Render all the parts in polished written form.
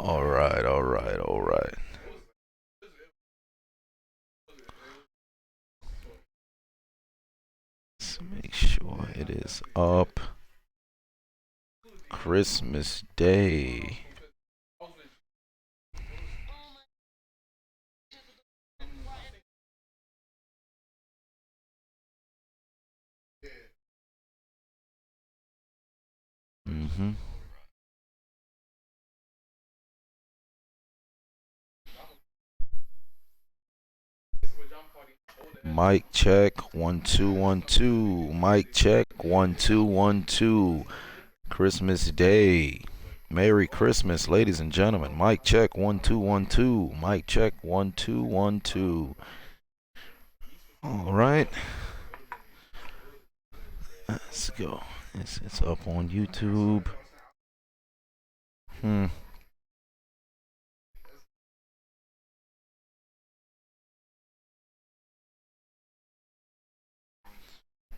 All right, all right, all right. Let's make sure it is up. Christmas Day. Mm-hmm. Mic check 1 2 1 2. Mic check 1 2 1 2. Christmas Day. Merry Christmas, ladies and gentlemen. Mic check 1 2 1 2. Mic check 1 2 1 2. All right. Let's go. It's up on YouTube.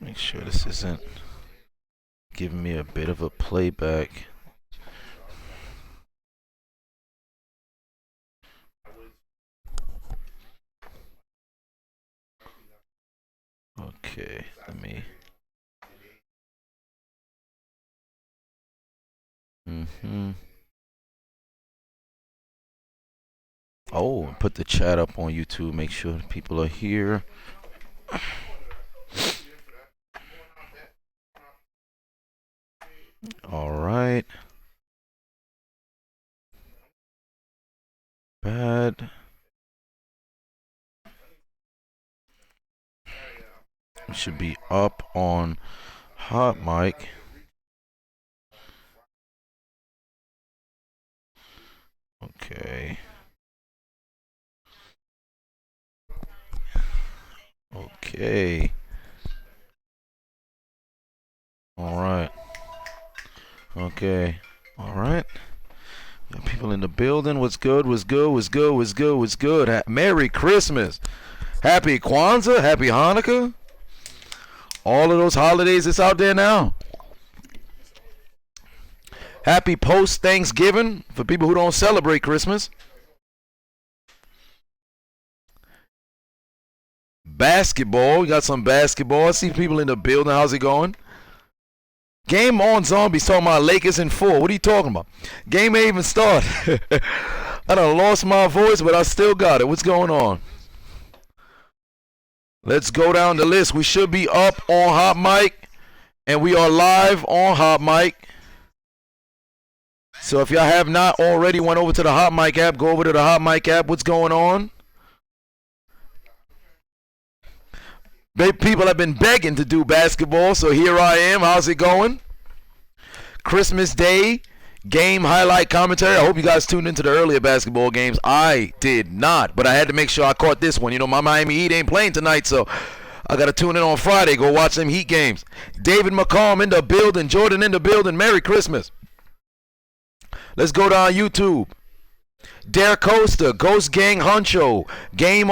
Make sure this isn't giving me a bit of a playback. Okay, let me. Oh, put the chat up on YouTube. Make sure people are here. All right. Bad. It should be up on hot mic. Okay. Okay. All right. Okay. All right. Got people in the building. What's good? What's good? What's good? What's good? What's good? Merry Christmas. Happy Kwanzaa. Happy Hanukkah. All of those holidays that's out there now. Happy post-Thanksgiving for people who don't celebrate Christmas. Basketball. We got some basketball. I see people in the building. How's it going? Game on, zombies. Talking about Lakers in 4. What are you talking about? Game ain't even start. I done lost my voice, but I still got it. What's going on? Let's go down the list. We should be up on Hot Mic, and we are live on Hot Mic. So if y'all have not already went over to the Hot Mic app, go over to the Hot Mic app. What's going on? People have been begging to do basketball, so here I am. How's it going? Christmas Day game highlight commentary. I hope you guys tuned into the earlier basketball games. I did not, but I had to make sure I caught this one. You know, my Miami Heat ain't playing tonight, so I got to tune in on Friday. Go watch them Heat games. David McCallum in the building. Jordan in the building. Merry Christmas. Let's go down YouTube. Derek Costa, Ghost Gang Huncho, Game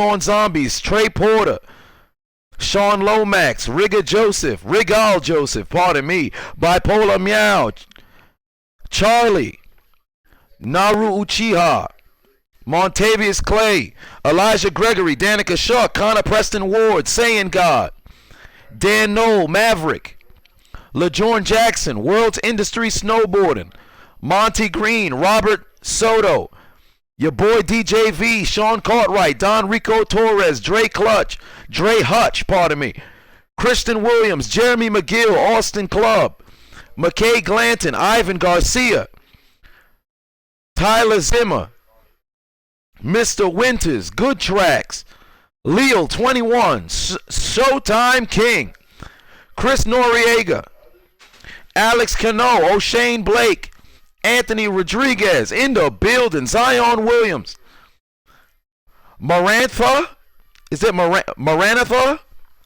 on Zombies, Trey Porter, Sean Lomax, Rigal Joseph, pardon me, Bipolar Meow, Charlie, Naru Uchiha, Montavious Clay, Elijah Gregory, Danica Shaw, Connor Preston Ward, Saiyan God, Dan Knoll, Maverick, LeJorn Jackson, World's Industry Snowboarding, Monty Green, Robert Soto, your boy DJ V, Sean Cartwright, Don Rico Torres, Dre Hutch, pardon me, Christian Williams, Jeremy McGill, Austin Club, McKay Glanton, Ivan Garcia, Tyler Zimmer, Mr. Winters, Good Tracks, Leo 21, Showtime King, Chris Noriega, Alex Cano, O'Shane Blake, Anthony Rodriguez in the building, Zion Williams, Marantha, is it Maranatha? I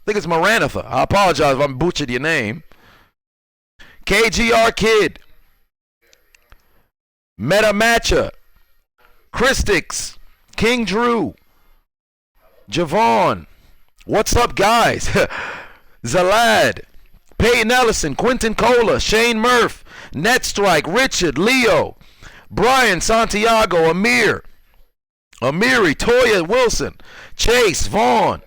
think it's Maranatha. I apologize if I butchered your name. KGR Kid, Meta Matcha, Christix, King Drew, Javon, what's up guys? Zalad, Peyton Ellison, Quentin Cola, Shane Murph, Netstrike, Richard, Leo, Brian Santiago, Amiri, Toya Wilson, Chase, Vaughn,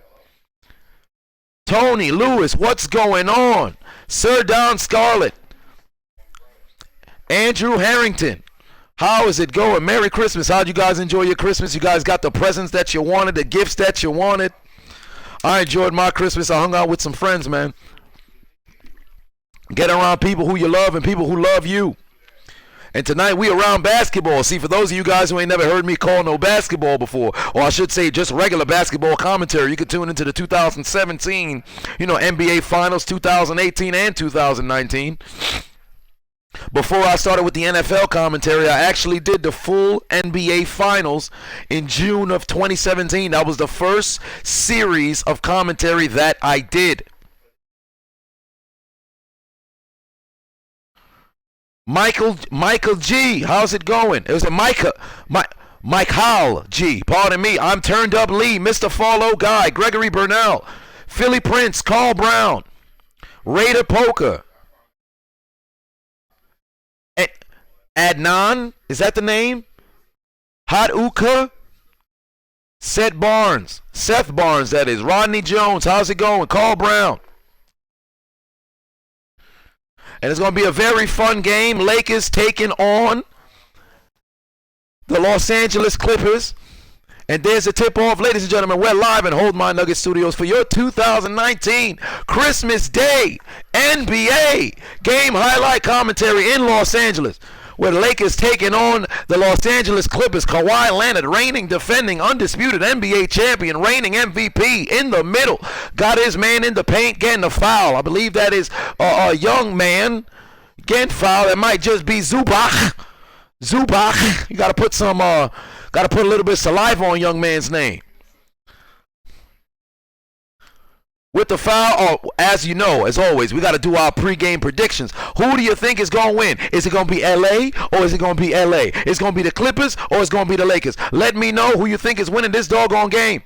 Tony, Lewis, what's going on? Sir Don Scarlett, Andrew Harrington, how is it going? Merry Christmas. How'd you guys enjoy your Christmas? You guys got the presents that you wanted, the gifts that you wanted? I enjoyed my Christmas. I hung out with some friends, man. Get around people who you love and people who love you. And tonight we around basketball. See, for those of you guys who ain't never heard me call no basketball before, or I should say just regular basketball commentary, you can tune into the 2017, NBA Finals, 2018 and 2019. Before I started with the NFL commentary, I actually did the full NBA Finals in June of 2017. That was the first series of commentary that I did. Michael G, how's it going? It was a Mike Howell G, pardon me. I'm Turned Up Lee, Mr. Follow Guy, Gregory Burnell, Philly Prince, Carl Brown, Raider Poker, Adnan, is that the name? Hot Uka, Seth Barnes, that is. Rodney Jones, how's it going? Carl Brown. And it's going to be a very fun game. Lakers taking on the Los Angeles Clippers. And there's a tip-off. Ladies and gentlemen, we're live in Hold My Nugget Studios for your 2019 Christmas Day NBA game highlight commentary in Los Angeles, where the Lakers taking on the Los Angeles Clippers. Kawhi Leonard, reigning, defending, undisputed NBA champion, reigning MVP, in the middle. Got his man in the paint, getting a foul. I believe that is a young man getting fouled. It might just be Zubac. You got to put a little bit of saliva on young man's name. With the foul, as you know, as always, we got to do our pregame predictions. Who do you think is going to win? Is it going to be LA or is it going to be LA? Is it going to be the Clippers or is it going to be the Lakers? Let me know who you think is winning this doggone game.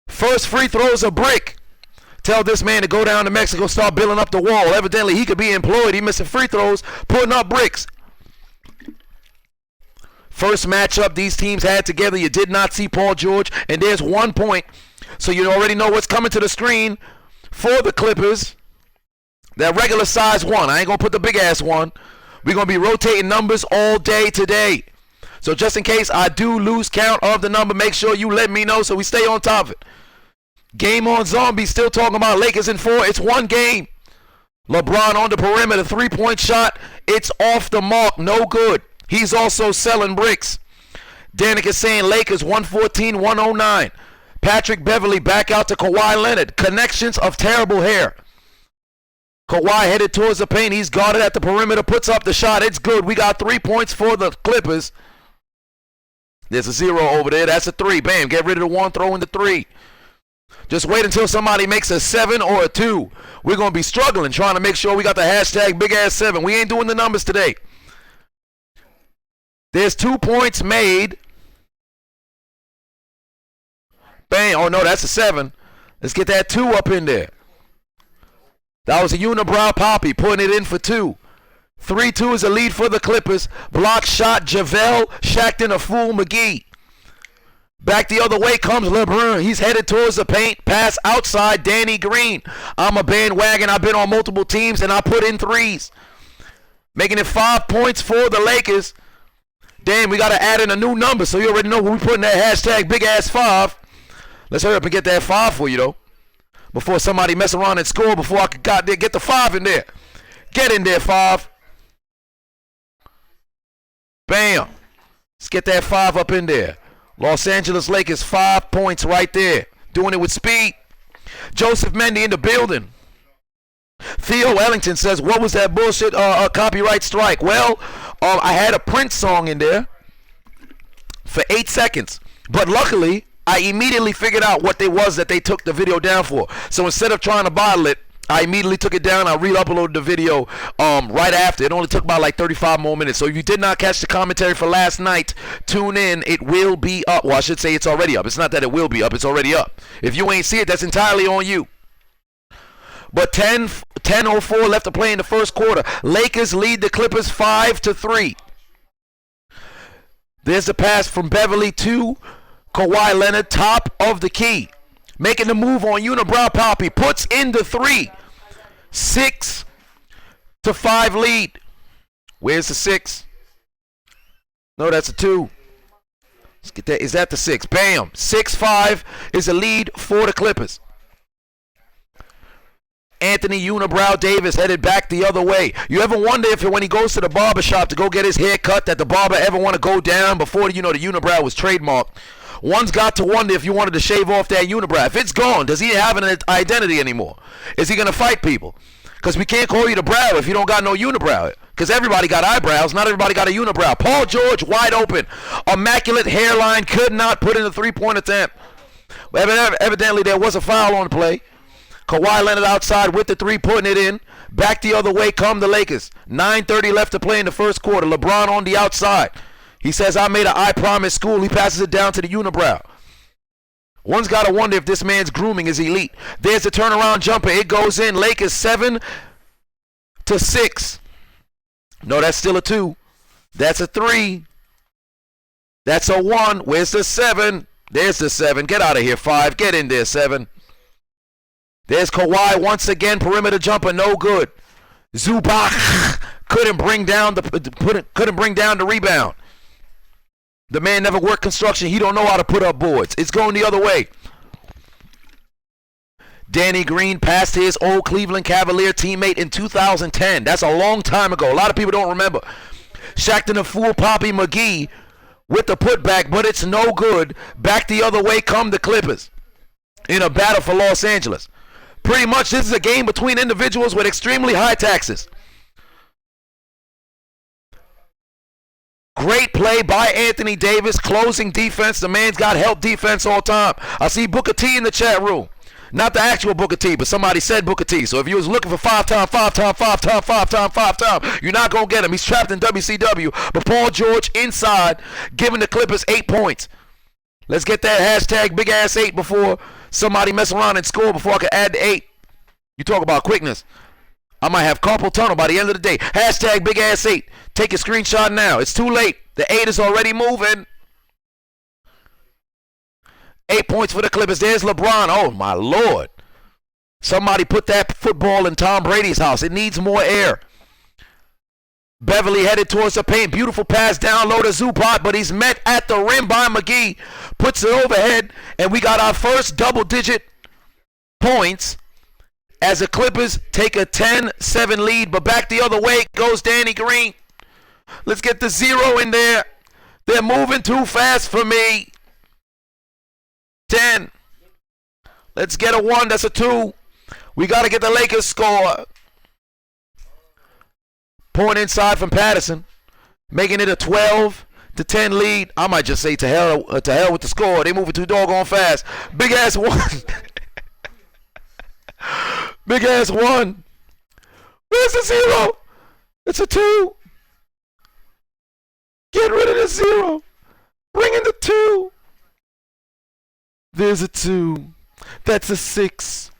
First free throws a brick. Tell this man to go down to Mexico, start building up the wall. Evidently, he could be employed. He missing free throws, putting up bricks. First matchup these teams had together, you did not see Paul George, and there's 1 point. So you already know what's coming to the screen for the Clippers. That regular size one. I ain't going to put the big ass one. We're going to be rotating numbers all day today. So just in case I do lose count of the number, make sure you let me know so we stay on top of it. Game on Zombie, still talking about Lakers in 4. It's one game. LeBron on the perimeter, 3-point shot. It's off the mark, no good. He's also selling bricks. Danik is saying Lakers 114-109. Patrick Beverly back out to Kawhi Leonard. Connections of terrible hair. Kawhi headed towards the paint. He's guarded at the perimeter. Puts up the shot. It's good. We got 3 points for the Clippers. There's a 0 over there. That's a 3. Bam. Get rid of the 1. Throw in the 3. Just wait until somebody makes a 7 or a 2. We're going to be struggling trying to make sure we got the hashtag Big Ass 7. We ain't doing the numbers today. There's 2 points made. Bang. Oh, no, that's a 7. Let's get that 2 up in there. That was a unibrow Poppy putting it in for 2. 3-2 is a lead for the Clippers. Block shot, JaVale, Shackton, a fool, McGee. Back the other way comes LeBron. He's headed towards the paint. Pass outside, Danny Green. I'm a bandwagon. I've been on multiple teams, and I put in 3s. Making it 5 points for the Lakers. Damn, we got to add in a new number, so you already know who we putting that hashtag Big Ass 5. Let's hurry up and get that 5 for you, though. Before somebody mess around and score, before I could get the 5 in there. Get in there, 5. Bam. Let's get that 5 up in there. Los Angeles Lakers, 5 points right there. Doing it with speed. Joseph Mendy in the building. Theo Ellington says, what was that bullshit copyright strike? Well, I had a Prince song in there for 8 seconds. But luckily, I immediately figured out what it was that they took the video down for. So instead of trying to bottle it, I immediately took it down. I re-uploaded the video right after. It only took about like 35 more minutes. So if you did not catch the commentary for last night, tune in. It will be up. Well, I should say it's already up. It's not that it will be up. It's already up. If you ain't see it, that's entirely on you. But 10:04 left to play in the first quarter. Lakers lead the Clippers 5-3. There's the pass from Beverly to Kawhi Leonard, top of the key. Making the move on Unibrow Poppy. Puts in the 3. 6-5 lead. Where's the 6? No, that's a 2. Let's get that. Is that the 6? Bam. 6-5 is a lead for the Clippers. Anthony Unibrow Davis headed back the other way. You ever wonder if when he goes to the barber shop to go get his hair cut that the barber ever want to go down before, the unibrow was trademarked? One's got to wonder if you wanted to shave off that unibrow. If it's gone, does he have an identity anymore? Is he going to fight people? Because we can't call you the brow if you don't got no unibrow. Because everybody got eyebrows. Not everybody got a unibrow. Paul George wide open. Immaculate hairline. Could not put in a three-point attempt. Evidently there was a foul on the play. Kawhi Leonard outside with the 3, putting it in. Back the other way come the Lakers. 9:30 left to play in the first quarter. LeBron on the outside. He says, I made an I promise school. He passes it down to the unibrow. One's got to wonder if this man's grooming is elite. There's the turnaround jumper. It goes in. Lakers 7-6. No, that's still a 2. That's a 3. That's a 1. Where's the 7? There's the 7. Get out of here, 5. Get in there, 7. There's Kawhi once again, perimeter jumper, no good. Zubac couldn't bring down the rebound. The man never worked construction. He don't know how to put up boards. It's going the other way. Danny Green passed his old Cleveland Cavalier teammate in 2010. That's a long time ago. A lot of people don't remember. Shaqtin' a fool Poppy McGee with the putback, but it's no good. Back the other way come the Clippers in a battle for Los Angeles. Pretty much this is a game between individuals with extremely high taxes. Great play by Anthony Davis, closing defense. The man's got help defense all time. I see Booker T in the chat room. Not the actual Booker T, but somebody said Booker T. So if you was looking for 5-time, you're not going to get him. He's trapped in WCW. But Paul George inside, giving the Clippers 8 points. Let's get that hashtag big ass 8 before somebody mess around and score before I can add the 8. You talk about quickness. I might have carpal tunnel by the end of the day. Hashtag big ass 8. Take a screenshot now. It's too late. The 8 is already moving. 8 points for the Clippers. There's LeBron. Oh, my Lord. Somebody put that football in Tom Brady's house. It needs more air. Beverly headed towards the paint. Beautiful pass down low to Zubac, but he's met at the rim by McGee. Puts it overhead, and we got our first double-digit points as the Clippers take a 10-7 lead. But back the other way goes Danny Green. Let's get the 0 in there. They're moving too fast for me. 10. Let's get a 1. That's a 2. We got to get the Lakers score. Point inside from Patterson, making it a 12-10 lead. I might just say to hell with the score. They moving too doggone fast. Big ass 1. Big ass 1. Where's the 0? It's a 2. Get rid of the 0. Bring in the 2. There's a 2. That's a 6.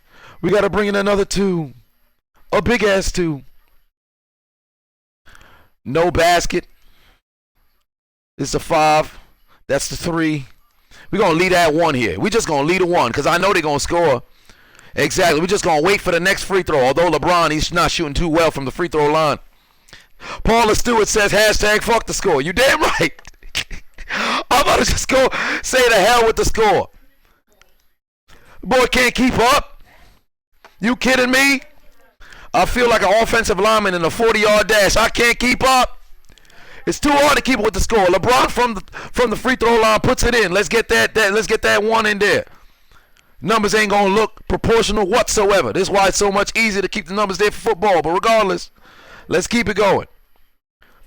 We got to bring in another 2. A big ass 2. No basket. It's a 5. That's the 3. We're going to lead that 1 here. We're just going to lead a 1 because I know they're going to score. Exactly. We're just going to wait for the next free throw. Although LeBron, he's not shooting too well from the free throw line. Paula Stewart says, hashtag fuck the score. You damn right. I'm about to just go say the hell with the score. Boy can't keep up. You kidding me? I feel like an offensive lineman in a 40-yard dash. I can't keep up. It's too hard to keep up with the score. LeBron from the free throw line puts it in. Let's get that 1 in there. Numbers ain't gonna look proportional whatsoever. This is why it's so much easier to keep the numbers there for football. But regardless, let's keep it going.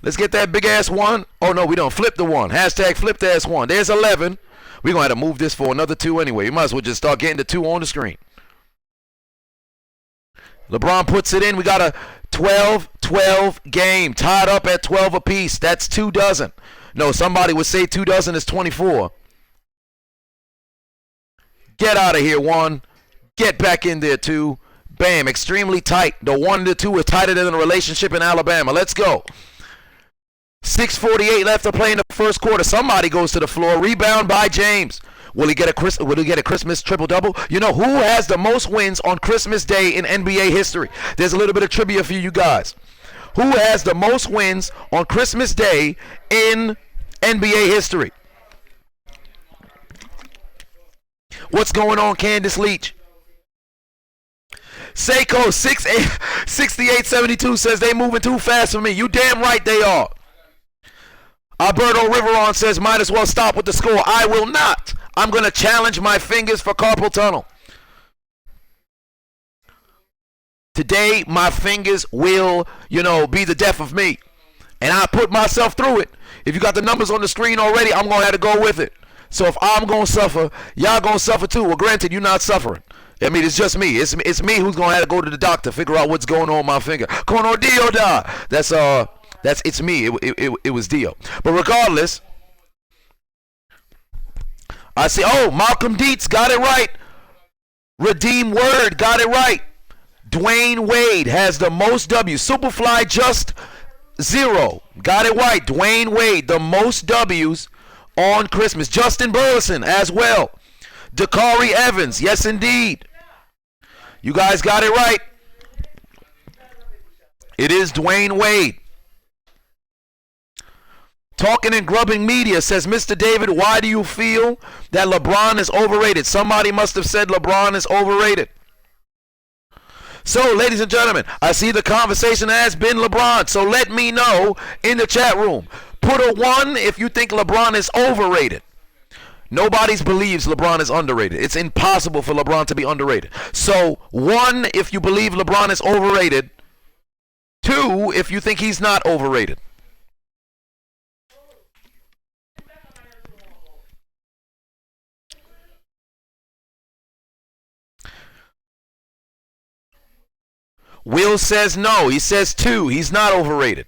Let's get that big ass 1. Oh no, we don't flip the 1. Hashtag flip the ass 1. There's 11. We're gonna have to move this for another 2 anyway. You might as well just start getting the 2 on the screen. LeBron puts it in. We got a 12-12 game. Tied up at 12 apiece. That's 2 dozen. No, somebody would say 2 dozen is 24. Get out of here, 1. Get back in there, 2. Bam, extremely tight. The 1 and the 2 is tighter than a relationship in Alabama. Let's go. 6:48 left to play in the first quarter. Somebody goes to the floor. Rebound by James. Will he get a Christmas triple-double? You know, who has the most wins on Christmas Day in NBA history? There's a little bit of trivia for you guys. Who has the most wins on Christmas Day in NBA history? What's going on, Candace Leach? Seiko 6872 says they moving too fast for me. You damn right they are. Alberto Riveron says might as well stop with the score. I will not. I'm going to challenge my fingers for carpal tunnel. Today, my fingers will, be the death of me. And I put myself through it. If you got the numbers on the screen already, I'm going to have to go with it. So if I'm going to suffer, y'all going to suffer too. Well, granted, you're not suffering. I mean, it's just me. It's me who's going to have to go to the doctor, figure out what's going on with my finger. Con Dio da. It's me. It was Dio. But regardless, I see, Malcolm Dietz got it right. Redeem Word got it right. Dwayne Wade has the most W's. Superfly just 0. Got it right. Dwayne Wade, the most W's on Christmas. Justin Burleson as well. Dakari Evans, yes indeed. You guys got it right. It is Dwayne Wade. Talking and Grubbing Media says, Mr. David, why do you feel that LeBron is overrated? Somebody must have said LeBron is overrated. So, ladies and gentlemen, I see the conversation has been LeBron. So let me know in the chat room. Put a 1 if you think LeBron is overrated. Nobody believes LeBron is underrated. It's impossible for LeBron to be underrated. So 1 if you believe LeBron is overrated. 2 if you think he's not overrated. Will says no. He says 2. He's not overrated.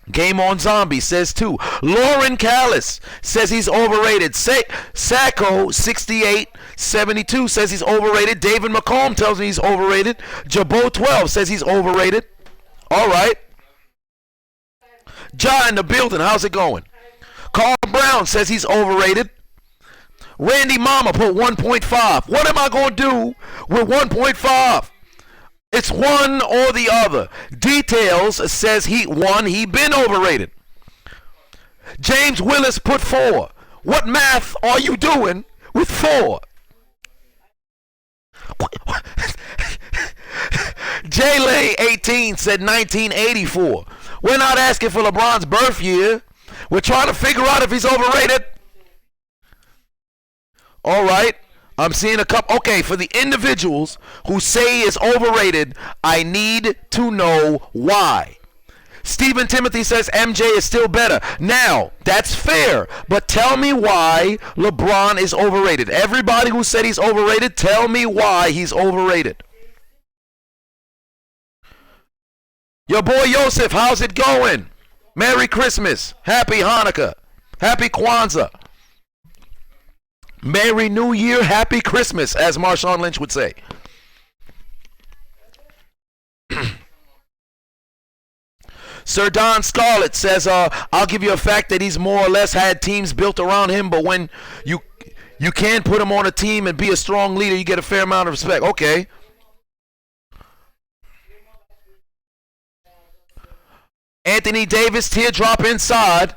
Game on Zombie says 2. Lauren Callis says he's overrated. Sacco 6872 says he's overrated. David McComb tells me he's overrated. Jabot 12 says he's overrated. All right. Ja in the building. How's it going? Carl Brown says he's overrated. Randy Mama put 1.5. What am I going to do with 1.5? It's one or the other. Details says he been overrated. James Willis put 4. What math are you doing with 4? J-Lay 18 said 1984. We're not asking for LeBron's birth year. We're trying to figure out if he's overrated. All right, I'm seeing a couple. Okay, for the individuals who say is overrated, I need to know why. Stephen Timothy says MJ is still better. Now, that's fair, but tell me why LeBron is overrated. Everybody who said he's overrated, tell me why he's overrated. Your boy Yosef, how's it going? Merry Christmas. Happy Hanukkah. Happy Kwanzaa. Merry New Year, Happy Christmas, as Marshawn Lynch would say. Sir Don Scarlett says, I'll give you a fact that he's more or less had teams built around him, but when you can put him on a team and be a strong leader, you get a fair amount of respect. Okay. Anthony Davis, teardrop inside.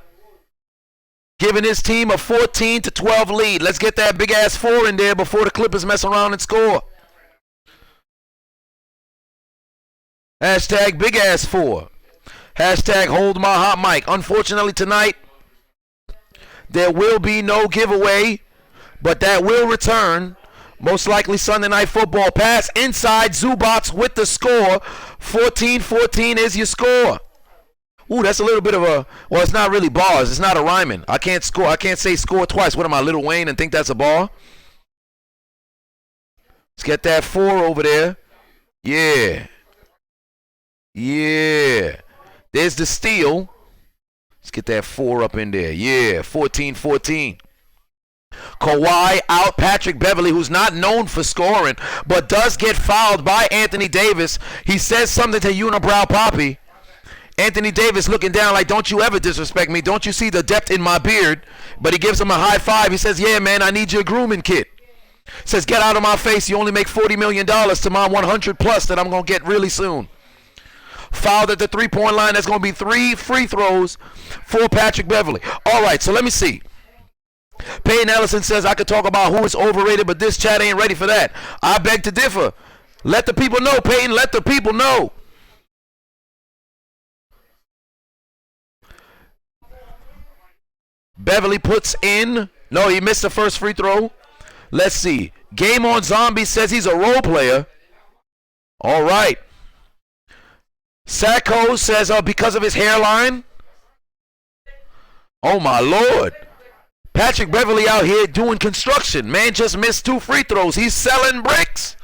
Giving his team a 14-12 lead. Let's get that big-ass 4 in there before the Clippers mess around and score. Hashtag big-ass 4. Hashtag hold my hot mic. Unfortunately, tonight, there will be no giveaway, but that will return. Most likely Sunday Night Football. Pass inside. Zubats with the score. 14-14 is your score. Ooh, that's a little bit of a, well, it's not really bars. It's not a rhyming. I can't say score twice. What am I, Lil Wayne, and think that's a bar? Let's get that 4 over there. Yeah. Yeah. There's the steal. Let's get that 4 up in there. Yeah, 14-14. Kawhi out. Patrick Beverly, who's not known for scoring, but does get fouled by Anthony Davis. He says something to Unibrow Poppy. Anthony Davis looking down like, don't you ever disrespect me. Don't you see the depth in my beard? But he gives him a high five. He says, yeah, man, I need your grooming kit. Says, get out of my face. You only make $40 million to my 100 plus that I'm going to get really soon. Fouled at the three-point line. That's going to be 3 free throws for Patrick Beverley. All right, so let me see. Peyton Ellison says, I could talk about who is overrated, but this chat ain't ready for that. I beg to differ. Let the people know, Peyton. Let the people know. Beverly puts in. No, he missed the first free throw. Let's see. Game on Zombie says he's a role player. All right. Sacco says because of his hairline. Oh, my Lord. Patrick Beverley out here doing construction. Man just missed 2 free throws. He's selling bricks.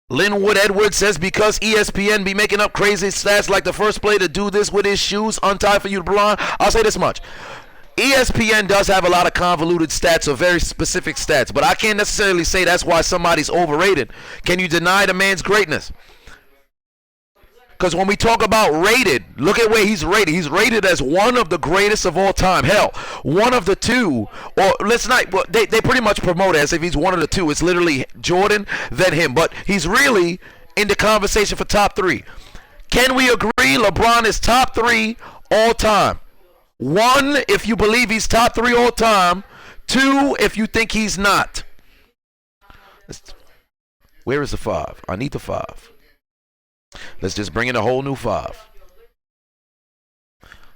Linwood Edwards says because ESPN be making up crazy stats like the first player to do this with his shoes untied for you, LeBron. I'll say this much. ESPN does have a lot of convoluted stats or very specific stats, but I can't necessarily say that's why somebody's overrated. Can you deny the man's greatness? Because when we talk about rated, look at where he's rated. He's rated as one of the greatest of all time. Hell, one of the 2, or let's not, well, they pretty much promote it as if he's one of the 2. It's literally Jordan, then him. But he's really in the conversation for top 3. Can we agree LeBron is top 3 all time? 1, if you believe he's top 3 all time. 2, if you think he's not. Where is the 5? I need the 5. Let's just bring in a whole new 5.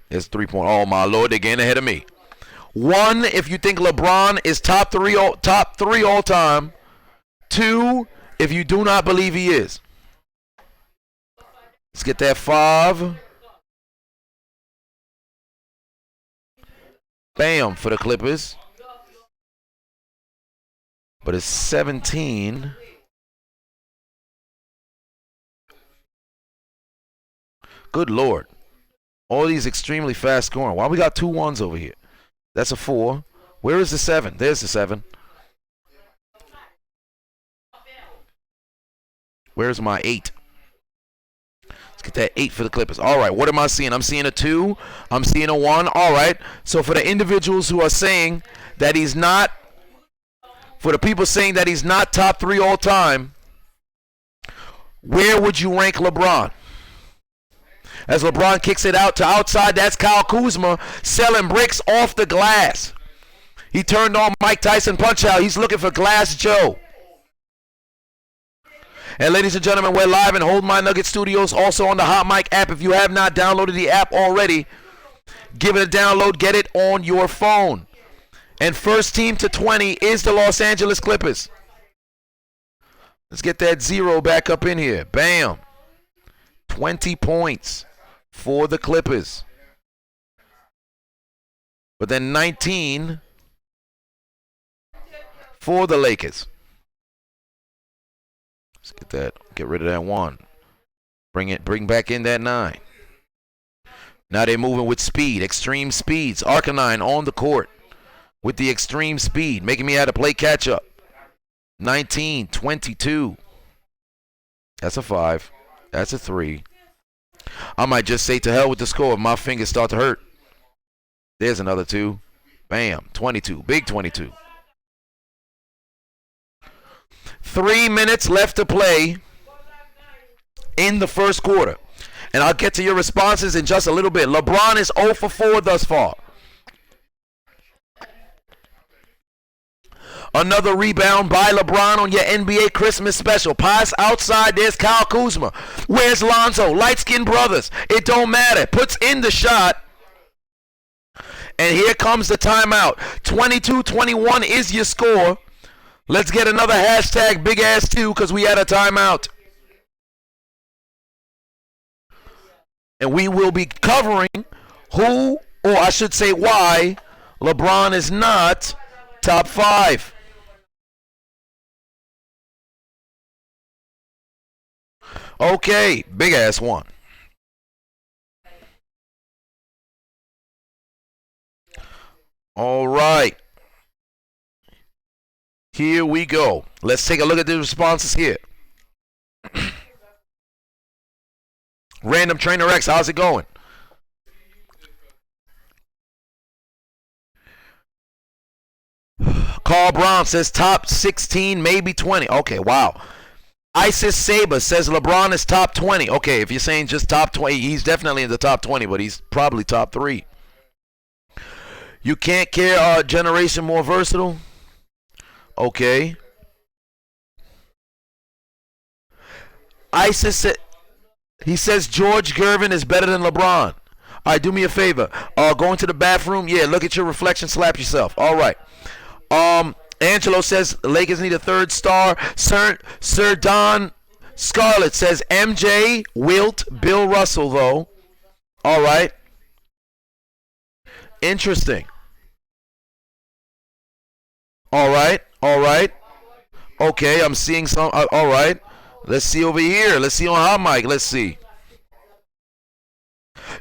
There's 3 point. Oh my Lord, they're getting ahead of me. 1, if you think LeBron is top 3 all time. 2, if you do not believe he is. Let's get that 5. Bam for the Clippers. But it's 17. Good Lord. All these extremely fast scoring. Why we got 2 1s over here? That's a 4. Where is the 7? There's the 7. Where's my 8? Let's get that 8 for the Clippers. All right, what am I seeing? I'm seeing a 2. I'm seeing a 1. All right. So for the individuals who are saying that he's not, for the people saying that he's not top 3 all time, where would you rank LeBron? As LeBron kicks it out to outside, that's Kyle Kuzma selling bricks off the glass. He turned on Mike Tyson Punch-Out. He's looking for Glass Joe. And ladies and gentlemen, we're live in Hold My Nugget Studios, also on the Hot Mic app. If you have not downloaded the app already, give it a download. Get it on your phone. And first team to 20 is the Los Angeles Clippers. Let's get that 0 back up in here. Bam. 20 points for the Clippers. But then 19 for the Lakers. Let's get that. Get rid of that 1. Bring back in that 9. Now they're moving with speed, extreme speeds. Arcanine on the court with the extreme speed, making me have to play catch up. 19, 22. That's a 5. That's a 3. I might just say to hell with the score if my fingers start to hurt. There's another 2. Bam. 22. Big 22. 3 minutes left to play in the first quarter. And I'll get to your responses in just a little bit. LeBron is 0 for 4 thus far. Another rebound by LeBron on your NBA Christmas special. Pass outside. There's Kyle Kuzma. Where's Lonzo? Light-skinned brothers. It don't matter. Puts in the shot. And here comes the timeout. 22-21 is your score. Let's get another hashtag Big Ass 2 because we had a timeout. And we will be covering who, or I should say why, LeBron is not top 5. Okay, big ass 1. All right. Here we go. Let's take a look at the responses here. Random Trainer X, how's it going? Carl Brown says top 16, maybe 20. Okay, wow. Isis Saber says LeBron is top 20. Okay, if you're saying just top 20, he's definitely in the top 20, but he's probably top 3. You can't care generation more versatile? Okay. Isis said, he says George Gervin is better than LeBron. All right, do me a favor. Going to the bathroom? Yeah, look at your reflection, slap yourself. All right. Angelo says Lakers need a third star. Sir Don Scarlett says MJ, Wilt, Bill Russell, though. All right. Interesting. All right. All right. Okay, I'm seeing some. All right. Let's see over here. Let's see on hot mic. Let's see.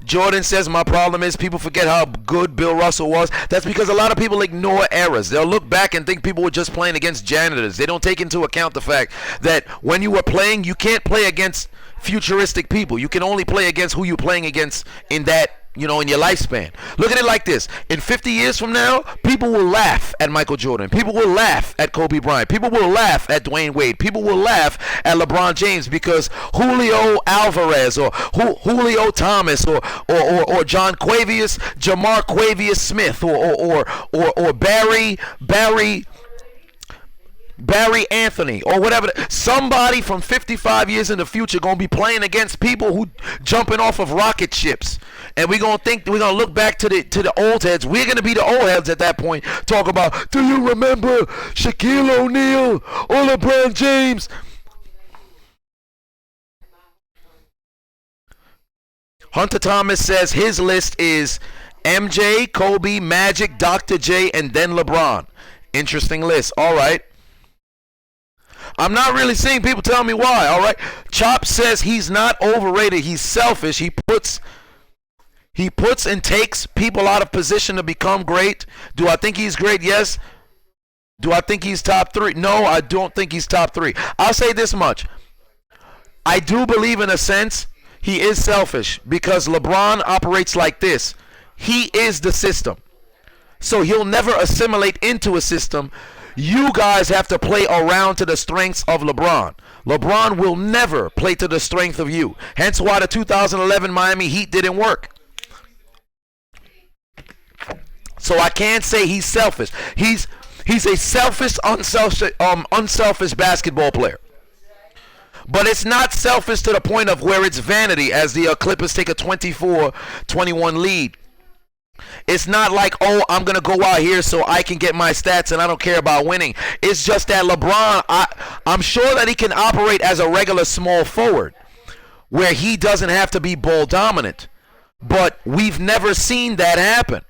Jordan says my problem is people forget how good Bill Russell was. That's because a lot of people ignore errors. They'll look back and think people were just playing against janitors. They don't take into account the fact that when you were playing, you can't play against futuristic people. You can only play against who you're playing against in that, in your lifespan. Look at it like this. In 50 years from now, people will laugh at Michael Jordan. People will laugh at Kobe Bryant. People will laugh at Dwayne Wade. People will laugh at LeBron James because Julio Alvarez or Julio Thomas or John Quavius, Jamar Quavius Smith or Barry Anthony or whatever. Somebody from 55 years in the future going to be playing against people who jumping off of rocket ships. And we're going to look back to the old heads. We're going to be the old heads at that point. Talk about, do you remember Shaquille O'Neal or LeBron James? Hunter Thomas says his list is MJ, Kobe, Magic, Dr. J, and then LeBron. Interesting list. All right. I'm not really seeing people tell me why. All right. Chop says he's not overrated. He's selfish. He puts and takes people out of position to become great. Do I think he's great? Yes. Do I think he's top 3? No, I don't think he's top 3. I'll say this much. I do believe in a sense he is selfish because LeBron operates like this. He is the system. So he'll never assimilate into a system. You guys have to play around to the strengths of LeBron. LeBron will never play to the strength of you. Hence why the 2011 Miami Heat didn't work. So I can't say he's selfish. He's a selfish, unselfish basketball player. But it's not selfish to the point of where it's vanity as the Clippers take a 24-21 lead. It's not like, oh, I'm going to go out here so I can get my stats and I don't care about winning. It's just that LeBron, I'm sure that he can operate as a regular small forward where he doesn't have to be ball dominant. But we've never seen that happen.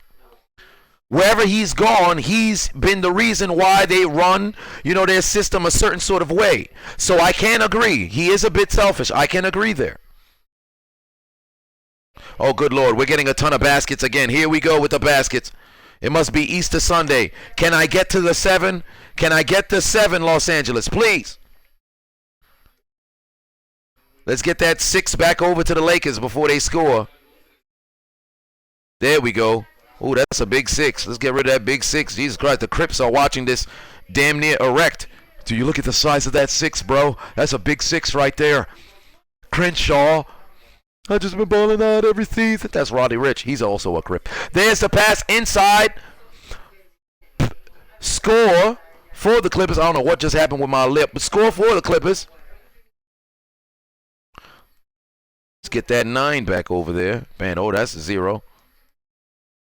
Wherever he's gone, he's been the reason why they run, their system a certain sort of way. So I can agree. He is a bit selfish. I can agree there. Oh, good Lord. We're getting a ton of baskets again. Here we go with the baskets. It must be Easter Sunday. Can I get to the 7? Can I get the 7, Los Angeles? Please. Let's get that 6 back over to the Lakers before they score. There we go. Oh, that's a big 6. Let's get rid of that big 6. Jesus Christ, the Crips are watching this damn near erect. Do you look at the size of that 6, bro? That's a big 6 right there. Crenshaw. I just been balling out every season. That's Roddy Rich. He's also a Crip. There's the pass inside. Score for the Clippers. I don't know what just happened with my lip, but score for the Clippers. Let's get that 9 back over there. Man, oh, that's a 0.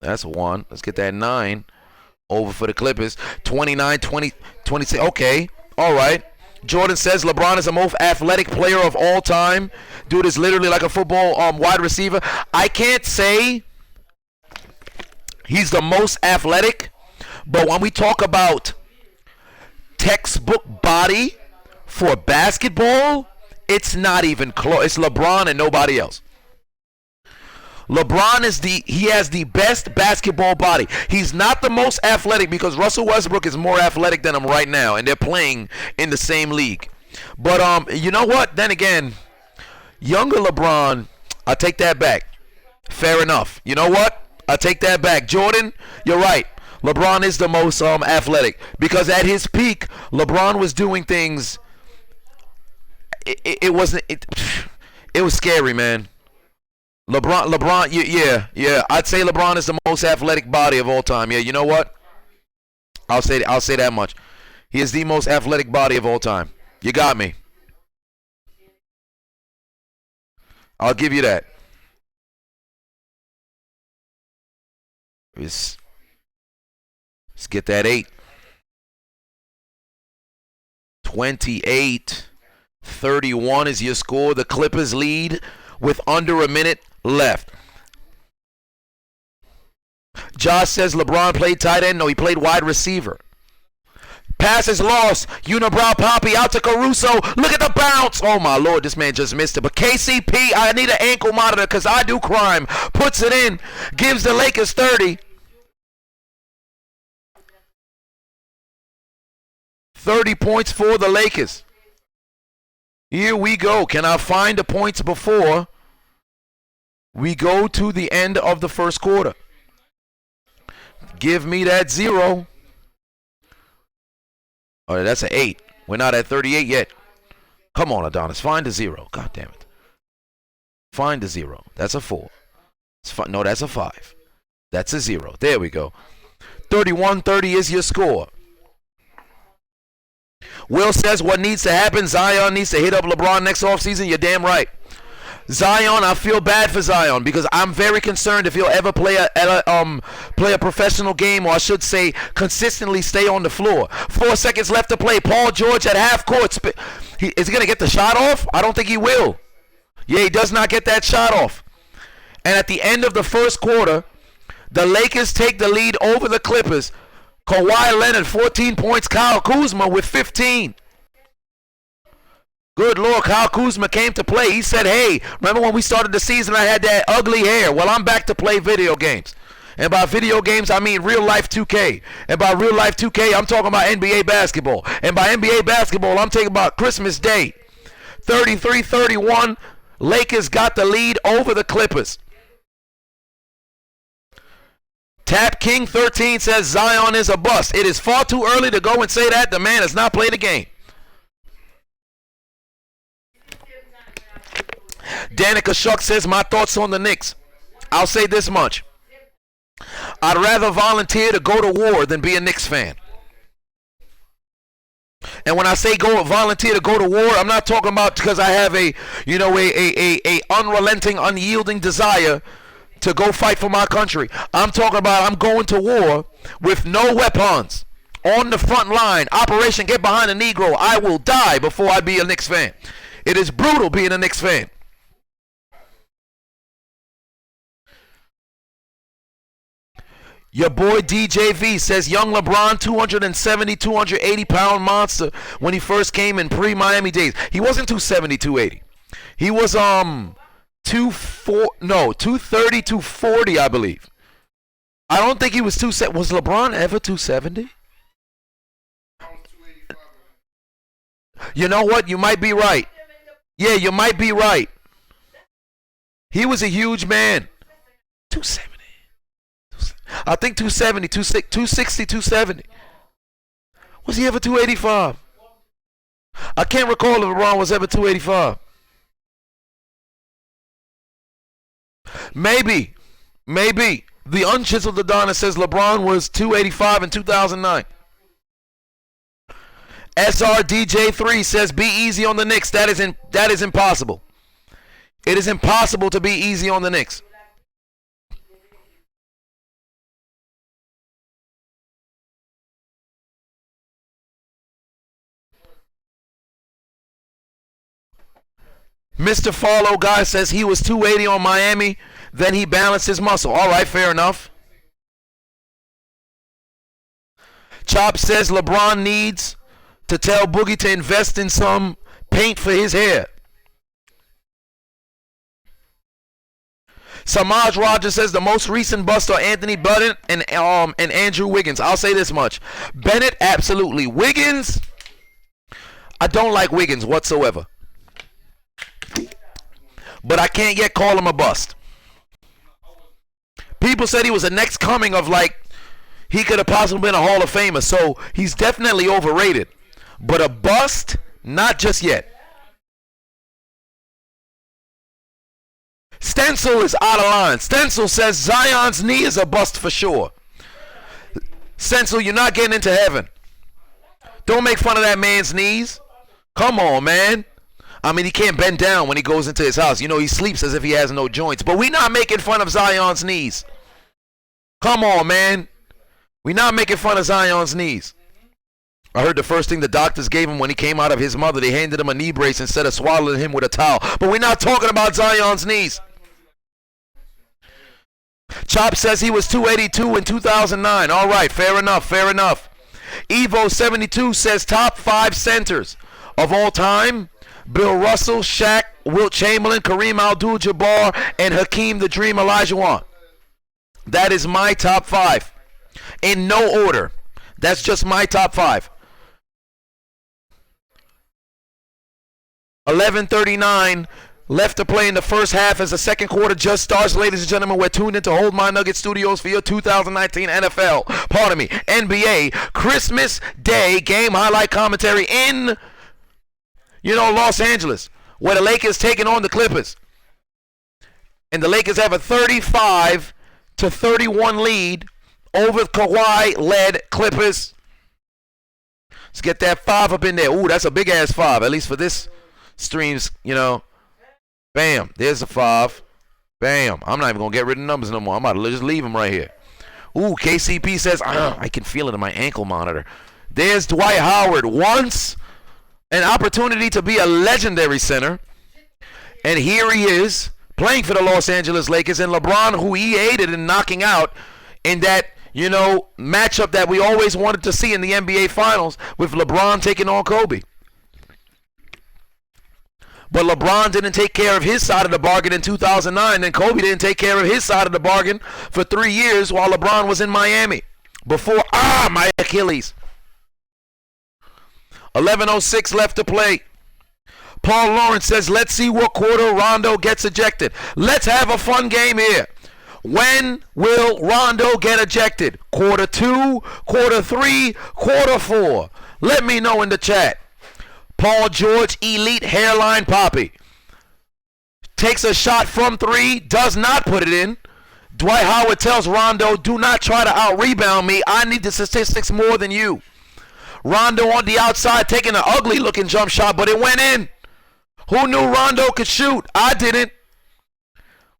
That's a 1. Let's get that 9 over for the Clippers. 29, 20, 26. Okay. All right. Jordan says LeBron is the most athletic player of all time. Dude is literally like a football wide receiver. I can't say he's the most athletic, but when we talk about textbook body for basketball, it's not even close. It's LeBron and nobody else. LeBron he has the best basketball body. He's not the most athletic because Russell Westbrook is more athletic than him right now, and they're playing in the same league. But you know what? Then again, younger LeBron, I take that back. Fair enough. You know what? I take that back. Jordan, you're right. LeBron is the most athletic because at his peak, LeBron was doing things. It wasn't. It was scary, man. LeBron, yeah. I'd say LeBron is the most athletic body of all time. Yeah, you know what? I'll say that much. He is the most athletic body of all time. You got me. I'll give you that. Let's get that 8. 28-31 is your score. The Clippers lead with under a minute left. Josh says LeBron played tight end. No, he played wide receiver. Pass is lost. Unibrow Poppy out to Caruso. Look at the bounce. Oh, my Lord, this man just missed it. But KCP, I need an ankle monitor because I do crime. Puts it in. Gives the Lakers 30. 30 points for the Lakers. Here we go. Can I find the points before we go to the end of the first quarter? Give me that 0. All right, that's an 8. We're not at 38 yet. Come on, Adonis. Find a 0. God damn it. Find a 0. That's a 4. No, that's a 5. That's a 0. There we go. 31-30 is your score. Will says what needs to happen. Zion needs to hit up LeBron next offseason. You're damn right. Zion, I feel bad for Zion because I'm very concerned if he'll ever play a professional game, or I should say consistently stay on the floor. 4 seconds left to play. Paul George at half court. Is he going to get the shot off? I don't think he will. Yeah, he does not get that shot off. And at the end of the first quarter, the Lakers take the lead over the Clippers. Kawhi Leonard, 14 points. Kyle Kuzma with 15. Good Lord, Kyle Kuzma came to play. He said, hey, remember when we started the season, I had that ugly hair? Well, I'm back to play video games. And by video games, I mean real life 2K. And by real life 2K, I'm talking about NBA basketball. And by NBA basketball, I'm talking about Christmas Day. 33-31, Lakers got the lead over the Clippers. Tap King 13 says Zion is a bust. It is far too early to go and say that. The man has not played a game. Danica Shuck says, my thoughts on the Knicks. I'll say this much. I'd rather volunteer to go to war than be a Knicks fan. And when I say volunteer to go to war, I'm not talking about because I have a unrelenting, unyielding desire to go fight for my country. I'm talking about I'm going to war with no weapons. On the front line, Operation Get Behind the Negro. I will die before I be a Knicks fan. It is brutal being a Knicks fan. Your boy DJV says young LeBron, 270, 280-pound monster when he first came in pre-Miami days. He wasn't 270, 280. He was 230, 240, I believe. I don't think he was 270. Was LeBron ever 270? You know what? You might be right. Yeah, you might be right. He was a huge man. 270. I think 270, 260, 270. Was he ever 285? I can't recall if LeBron was ever 285. Maybe. The Unchiseled Adonis says LeBron was 285 in 2009. SRDJ3 says be easy on the Knicks. That is impossible. It is impossible to be easy on the Knicks. Mr. Follow Guy says he was 280 on Miami, then he balanced his muscle. All right, fair enough. Chop says LeBron needs to tell Boogie to invest in some paint for his hair. Samaj Rogers says the most recent bust are Anthony Bennett and Andrew Wiggins. I'll say this much. Bennett, absolutely. Wiggins, I don't like Wiggins whatsoever. but I can't yet call him a bust. People said he was the next coming of, like, he could have possibly been a Hall of Famer, so he's definitely overrated. But a bust, not just yet. Stencil is out of line. Stencil says Zion's knee is a bust for sure. Stencil, you're not getting into heaven. Don't make fun of that man's knees. Come on, man. I mean, he can't bend down when he goes into his house. You know, he sleeps as if he has no joints. But we're not making fun of Zion's knees. Come on, man. We're not making fun of Zion's knees. I heard the first thing the doctors gave him when he came out of his mother, they handed him a knee brace instead of swallowing him with a towel. But we're not talking about Zion's knees. Chop says he was 282 in 2009. All right, fair enough, fair enough. Evo72 says top 5 centers of all time: Bill Russell, Shaq, Wilt Chamberlain, Kareem Abdul-Jabbar, and Hakeem the Dream Olajuwon. That is my top 5. In no order. That's just my top 5. 11:39 left to play in the first half as the second quarter just starts. Ladies and gentlemen, we're tuned into Hold My Nugget Studios for your 2019 NBA Christmas Day game highlight commentary in, Los Angeles, where the Lakers taking on the Clippers. And the Lakers have a 35-31 lead over Kawhi-led Clippers. Let's get that 5 up in there. Ooh, that's a big-ass 5, at least for this stream's, Bam, there's a 5. Bam. I'm not even going to get rid of numbers no more. I'm about to just leave them right here. Ooh, KCP says, I can feel it in my ankle monitor. There's Dwight Howard. Once an opportunity to be a legendary center. And here he is playing for the Los Angeles Lakers. And LeBron, who he aided in knocking out in that, matchup that we always wanted to see in the NBA Finals with LeBron taking on Kobe. But LeBron didn't take care of his side of the bargain in 2009, and Kobe didn't take care of his side of the bargain for 3 years while LeBron was in Miami. Before, my Achilles. 11:06 left to play. Paul Lawrence says, let's see what quarter Rondo gets ejected. Let's have a fun game here. When will Rondo get ejected? Quarter 2, quarter 3, quarter 4. Let me know in the chat. Paul George, elite hairline Poppy. Takes a shot from 3, does not put it in. Dwight Howard tells Rondo, do not try to out-rebound me. I need the statistics more than you. Rondo on the outside taking an ugly-looking jump shot, but it went in. Who knew Rondo could shoot? I didn't.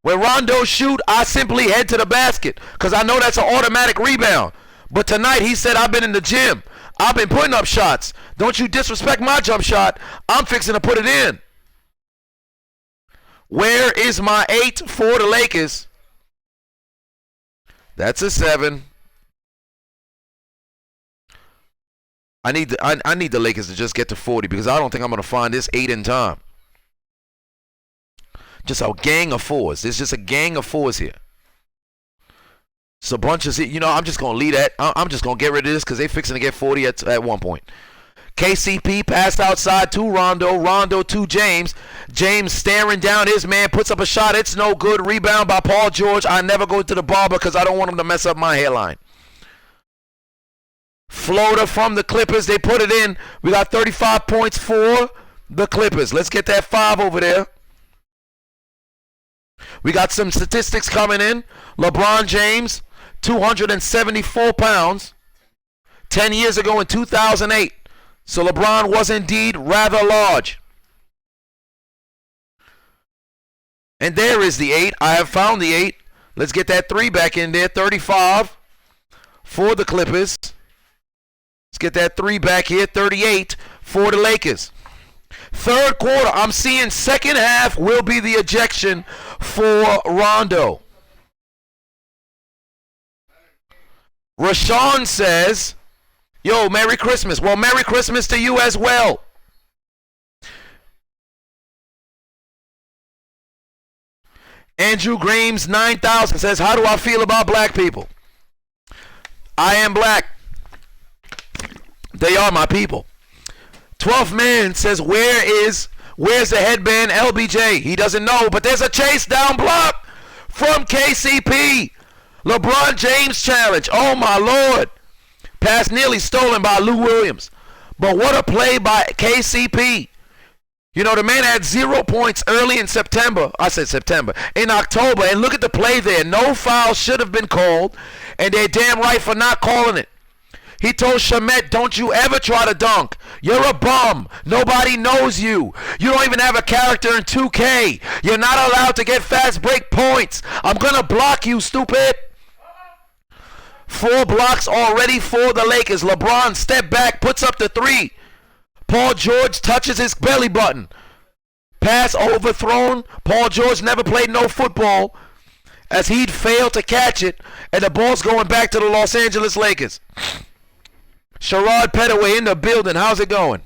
When Rondo shoot, I simply head to the basket because I know that's an automatic rebound. But tonight he said, I've been in the gym. I've been putting up shots. Don't you disrespect my jump shot. I'm fixing to put it in. Where is my 8 for the Lakers? That's a 7. I need the Lakers to just get to 40 because I don't think I'm going to find this 8 in time. Just a gang of 4s. There's just a gang of 4s here. It's a bunch of, I'm just going to leave that. I'm just going to get rid of this because they're fixing to get 40 at one point. KCP passed outside to Rondo. Rondo to James. James staring down his man. Puts up a shot. It's no good. Rebound by Paul George. I never go to the barber because I don't want him to mess up my hairline. Floater from the Clippers. They put it in. We got 35 points for the Clippers. Let's get that 5 over there. We got some statistics coming in. LeBron James, 274 pounds, 10 years ago in 2008. So LeBron was indeed rather large. And there is the 8. I have found the 8. Let's get that 3 back in there. 35 for the Clippers. Let's get that 3 back here. 38 for the Lakers. Third quarter, I'm seeing second half will be the ejection for Rondo. Rashawn says, yo, Merry Christmas. Well, Merry Christmas to you as well. Andrew Grames 9000 says, how do I feel about black people? I am black. They are my people. 12th man says, where Where's the headband, LBJ? He doesn't know, but there's a chase down block from KCP. LeBron James challenge. Oh, my Lord. Pass nearly stolen by Lou Williams. But what a play by KCP. You know, the man had 0 points early in September. I said September. In October. And look at the play there. No foul should have been called. And they're damn right for not calling it. He told Shamet, don't you ever try to dunk. You're a bum. Nobody knows you. You don't even have a character in 2K. You're not allowed to get fast break points. I'm going to block you, stupid. 4 blocks already for the Lakers. LeBron step back, puts up the 3. Paul George touches his belly button. Pass overthrown. Paul George never played no football as he'd failed to catch it. And the ball's going back to the Los Angeles Lakers. Sherrod Pettaway in the building. How's it going?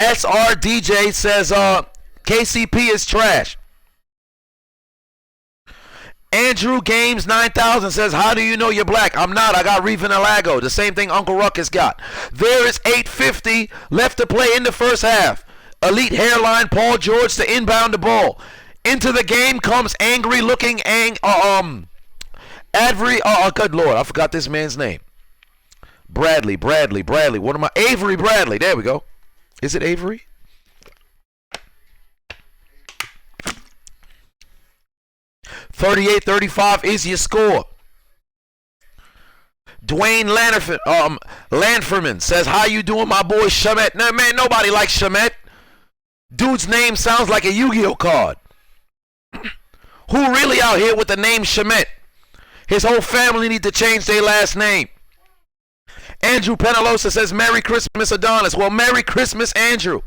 SRDJ says KCP is trash. Andrew Games 9000 says, how do you know you're black? I'm not. I got Reef and Alago. The same thing Uncle Ruckus got. There is 8:50 left to play in the first half. Elite hairline Paul George to inbound the ball. Into the game comes angry looking good Lord, I forgot this man's name. Bradley. What am I? Avery Bradley. There we go. Is it Avery? $38-35 is your score. Dwayne Lanferman says, how you doing, my boy Shamet? Nah, man, nobody likes Shamet. Dude's name sounds like a Yu-Gi-Oh card. Who really out here with the name Shamet? His whole family need to change their last name. Andrew Penalosa says, Merry Christmas, Adonis. Well, Merry Christmas, Andrew.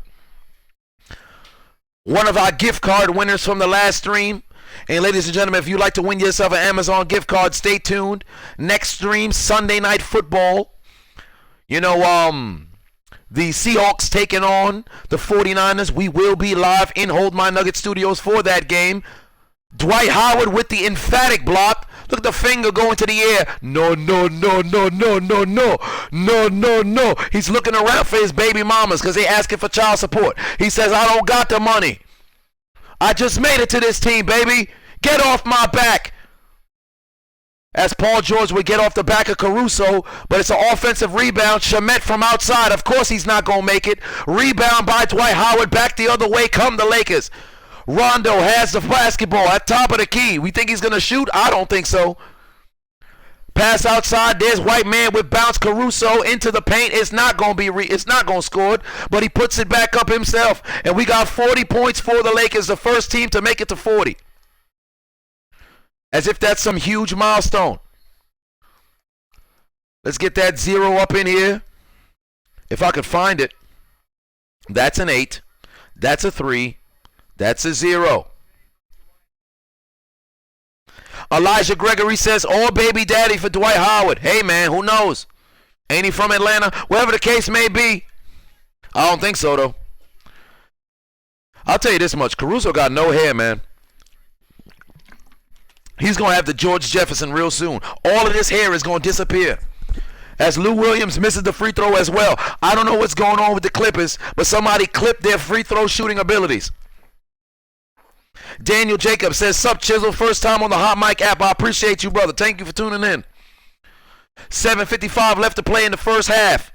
One of our gift card winners from the last stream. And ladies and gentlemen, if you'd like to win yourself an Amazon gift card, stay tuned. Next stream, Sunday Night Football. You know, the Seahawks taking on the 49ers. We will be live in Hold My Nugget Studios for that game. Dwight Howard with the emphatic block. Look at the finger going to the air. No. He's looking around for his baby mamas because they asking for child support. He says, I don't got the money. I just made it to this team, baby. Get off my back. As Paul George would get off the back of Caruso, but it's an offensive rebound. Shamet from outside. Of course he's not going to make it. Rebound by Dwight Howard. Back the other way come the Lakers. Rondo has the basketball at top of the key. We think he's going to shoot? I don't think so. Pass outside. There's white man with bounce. Caruso into the paint. It's not going to be. It's not going to score, but he puts it back up himself. And we got 40 points for the Lakers, the first team to make it to 40. As if that's some huge milestone. Let's get that 0 up in here. If I could find it. That's an 8. That's a 3. That's a 0. Elijah Gregory says, all baby daddy for Dwight Howard. Hey, man, who knows? Ain't he from Atlanta? Whatever the case may be. I don't think so, though. I'll tell you this much. Caruso got no hair, man. He's going to have the George Jefferson real soon. All of this hair is going to disappear. As Lou Williams misses the free throw as well. I don't know what's going on with the Clippers, but somebody clipped their free throw shooting abilities. Daniel Jacobs says, sup, Chisel, first time on the Hot Mic app. I appreciate you, brother. Thank you for tuning in. 7:55 left to play in the first half.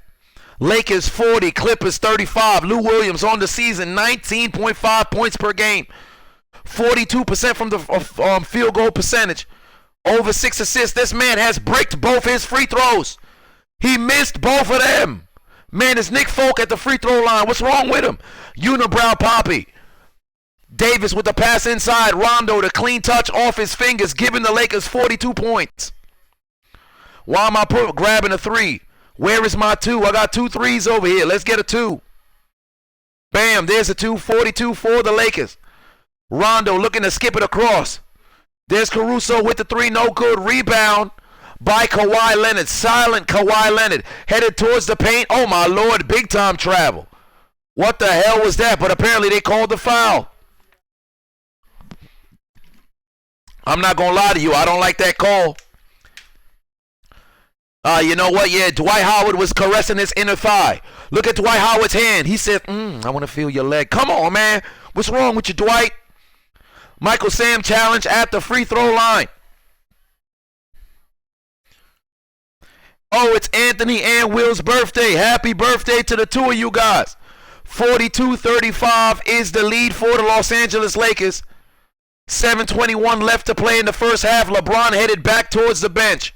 Lakers 40, Clippers 35. Lou Williams on the season, 19.5 points per game. 42% from the field goal percentage. Over 6 assists. This man has bricked both his free throws. He missed both of them. Man, it's Nick Folk at the free throw line. What's wrong with him? Unibrow Poppy. Davis with the pass inside. Rondo, the clean touch off his fingers, giving the Lakers 42 points. Why am I grabbing a 3? Where is my 2? I got 2 threes over here. Let's get a 2. Bam, there's a 2. 42 for the Lakers. Rondo looking to skip it across. There's Caruso with the 3. No good. Rebound by Kawhi Leonard. Silent Kawhi Leonard. Headed towards the paint. Oh, my Lord. Big time travel. What the hell was that? But apparently they called the foul. I'm not going to lie to you. I don't like that call. You know what? Yeah, Dwight Howard was caressing his inner thigh. Look at Dwight Howard's hand. He said, I want to feel your leg. Come on, man. What's wrong with you, Dwight? Michael Sam challenge at the free throw line. Oh, it's Anthony and Will's birthday. Happy birthday to the two of you guys. 42-35 is the lead for the Los Angeles Lakers. 7:21 left to play in the first half. LeBron headed back towards the bench.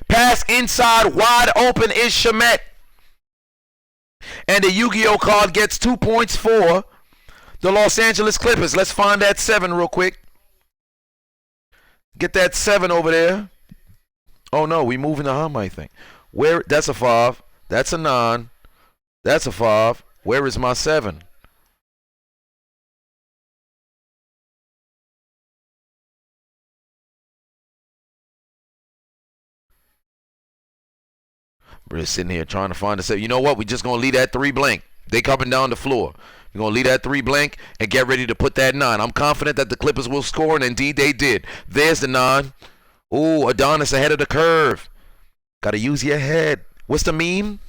Pass inside, wide open is Shamet. And the Yu-Gi-Oh card gets 2 points for the Los Angeles Clippers. Let's find that 7 real quick. Get that 7 over there. Oh no, we moving the hum, I think. Where? That's a 5. That's a 9. That's a 5. Where is my 7? We're sitting here trying to find a 7. You know what? We're just going to leave that 3 blank. They coming down the floor. We're going to leave that 3 blank and get ready to put that 9. I'm confident that the Clippers will score, and indeed they did. There's the 9. Ooh, Adonis ahead of the curve. Got to use your head. What's the meme?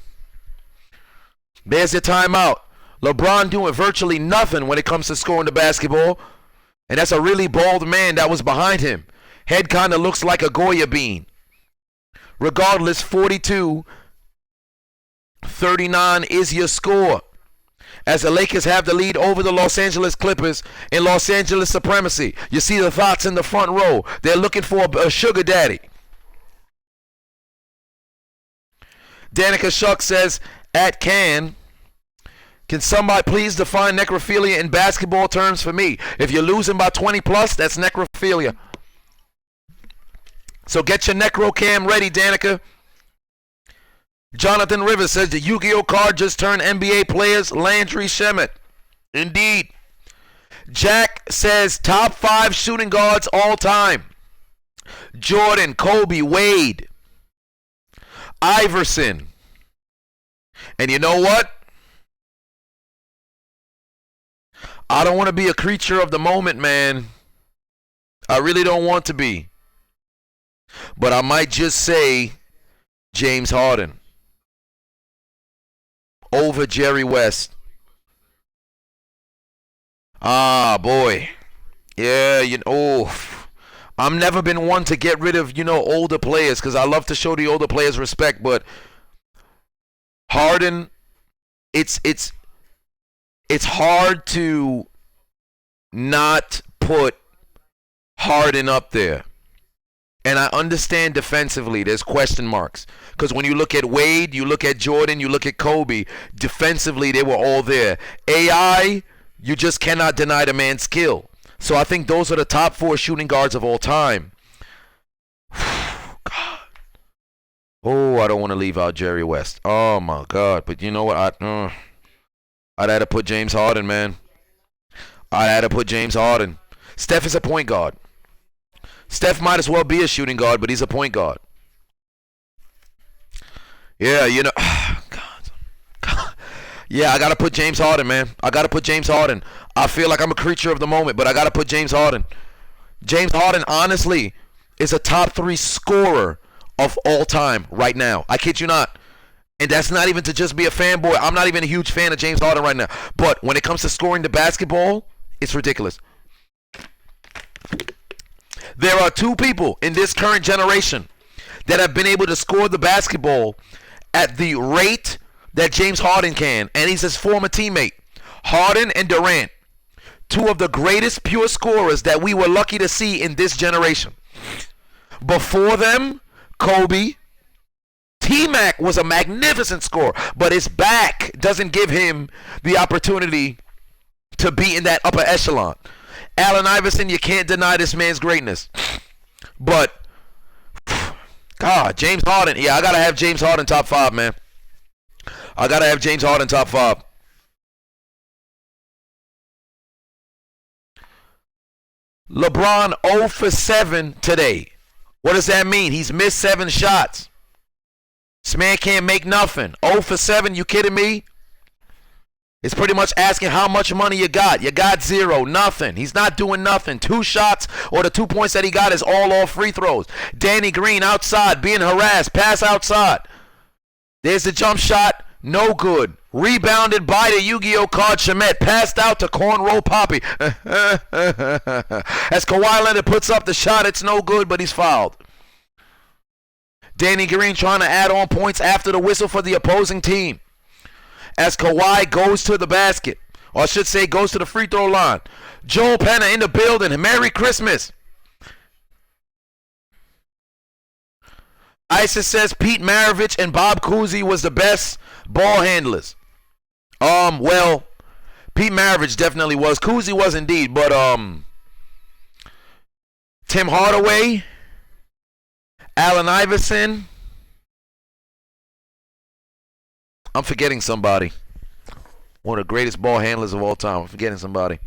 There's your timeout. LeBron doing virtually nothing when it comes to scoring the basketball. And that's a really bald man that was behind him. Head kind of looks like a Goya bean. Regardless, 42-39 is your score, as the Lakers have the lead over the Los Angeles Clippers in Los Angeles supremacy. You see the thoughts in the front row. They're looking for a sugar daddy. Danica Shuck says, at Can somebody please define necrophilia in basketball terms for me? If you're losing by 20 plus, that's necrophilia. So get your necro cam ready, Danica. Jonathan Rivers says the Yu-Gi-Oh card just turned NBA players Landry Shamet. Indeed. Jack says top 5 shooting guards all time. Jordan, Kobe, Wade, Iverson. And you know what? I don't want to be a creature of the moment, man. I really don't want to be. But I might just say James Harden over Jerry West. Ah, boy. Yeah, I've never been one to get rid of, older players, because I love to show the older players respect. But Harden, it's hard to not put Harden up there. And I understand defensively there's question marks. Because when you look at Wade, you look at Jordan, you look at Kobe, defensively they were all there. AI, you just cannot deny the man's skill. So I think those are the top 4 shooting guards of all time. God. Oh, I don't want to leave out Jerry West. Oh, my God. But you know what? I'd have to put James Harden, man. I'd have to put James Harden. Steph is a point guard. Steph might as well be a shooting guard, but he's a point guard. Yeah, God. Yeah, I got to put James Harden, man. I got to put James Harden. I feel like I'm a creature of the moment, but I got to put James Harden. James Harden, honestly, is a top 3 scorer of all time right now. I kid you not. And that's not even to just be a fanboy. I'm not even a huge fan of James Harden right now. But when it comes to scoring the basketball, it's ridiculous. There are 2 people in this current generation that have been able to score the basketball at the rate that James Harden can, and he's his former teammate. Harden and Durant, 2 of the greatest pure scorers that we were lucky to see in this generation. Before them, Kobe. T-Mac was a magnificent scorer, but his back doesn't give him the opportunity to be in that upper echelon. Allen Iverson, you can't deny this man's greatness. But, God, James Harden. Yeah, I got to have James Harden top 5, man. I got to have James Harden top 5. LeBron 0 for 7 today. What does that mean? He's missed 7 shots. This man can't make nothing. 0 for 7, you kidding me? It's pretty much asking how much money you got. You got 0, nothing. He's not doing nothing. 2 shots, or the 2 points that he got is all off free throws. Danny Green outside being harassed. Pass outside. There's the jump shot. No good. Rebounded by the Yu-Gi-Oh card Shemet. Passed out to Cornrow Poppy. As Kawhi Leonard puts up the shot, it's no good, but he's fouled. Danny Green trying to add on points after the whistle for the opposing team. As Kawhi goes to the basket. Or I should say goes to the free throw line. Joel Penna in the building. Merry Christmas. Isis says Pete Maravich and Bob Cousy was the best ball handlers. Well, Pete Maravich definitely was. Cousy was indeed, but Tim Hardaway, Allen Iverson. I'm forgetting somebody. One of the greatest ball handlers of all time. I'm forgetting somebody.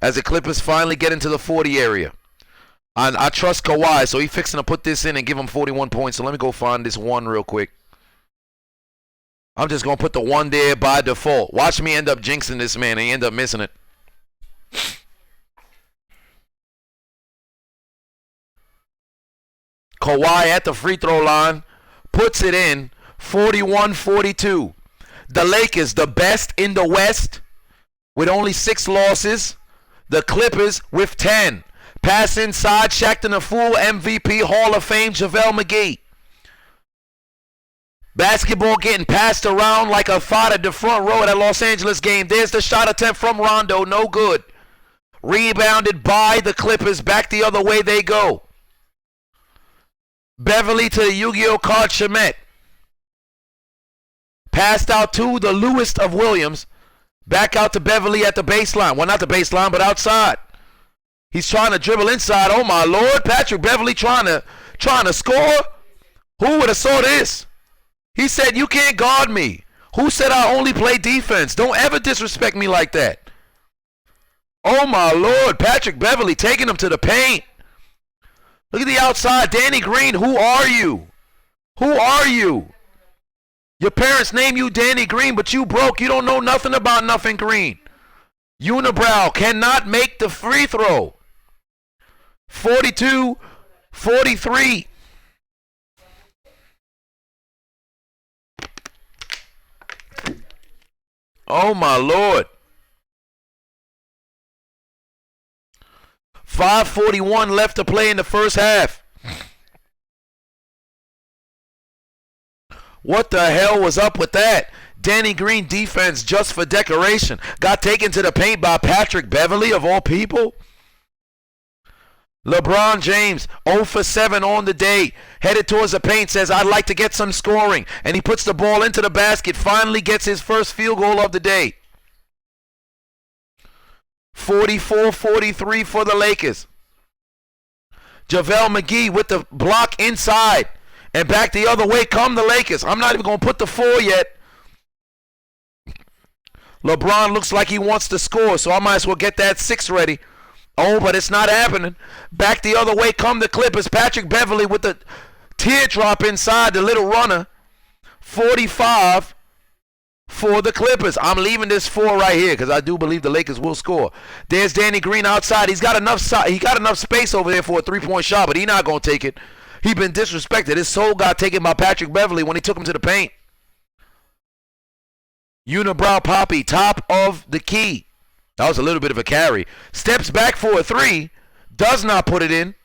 As the Clippers finally get into the 40 area. I trust Kawhi, so he's fixing to put this in and give him 41 points. So let me go find this one real quick. I'm just going to put the one there by default. Watch me end up jinxing this man and he end up missing it. Kawhi at the free throw line. Puts it in. 41-42. The Lakers, the best in the West, with only 6 losses. The Clippers with 10. Pass inside, Shaqtin' a Fool, MVP, Hall of Fame, JaVale McGee. Basketball getting passed around like a thought at the front row of that Los Angeles game. There's the shot attempt from Rondo, no good. Rebounded by the Clippers, back the other way they go. Beverly to the Yu-Gi-Oh card Shemet. Passed out to the Lewis of Williams. Back out to Beverly at the baseline. Well, not the baseline, but outside. He's trying to dribble inside. Oh, my Lord. Patrick Beverly trying to score. Who would have saw this? He said, you can't guard me. Who said I only play defense? Don't ever disrespect me like that. Oh, my Lord. Patrick Beverly taking him to the paint. Look at the outside. Danny Green, who are you? Who are you? Your parents name you Danny Green, but you broke. You don't know nothing about nothing green. Unibrow cannot make the free throw. 42-43. Oh, my Lord. 5:41 left to play in the first half. What the hell was up with that? Danny Green defense just for decoration. Got taken to the paint by Patrick Beverly of all people. LeBron James 0 for 7 on the day. Headed towards the paint, says I'd like to get some scoring. And he puts the ball into the basket. Finally gets his first field goal of the day. 44-43 for the Lakers. JaVale McGee with the block inside. And back the other way come the Lakers. I'm not even going to put the 4 yet. LeBron looks like he wants to score, so I might as well get that 6 ready. Oh, but it's not happening. Back the other way come the Clippers. Patrick Beverly with the teardrop inside, the little runner. 45 for the Clippers. I'm leaving this 4 right here because I do believe the Lakers will score. There's Danny Green outside. He got enough space over there for a 3-point shot, but he's not going to take it. He's been disrespected. His soul got taken by Patrick Beverly when he took him to the paint. Unibrow Poppy, top of the key. That was a little bit of a carry. Steps back for a 3. Does not put it in.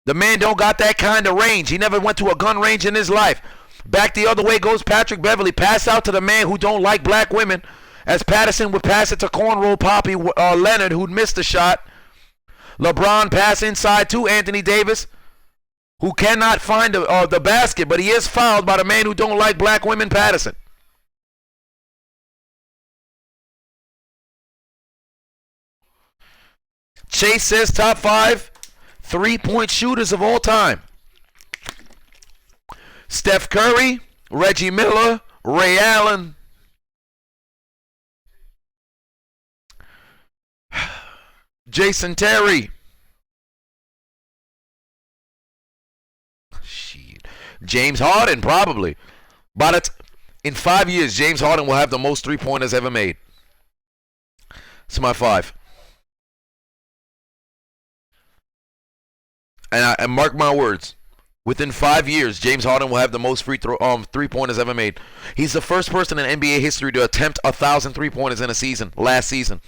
The man don't got that kind of range. He never went to a gun range in his life. Back the other way goes Patrick Beverly. Pass out to the man who don't like black women. As Patterson would pass it to Cornrow Poppy Leonard, who'd missed the shot. LeBron pass inside to Anthony Davis, who cannot find the basket, but he is fouled by the man who don't like black women, Patterson. Chase says top 5 3-point shooters of all time. Steph Curry, Reggie Miller, Ray Allen. Jason Terry. Shit. James Harden, probably. But in 5 years, James Harden will have the most 3-pointers ever made. It's my 5. And mark my words, Within 5 years, James Harden will have the most three-pointers ever made. He's the first person in NBA history to attempt 1,000 three-pointers in a season, last season.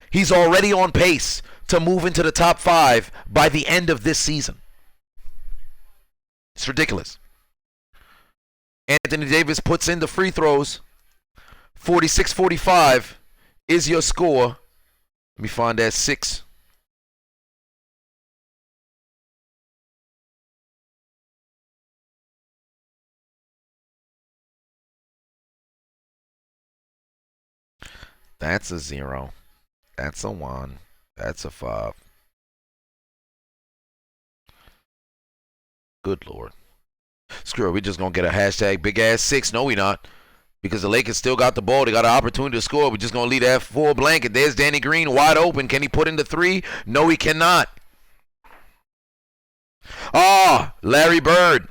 He's already on pace to move into the top 5 by the end of this season. It's ridiculous. Anthony Davis puts in the free throws. 46-45 is your score. Let me find that 6. That's a 0. That's a 1. That's a 5. Good Lord. Screw it. We're just going to get a hashtag big ass 6. No, we not. Because the Lakers still got the ball. They got an opportunity to score. We're just going to leave that full blanket. There's Danny Green wide open. Can he put in the 3? No, he cannot. Oh, Larry Bird.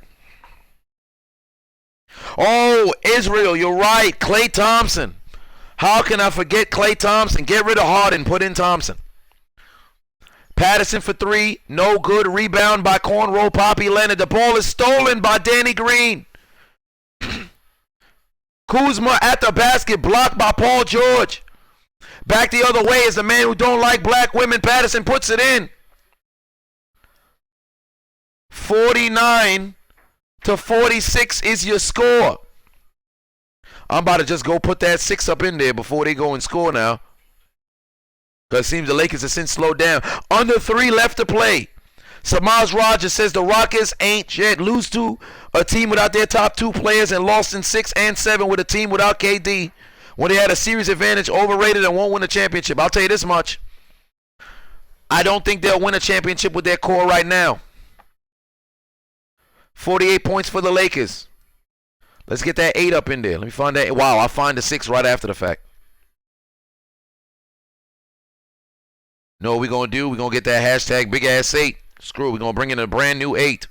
Oh, Israel, you're right. Klay Thompson. How can I forget Klay Thompson? Get rid of Harden. Put in Thompson. Patterson for 3. No good. Rebound by Cornrow Poppy Leonard. The ball is stolen by Danny Green. Kuzma at the basket. Blocked by Paul George. Back the other way is the man who don't like black women. Patterson puts it in. 49-46 is your score. I'm about to just go put that 6 up in there before they go and score now. Because it seems the Lakers have since slowed down. Under 3 left to play. Samaj Rogers says the Rockets ain't yet. Lose to a team without their top 2 players and lost in 6 and 7 with a team without KD. When they had a series advantage, overrated, and won't win a championship. I'll tell you this much. I don't think they'll win a championship with their core right now. 48 points for the Lakers. Let's get that 8 up in there. Let me find that. Wow, I'll find the 6 right after the fact. Know what we're going to do? We're going to get that hashtag big ass 8. Screw it. We're going to bring in a brand new 8.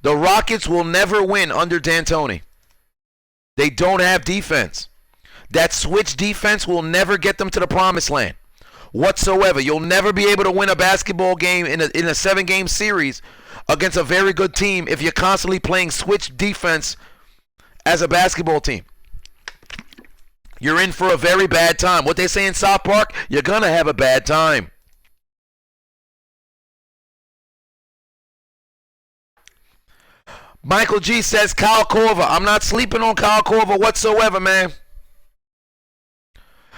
The Rockets will never win under D'Antoni. They don't have defense. That switch defense will never get them to the promised land whatsoever. You'll never be able to win a basketball game in a 7-game series against a very good team if you're constantly playing switch defense as a basketball team. You're in for a very bad time. What they say in South Park, you're going to have a bad time. Michael G says Kyle Korver. I'm not sleeping on Kyle Korver whatsoever, man.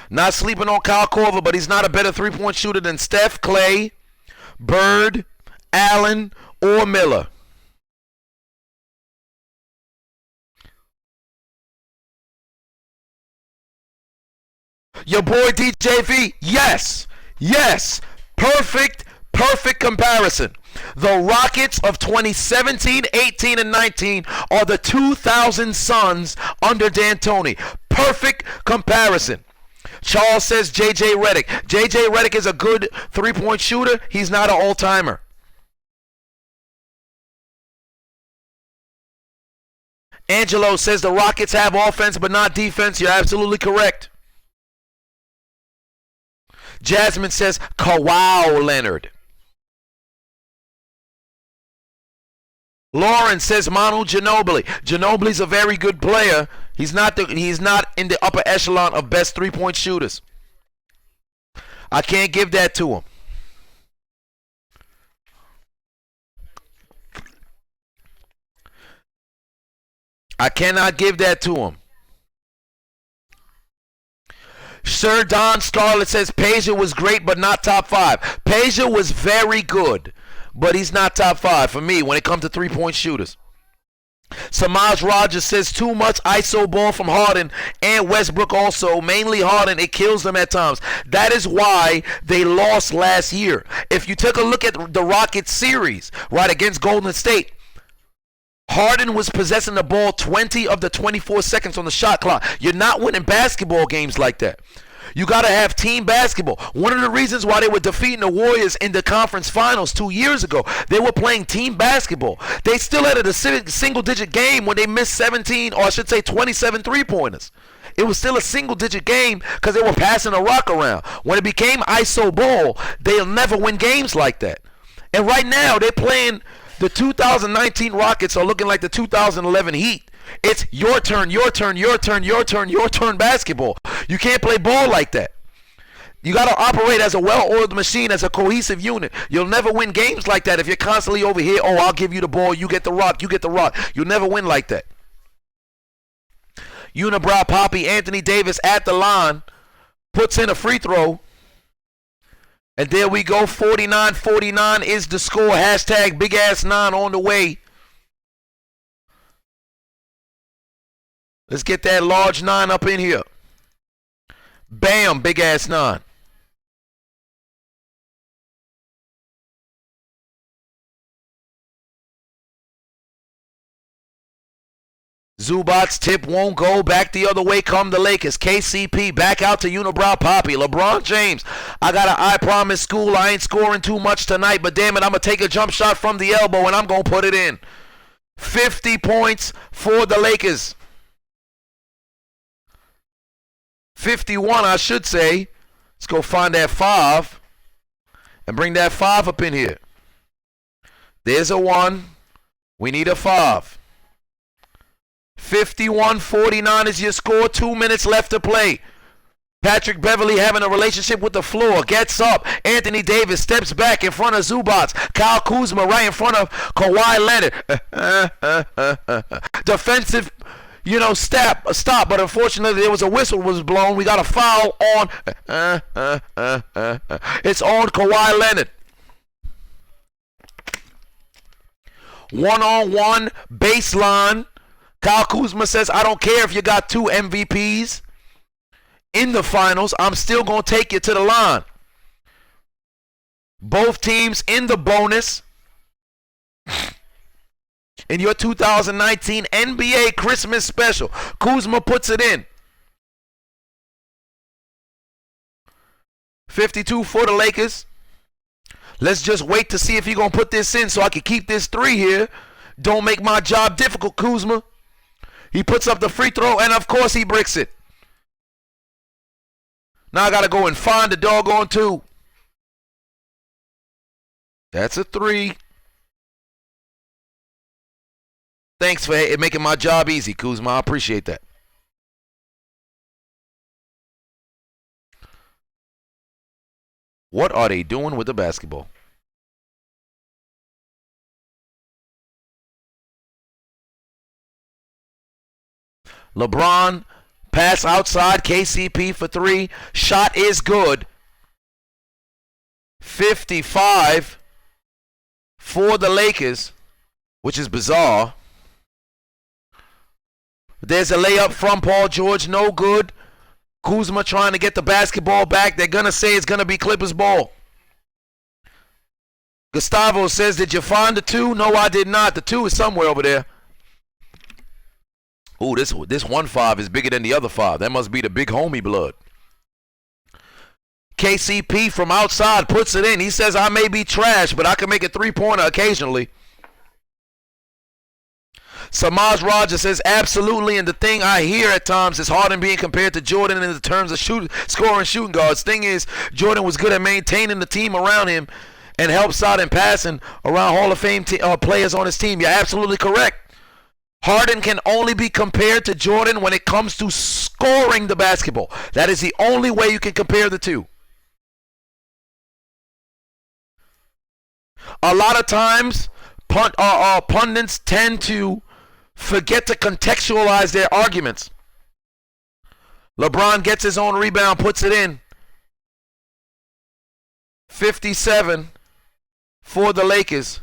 Not sleeping on Kyle Korver, but he's not a better three-point shooter than Steph, Clay, Bird, Allen, or Miller. Your boy DJV, yes, perfect comparison. The Rockets of 2017, 18, and 19 are the 2000 Suns under D'Antoni. Perfect comparison. Charles says J.J. Redick. J.J. Redick is a good three-point shooter. He's not an all-timer. Angelo says the Rockets have offense but not defense. You're absolutely correct. Jasmine says Kawhi Leonard. Lauren says Manu Ginobili. Ginobili's a very good player. He's not in the upper echelon of best three-point shooters. I can't give that to him. I cannot give that to him. Sir Don Scarlett says Peja was great but not top 5. Peja was very good, but he's not top 5 for me when it comes to three-point shooters. Samaj Rogers says too much ISO ball from Harden and Westbrook also. Mainly Harden, it kills them at times. That is why they lost last year. If you take a look at the Rockets series, right, against Golden State, Harden was possessing the ball 20 of the 24 seconds on the shot clock. You're not winning basketball games like that. You got to have team basketball. One of the reasons why they were defeating the Warriors in the conference finals 2 years ago, they were playing team basketball. They still had a single-digit game when they missed 17, or I should say 27 three-pointers. It was still a single-digit game because they were passing the rock around. When it became ISO ball, they'll never win games like that. And right now, they're playing the 2019 Rockets are looking like the 2011 Heat. It's your turn, your turn, your turn, your turn, your turn basketball. You can't play ball like that. You got to operate as a well-oiled machine, as a cohesive unit. You'll never win games like that if you're constantly over here, oh, I'll give you the ball, you get the rock, you get the rock. You'll never win like that. Unibrow Poppy, Anthony Davis at the line, puts in a free throw. And there we go, 49-49 is the score. Hashtag Big Ass 9 on the way. Let's get that large 9 up in here. Bam, Big Ass 9. Zubac's tip won't go. Back the other way come the Lakers. KCP back out to Unibrow Poppy. LeBron James, I got an I promise school. I ain't scoring too much tonight, but damn it, I'm going to take a jump shot from the elbow and I'm going to put it in. 50 points for the Lakers. 51, I should say. Let's go find that 5 and bring that 5 up in here. There's a 1. We need a 5. 51-49 is your score. 2 minutes left to play. Patrick Beverly having a relationship with the floor. Gets up. Anthony Davis steps back in front of Zubac. Kyle Kuzma right in front of Kawhi Leonard. Defensive, stop. But unfortunately, there was a whistle was blown. We got a foul on. It's on Kawhi Leonard. 1-on-1 baseline. Kyle Kuzma says, I don't care if you got 2 MVPs in the finals. I'm still going to take you to the line. Both teams in the bonus in your 2019 NBA Christmas special. Kuzma puts it in. 52 for the Lakers. Let's just wait to see if he's going to put this in so I can keep this 3 here. Don't make my job difficult, Kuzma. He puts up the free throw, and of course he bricks it. Now I got to go and find the doggone 2. That's a 3. Thanks for making my job easy, Kuzma. I appreciate that. What are they doing with the basketball? LeBron, pass outside, KCP for 3. Shot is good. 55 for the Lakers, which is bizarre. There's a layup from Paul George, no good. Kuzma trying to get the basketball back. They're going to say it's going to be Clippers ball. Gustavo says, did you find the 2? No, I did not. The 2 is somewhere over there. Ooh, this 1-5 is bigger than the other 5. That must be the big homie blood. KCP from outside puts it in. He says, I may be trash, but I can make a 3-pointer occasionally. Samaj Rogers says, absolutely, and the thing I hear at times is Harden being compared to Jordan in the terms of scoring shooting guards. Thing is, Jordan was good at maintaining the team around him and helps out in passing around Hall of Fame players on his team. You're absolutely correct. Harden can only be compared to Jordan when it comes to scoring the basketball. That is the only way you can compare the two. A lot of times, pundits tend to forget to contextualize their arguments. LeBron gets his own rebound, puts it in. 57 for the Lakers.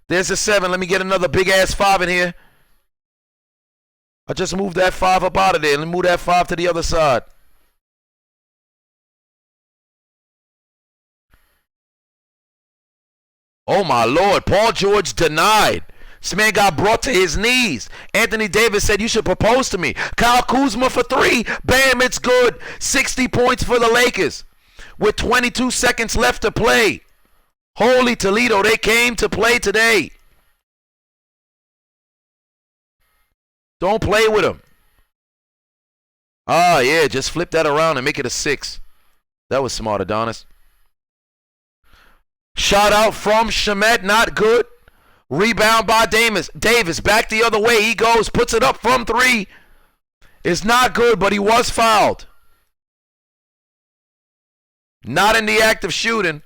There's a 7. Let me get another big-ass 5 in here. I just moved that 5 up out of there. Let me move that 5 to the other side. Oh, my Lord. Paul George denied. This man got brought to his knees. Anthony Davis said, you should propose to me. Kyle Kuzma for 3. Bam, it's good. 60 points for the Lakers with 22 seconds left to play. Holy Toledo, they came to play today. Don't play with them. Ah, yeah, just flip that around and make it a 6. That was smart, Adonis. Shot out from Shamet, not good. Rebound by Davis. Back the other way. He goes, puts it up from 3. It's not good, but he was fouled. Not in the act of shooting.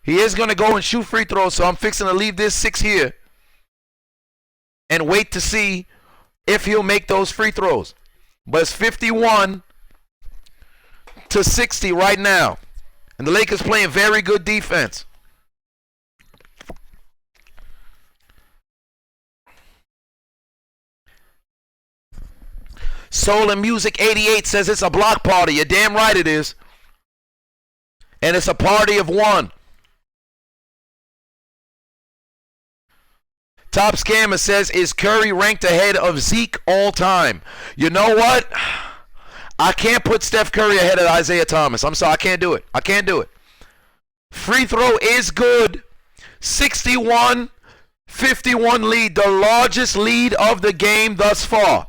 He is going to go and shoot free throws, so I'm fixing to leave this 6 here and wait to see if he'll make those free throws. But it's 51 to 60 right now. And the Lakers playing very good defense. Soul and Music 88 says it's a block party. You're damn right it is. And it's a party of one. Top Scammer says, is Curry ranked ahead of Zeke all time? You know what? I can't put Steph Curry ahead of Isaiah Thomas. I'm sorry, I can't do it. I can't do it. Free throw is good. 61-51 lead. The largest lead of the game thus far.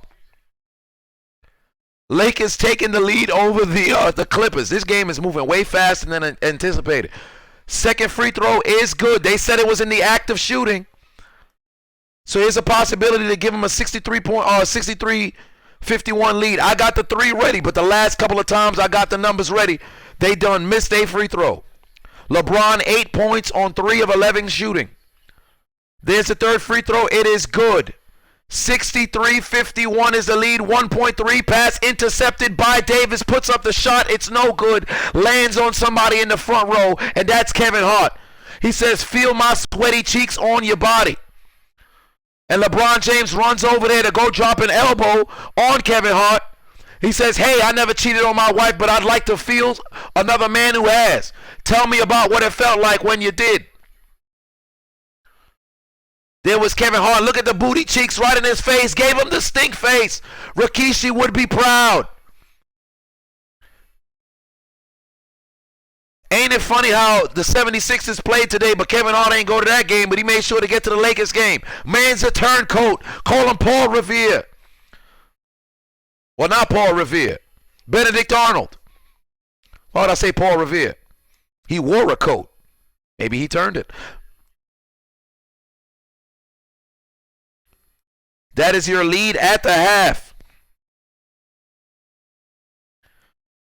Lakers taking the lead over the Clippers. This game is moving way faster than anticipated. Second free throw is good. They said it was in the act of shooting. So here's a possibility to give him a 63-51 lead. I got the 3 ready, but the last couple of times I got the numbers ready, they done missed a free throw. LeBron 8 points on 3 of 11 shooting. There's the third free throw. It is good. 63-51 is the lead. 1.3 pass intercepted by Davis. Puts up the shot. It's no good. Lands on somebody in the front row, and that's Kevin Hart. He says, feel my sweaty cheeks on your body. And LeBron James runs over there to go drop an elbow on Kevin Hart. He says, hey, I never cheated on my wife, but I'd like to feel another man who has. Tell me about what it felt like when you did. There was Kevin Hart. Look at the booty cheeks right in his face. Gave him the stink face. Rikishi would be proud. Ain't it funny how the 76ers played today, but Kevin Hart ain't go to that game, but he made sure to get to the Lakers game. Man's a turncoat. Call him Paul Revere. Well, not Paul Revere. Benedict Arnold. Why would I say Paul Revere? He wore a coat. Maybe he turned it. That is your lead at the half.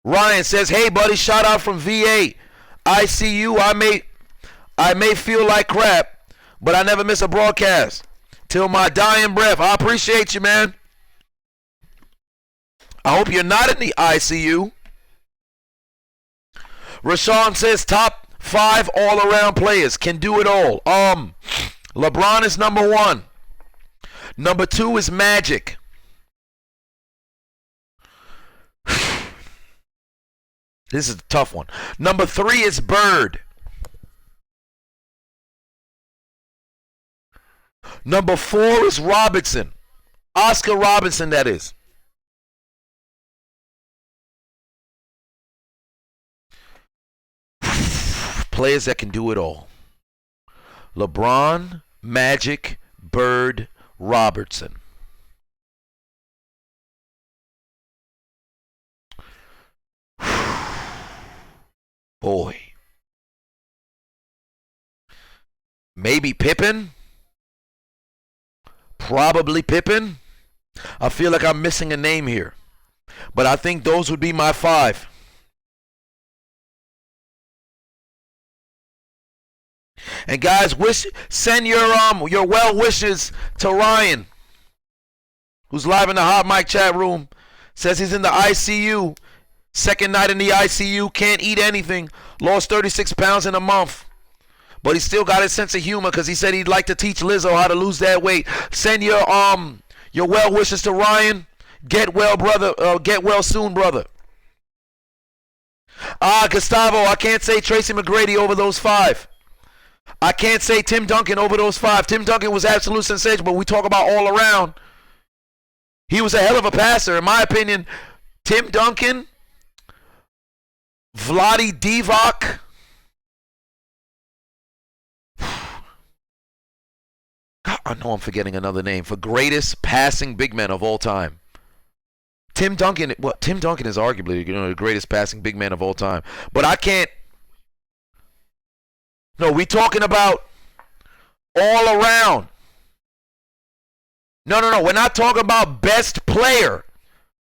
Ryan says, hey, buddy, shout out from VA. ICU, I may feel like crap, but I never miss a broadcast. Till my dying breath. I appreciate you, man. I hope you're not in the ICU. Rashawn says, top 5 all-around players. Can do it all. LeBron is number 1. Number 2 is Magic. This is a tough one. Number 3 is Bird. Number 4 is Robinson. Oscar Robinson, that is. Players that can do it all. LeBron, Magic, Bird, Robertson. Boy. Maybe Pippen. Probably Pippen. I feel like I'm missing a name here. But I think those would be my 5. And guys, send your well wishes to Ryan, who's live in the hot mic chat room. Says he's in the ICU. Second night in the ICU. Can't eat anything. Lost 36 pounds in a month. But he still got his sense of humor because he said he'd like to teach Lizzo how to lose that weight. Send your well wishes to Ryan. Get well, brother. Get well soon, brother. Gustavo, I can't say Tracy McGrady over those 5. I can't say Tim Duncan over those 5. Tim Duncan was absolute sensation, but we talk about all around. He was a hell of a passer. In my opinion, Tim Duncan, Vlade Divac, God, I know I'm forgetting another name, for greatest passing big men of all time. Tim Duncan is arguably the greatest passing big man of all time. But I can't. No, we talking about all around. No. We're not talking about best player.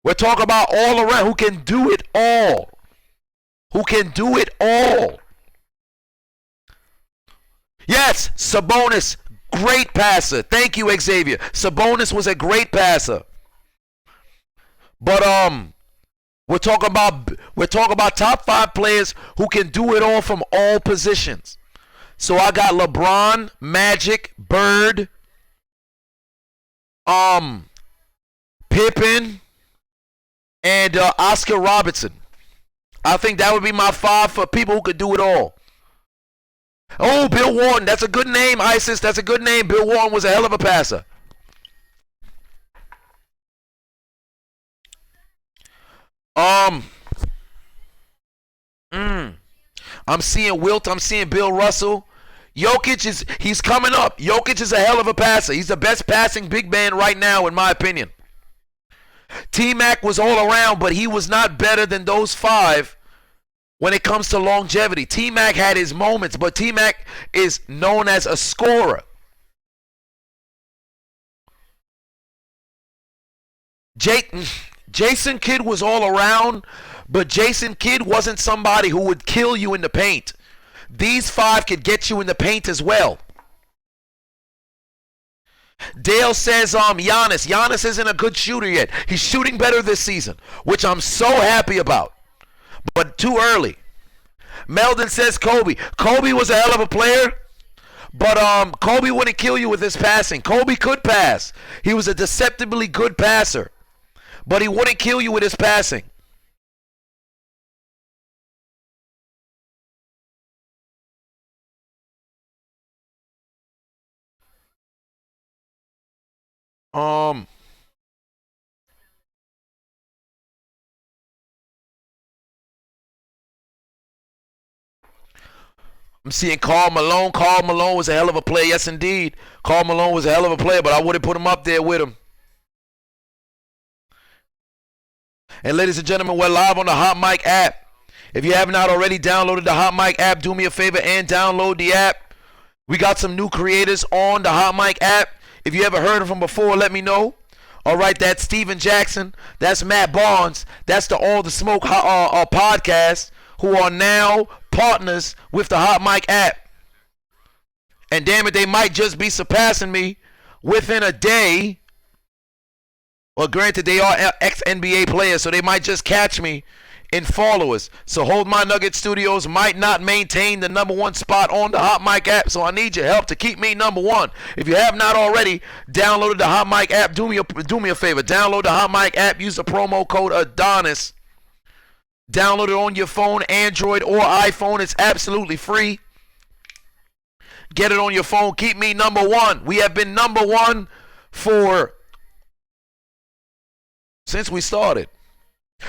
We're talking about all around who can do it all. Who can do it all. Yes, Sabonis, great passer. Thank you, Xavier. Sabonis was a great passer. But we're talking about top 5 players who can do it all from all positions. So I got LeBron, Magic, Bird, Pippen, and Oscar Robertson. I think that would be my 5 for people who could do it all. Oh, Bill Walton, that's a good name, Isis. That's a good name. Bill Walton was a hell of a passer. I'm seeing Wilt. I'm seeing Bill Russell. He's coming up. Jokic is a hell of a passer. He's the best passing big man right now, in my opinion. T-Mac was all around, but he was not better than those 5 when it comes to longevity. T-Mac had his moments, but T-Mac is known as a scorer. Jason Kidd was all around, but Jason Kidd wasn't somebody who would kill you in the paint. These 5 could get you in the paint as well. Dale says Giannis. Giannis isn't a good shooter yet. He's shooting better this season, which I'm so happy about. But too early. Meldon says Kobe. Kobe was a hell of a player, but Kobe wouldn't kill you with his passing. Kobe could pass. He was a deceptively good passer, but he wouldn't kill you with his passing. I'm seeing Karl Malone. Karl Malone was a hell of a player. Yes, indeed. Karl Malone was a hell of a player, but I wouldn't put him up there with him. And ladies and gentlemen, we're live on the Hot Mic app. If you have not already downloaded the Hot Mic app, do me a favor and download the app. We got some new creators on the Hot Mic app. If you ever heard of them before, let me know. All right, that's Steven Jackson. That's Matt Barnes. That's the All the Smoke podcast, who are now partners with the Hot Mic app. And damn it, they might just be surpassing me within a day. Well, granted, they are ex-NBA players, so they might just catch me in followers. So Hold My Nugget Studios might not maintain the #1 spot on the Hot Mic app, so I need your help to keep me #1. If you have not already downloaded the Hot Mic app, do me a favor. Download the Hot Mic app. Use the promo code Adonis. Download it on your phone, Android or iPhone. It's absolutely free. Get it on your phone. Keep me #1. We have been #1 since we started.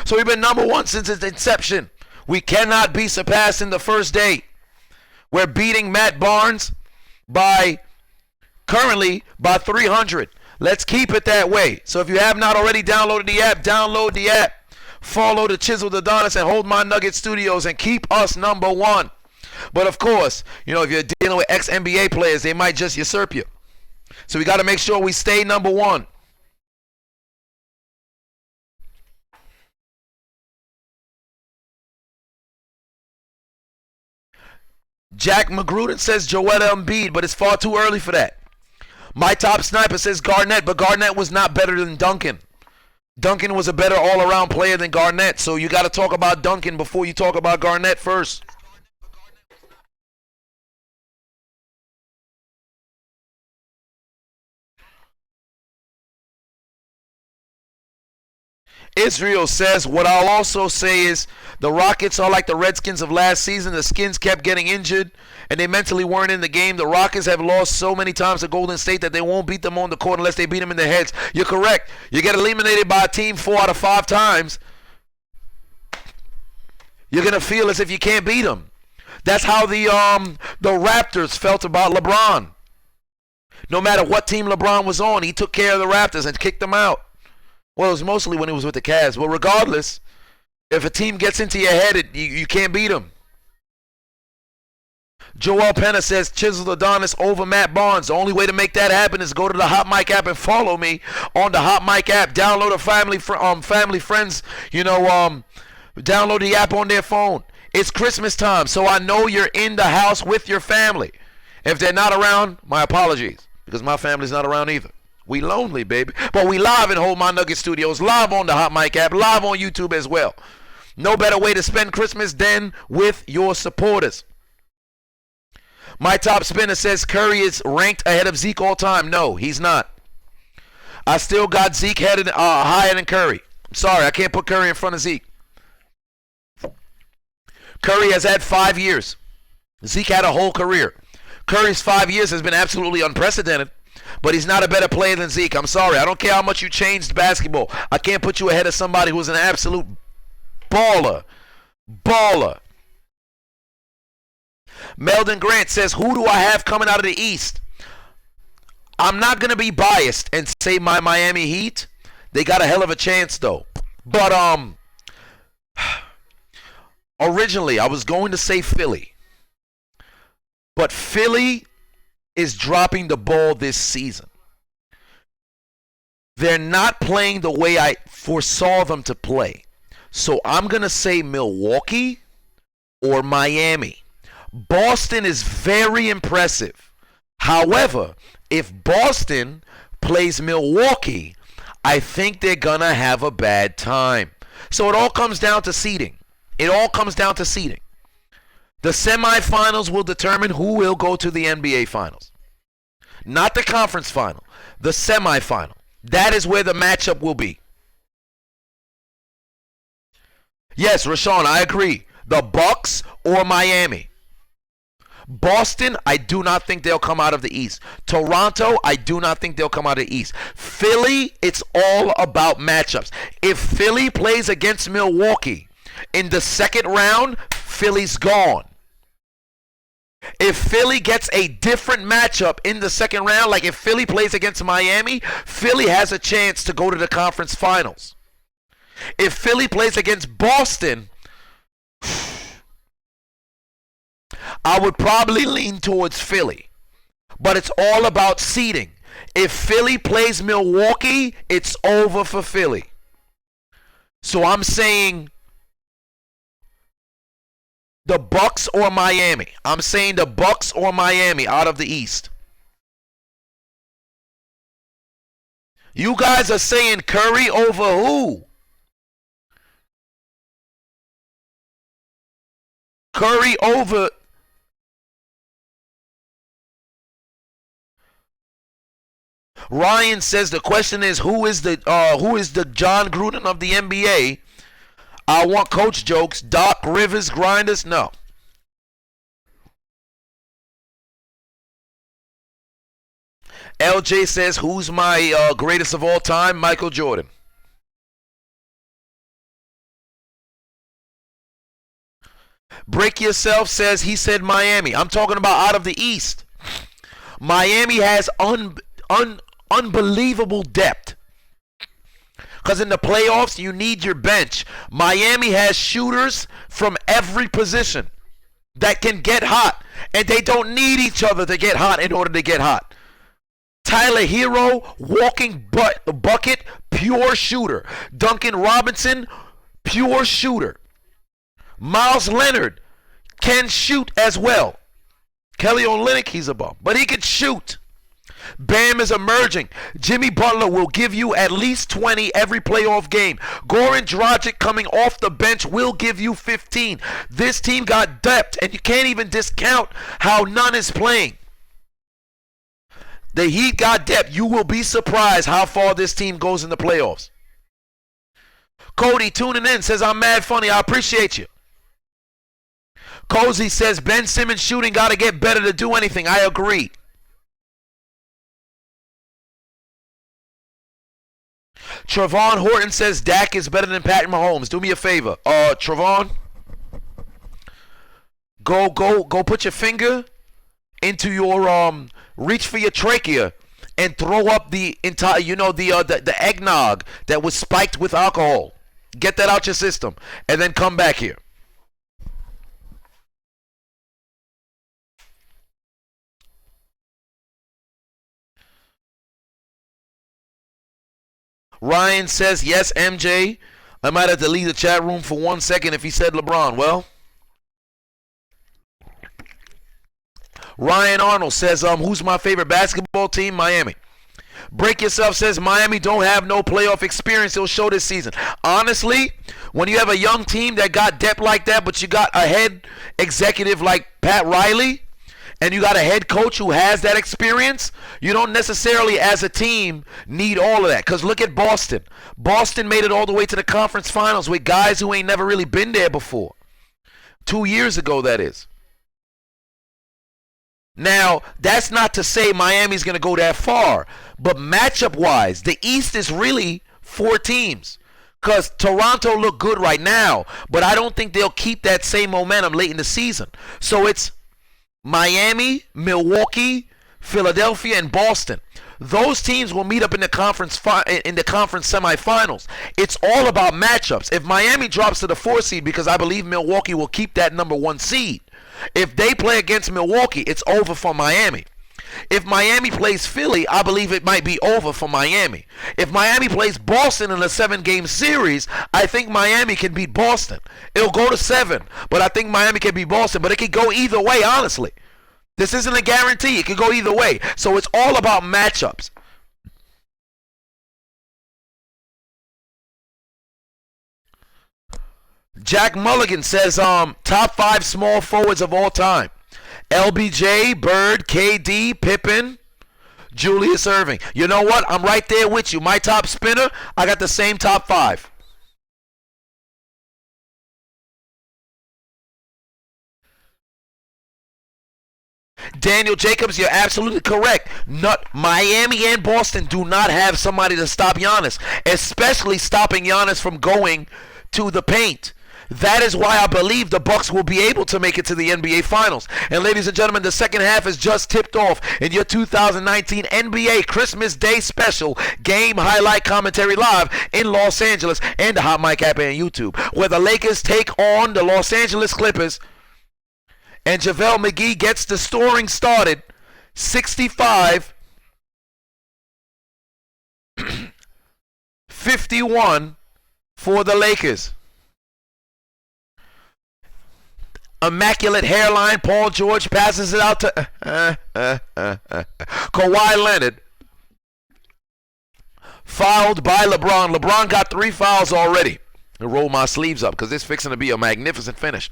So we've been #1 since its inception. We cannot be surpassed in the first day. We're beating Matt Barnes currently by 300. Let's keep it that way. So if you have not already downloaded the app, download the app. Follow the Chiseled Adonis and Hold My Nugget Studios and keep us #1. But of course, if you're dealing with ex-NBA players, they might just usurp you. So we got to make sure we stay #1. Jack Magruder says Joel Embiid, but it's far too early for that. My top sniper says Garnett, but Garnett was not better than Duncan. Duncan was a better all-around player than Garnett, so you got to talk about Duncan before you talk about Garnett first. Israel says, what I'll also say is the Rockets are like the Redskins of last season. The Skins kept getting injured, and they mentally weren't in the game. The Rockets have lost so many times to Golden State that they won't beat them on the court unless they beat them in the heads. You're correct. You get eliminated by a team 4 out of 5 times, you're going to feel as if you can't beat them. That's how the Raptors felt about LeBron. No matter what team LeBron was on, he took care of the Raptors and kicked them out. Well, it was mostly when he was with the Cavs. But regardless, if a team gets into your head, you can't beat them. Joel Penna says, Chiseled Adonis over Matt Barnes. The only way to make that happen is go to the Hot Mic app and follow me on the Hot Mic app. Download a family friends, download the app on their phone. It's Christmas time, so I know you're in the house with your family. If they're not around, my apologies, because my family's not around either. We lonely, baby. But we live in Hold My Nugget Studios, live on the Hot Mic app, live on YouTube as well. No better way to spend Christmas than with your supporters. My top spinner says Curry is ranked ahead of Zeke all time. No, he's not. I still got Zeke higher than Curry. I'm sorry, I can't put Curry in front of Zeke. Curry has had 5 years. Zeke had a whole career. Curry's 5 years has been absolutely unprecedented. But he's not a better player than Zeke. I'm sorry. I don't care how much you changed basketball. I can't put you ahead of somebody who's an absolute baller. Baller. Meldon Grant says, who do I have coming out of the East? I'm not going to be biased and say my Miami Heat. They got a hell of a chance, though. But originally, I was going to say Philly. But Philly is dropping the ball this season. They're not playing the way I foresaw them to play. So I'm going to say Milwaukee or Miami. Boston is very impressive. However, if Boston plays Milwaukee, I think they're going to have a bad time. So it all comes down to seeding. It all comes down to seeding. The semifinals will determine who will go to the NBA Finals. Not the conference final. The semifinal. That is where the matchup will be. Yes, Rashawn, I agree. The Bucks or Miami. Boston, I do not think they'll come out of the East. Toronto, I do not think they'll come out of the East. Philly, it's all about matchups. If Philly plays against Milwaukee in the second round, Philly's gone. If Philly gets a different matchup in the second round, like if Philly plays against Miami, Philly has a chance to go to the conference finals. If Philly plays against Boston, I would probably lean towards Philly. But it's all about seeding. If Philly plays Milwaukee, it's over for Philly. So I'm saying the Bucks or Miami. I'm saying the Bucks or Miami out of the East. You guys are saying Curry over who? Curry over. Ryan says the question is who is the John Gruden of the NBA? I want coach jokes. Doc Rivers, Grinders, no. LJ says, who's my greatest of all time? Michael Jordan. Break Yourself says, he said Miami. I'm talking about out of the East. Miami has unbelievable depth. Because in the playoffs, you need your bench. Miami has shooters from every position that can get hot. And they don't need each other to get hot in order to get hot. Tyler Hero, walking bucket, pure shooter. Duncan Robinson, pure shooter. Miles Leonard can shoot as well. Kelly Olynyk, he's a bum, but he can shoot. Bam is emerging. Jimmy Butler will give you at least 20 every playoff game. Goran Dragic coming off the bench will give you 15. This team got depth, and you can't even discount how none is playing. The Heat got depth. You will be surprised how far this team goes in the playoffs. Cody tuning in says, I'm mad funny. I appreciate you. Cozy says, Ben Simmons shooting got to get better to do anything. I agree. Trevon Horton says, Dak is better than Patrick Mahomes. Do me a favor. Trevon, go put your finger into your, reach for your trachea and throw up the entire, the eggnog that was spiked with alcohol. Get that out your system and then come back here. Ryan says, yes, MJ. I might have to leave the chat room for 1 second if he said LeBron. Well, Ryan Arnold says, who's my favorite basketball team? Miami. Break Yourself says, Miami don't have no playoff experience. It'll show this season. Honestly, when you have a young team that got depth like that, but you got a head executive like Pat Riley, and you got a head coach who has that experience, you don't necessarily, as a team, need all of that. Because look at Boston. Boston made it all the way to the conference finals with guys who ain't never really been there before. 2 years ago, that is. Now, that's not to say Miami's going to go that far. But matchup-wise, the East is really 4 teams. Because Toronto look good right now. But I don't think they'll keep that same momentum late in the season. So it's Miami, Milwaukee, Philadelphia, and Boston. Those teams will meet up in the conference semifinals. It's all about matchups. If Miami drops to the 4 seed, because I believe Milwaukee will keep that number 1 seed, if they play against Milwaukee, it's over for Miami. If Miami plays Philly, I believe it might be over for Miami. If Miami plays Boston in a 7-game series, I think Miami can beat Boston. It'll go to 7, but I think Miami can beat Boston. But it could go either way, honestly. This isn't a guarantee. It could go either way. So it's all about matchups. Jack Mulligan says, top 5 small forwards of all time. LBJ, Bird, KD, Pippen, Julius Erving. You know what? I'm right there with you. My top spinner, I got the same top 5. Daniel Jacobs, you're absolutely correct. Miami and Boston do not have somebody to stop Giannis, especially stopping Giannis from going to the paint. That is why I believe the Bucks will be able to make it to the NBA Finals. And ladies and gentlemen, the second half is just tipped off in your 2019 NBA Christmas Day special game highlight commentary live in Los Angeles and the Hot Mic app and YouTube, where the Lakers take on the Los Angeles Clippers and JaVale McGee gets the scoring started. 65-51 for the Lakers. Immaculate hairline. Paul George passes it out to Kawhi Leonard. Fouled by LeBron. LeBron got 3 fouls already. I roll my sleeves up because this is fixing to be a magnificent finish.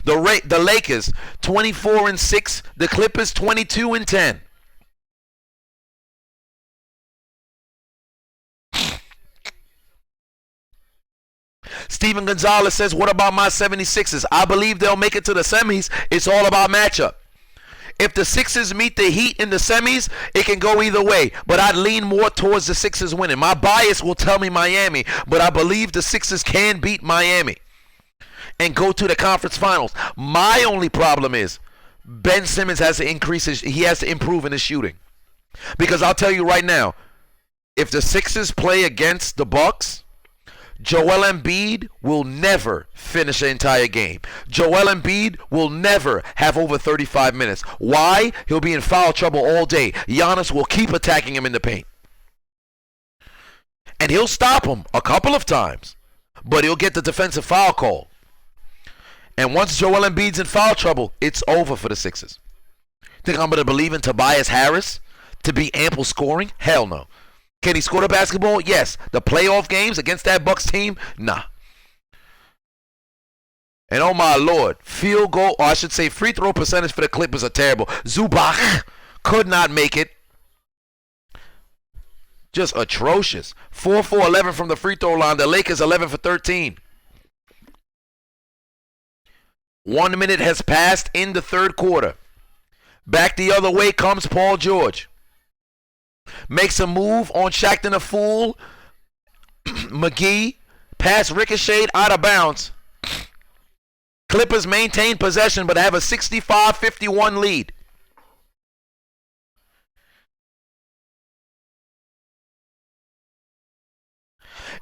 The Lakers 24-6. The Clippers 22-10. Steven Gonzalez says, what about my 76ers? I believe they'll make it to the semis. It's all about matchup. If the Sixers meet the Heat in the semis, it can go either way. But I'd lean more towards the Sixers winning. My bias will tell me Miami, but I believe the Sixers can beat Miami and go to the conference finals. My only problem is Ben Simmons has to he has to improve in his shooting. Because I'll tell you right now, if the Sixers play against the Bucks, Joel Embiid will never finish an entire game. Joel Embiid will never have over 35 minutes. Why? He'll be in foul trouble all day. Giannis will keep attacking him in the paint. And he'll stop him a couple of times, but he'll get the defensive foul call. And once Joel Embiid's in foul trouble, it's over for the Sixers. Think I'm going to believe in Tobias Harris to be ample scoring? Hell no. Can he score the basketball? Yes. The playoff games against that Bucks team? Nah. And oh my Lord, field goal, or I should say free throw percentage for the Clippers are terrible. Zubac could not make it. Just atrocious. 4 for 11 from the free throw line. The Lakers 11 for 13. 1 minute has passed in the third quarter. Back the other way comes Paul George. Makes a move on Shackton a fool. McGee. Pass ricocheted out of bounds. Clippers maintain possession but have a 65-51 lead.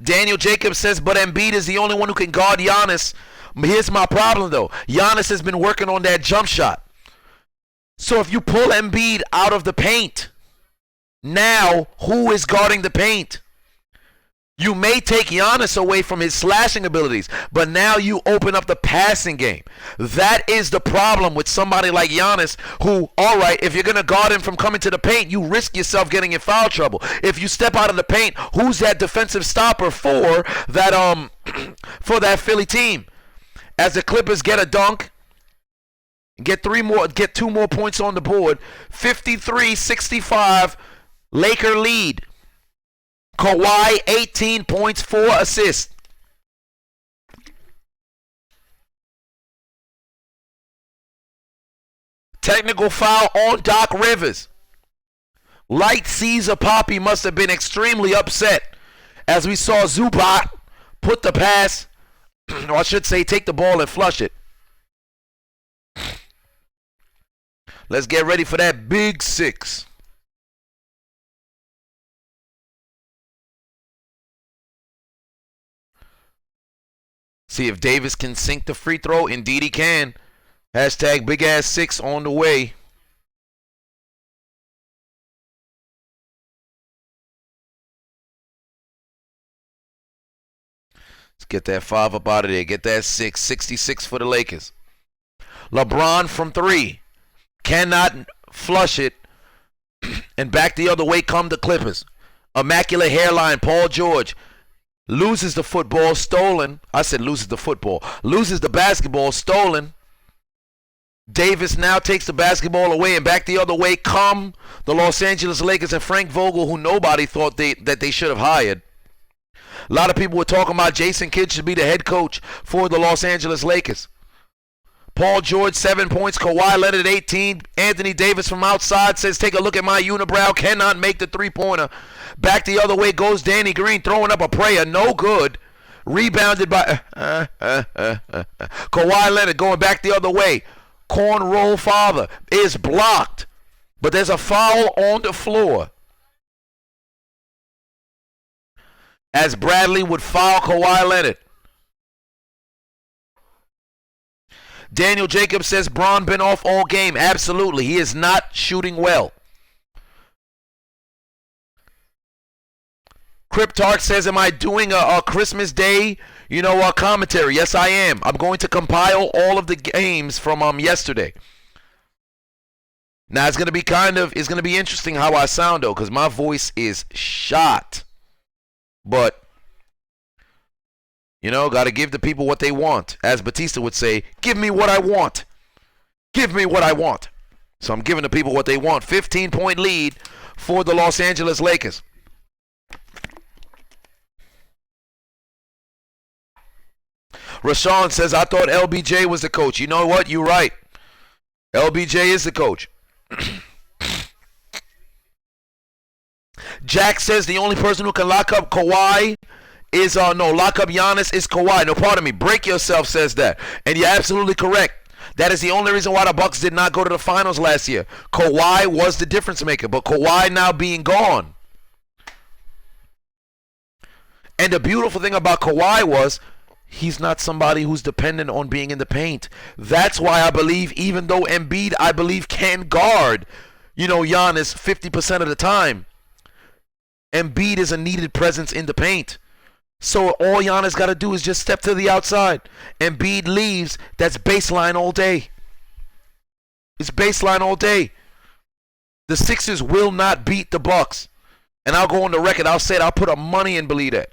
Daniel Jacobs says, but Embiid is the only one who can guard Giannis. Here's my problem, though. Giannis has been working on that jump shot. So if you pull Embiid out of the paint, now who is guarding the paint? You may take Giannis away from his slashing abilities, but now you open up the passing game. That is the problem with somebody like Giannis who, all right, if you're going to guard him from coming to the paint, you risk yourself getting in foul trouble. If you step out of the paint, who's that defensive stopper for that for that Philly team? As the Clippers get a dunk, get 2 more points on the board, 53-65, Laker lead. Kawhi, 18 points, 4 assists. Technical foul on Doc Rivers. Light Caesar Poppy must have been extremely upset as we saw Zubac put the pass, or I should say take the ball and flush it. Let's get ready for that big 6. See if Davis can sink the free throw. Indeed he can. Hashtag big ass 6 on the way. Let's get that 5 up out of there. Get that 6. 66 for the Lakers. LeBron from 3. Cannot flush it. And back the other way come the Clippers. Immaculate hairline, Paul George. Loses the football, stolen. I said loses the football. Loses the basketball, stolen. Davis now takes the basketball away, and back the other way come the Los Angeles Lakers and Frank Vogel, who nobody thought that they should have hired. A lot of people were talking about Jason Kidd should be the head coach for the Los Angeles Lakers. Paul George, 7 points. Kawhi Leonard, 18. Anthony Davis from outside says, take a look at my unibrow. Cannot make the three-pointer. Back the other way goes Danny Green, throwing up a prayer. No good. Rebounded by Kawhi Leonard going back the other way. Cornroll father is blocked. But there's a foul on the floor. As Bradley would foul Kawhi Leonard. Daniel Jacobs says Bron been off all game. Absolutely. He is not shooting well. Cryptarch says, am I doing a Christmas Day, commentary? Yes, I am. I'm going to compile all of the games from yesterday. Now, it's going to be interesting how I sound, though, because my voice is shot. But, got to give the people what they want. As Batista would say, give me what I want. Give me what I want. So I'm giving the people what they want. 15-point lead for the Los Angeles Lakers. Rashawn says, I thought LBJ was the coach. You know what? You're right. LBJ is the coach. Jack says the only person who can lock up Kawhi is, lock up Giannis is Kawhi. No, pardon me. Break Yourself says that. And you're absolutely correct. That is the only reason why the Bucks did not go to the finals last year. Kawhi was the difference maker. But Kawhi now being gone. And the beautiful thing about Kawhi was, he's not somebody who's dependent on being in the paint. That's why I believe, even though Embiid, I believe, can guard, Giannis 50% of the time, Embiid is a needed presence in the paint. So all Giannis got to do is just step to the outside. Embiid leaves, that's baseline all day. It's baseline all day. The Sixers will not beat the Bucks. And I'll go on the record, I'll say it, I'll put up money and believe that.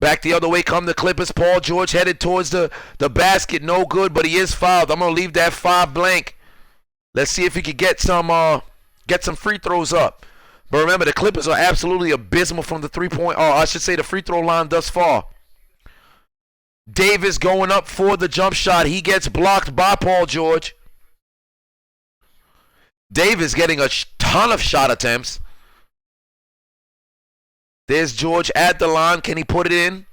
Back the other way come the Clippers. Paul George headed towards the basket. No good, but he is fouled. I'm going to leave that 5 blank. Let's see if he could get some free throws up. But remember, the Clippers are absolutely abysmal from the three-point, or I should say the free throw line thus far. Davis going up for the jump shot. He gets blocked by Paul George. Davis getting a ton of shot attempts. There's George at the line. Can he put it in?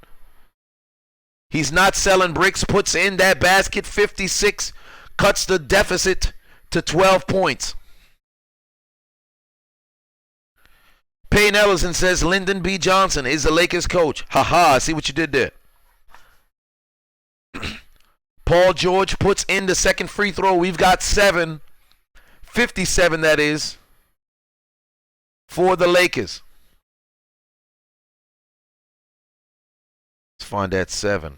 He's not selling bricks. Puts in that basket. 56. Cuts the deficit to 12 points. Payne Ellison says Lyndon B. Johnson is the Lakers coach. Haha, I see what you did there. Paul George puts in the second free throw. We've got 7. 57, that is, for the Lakers. Let's find that 7.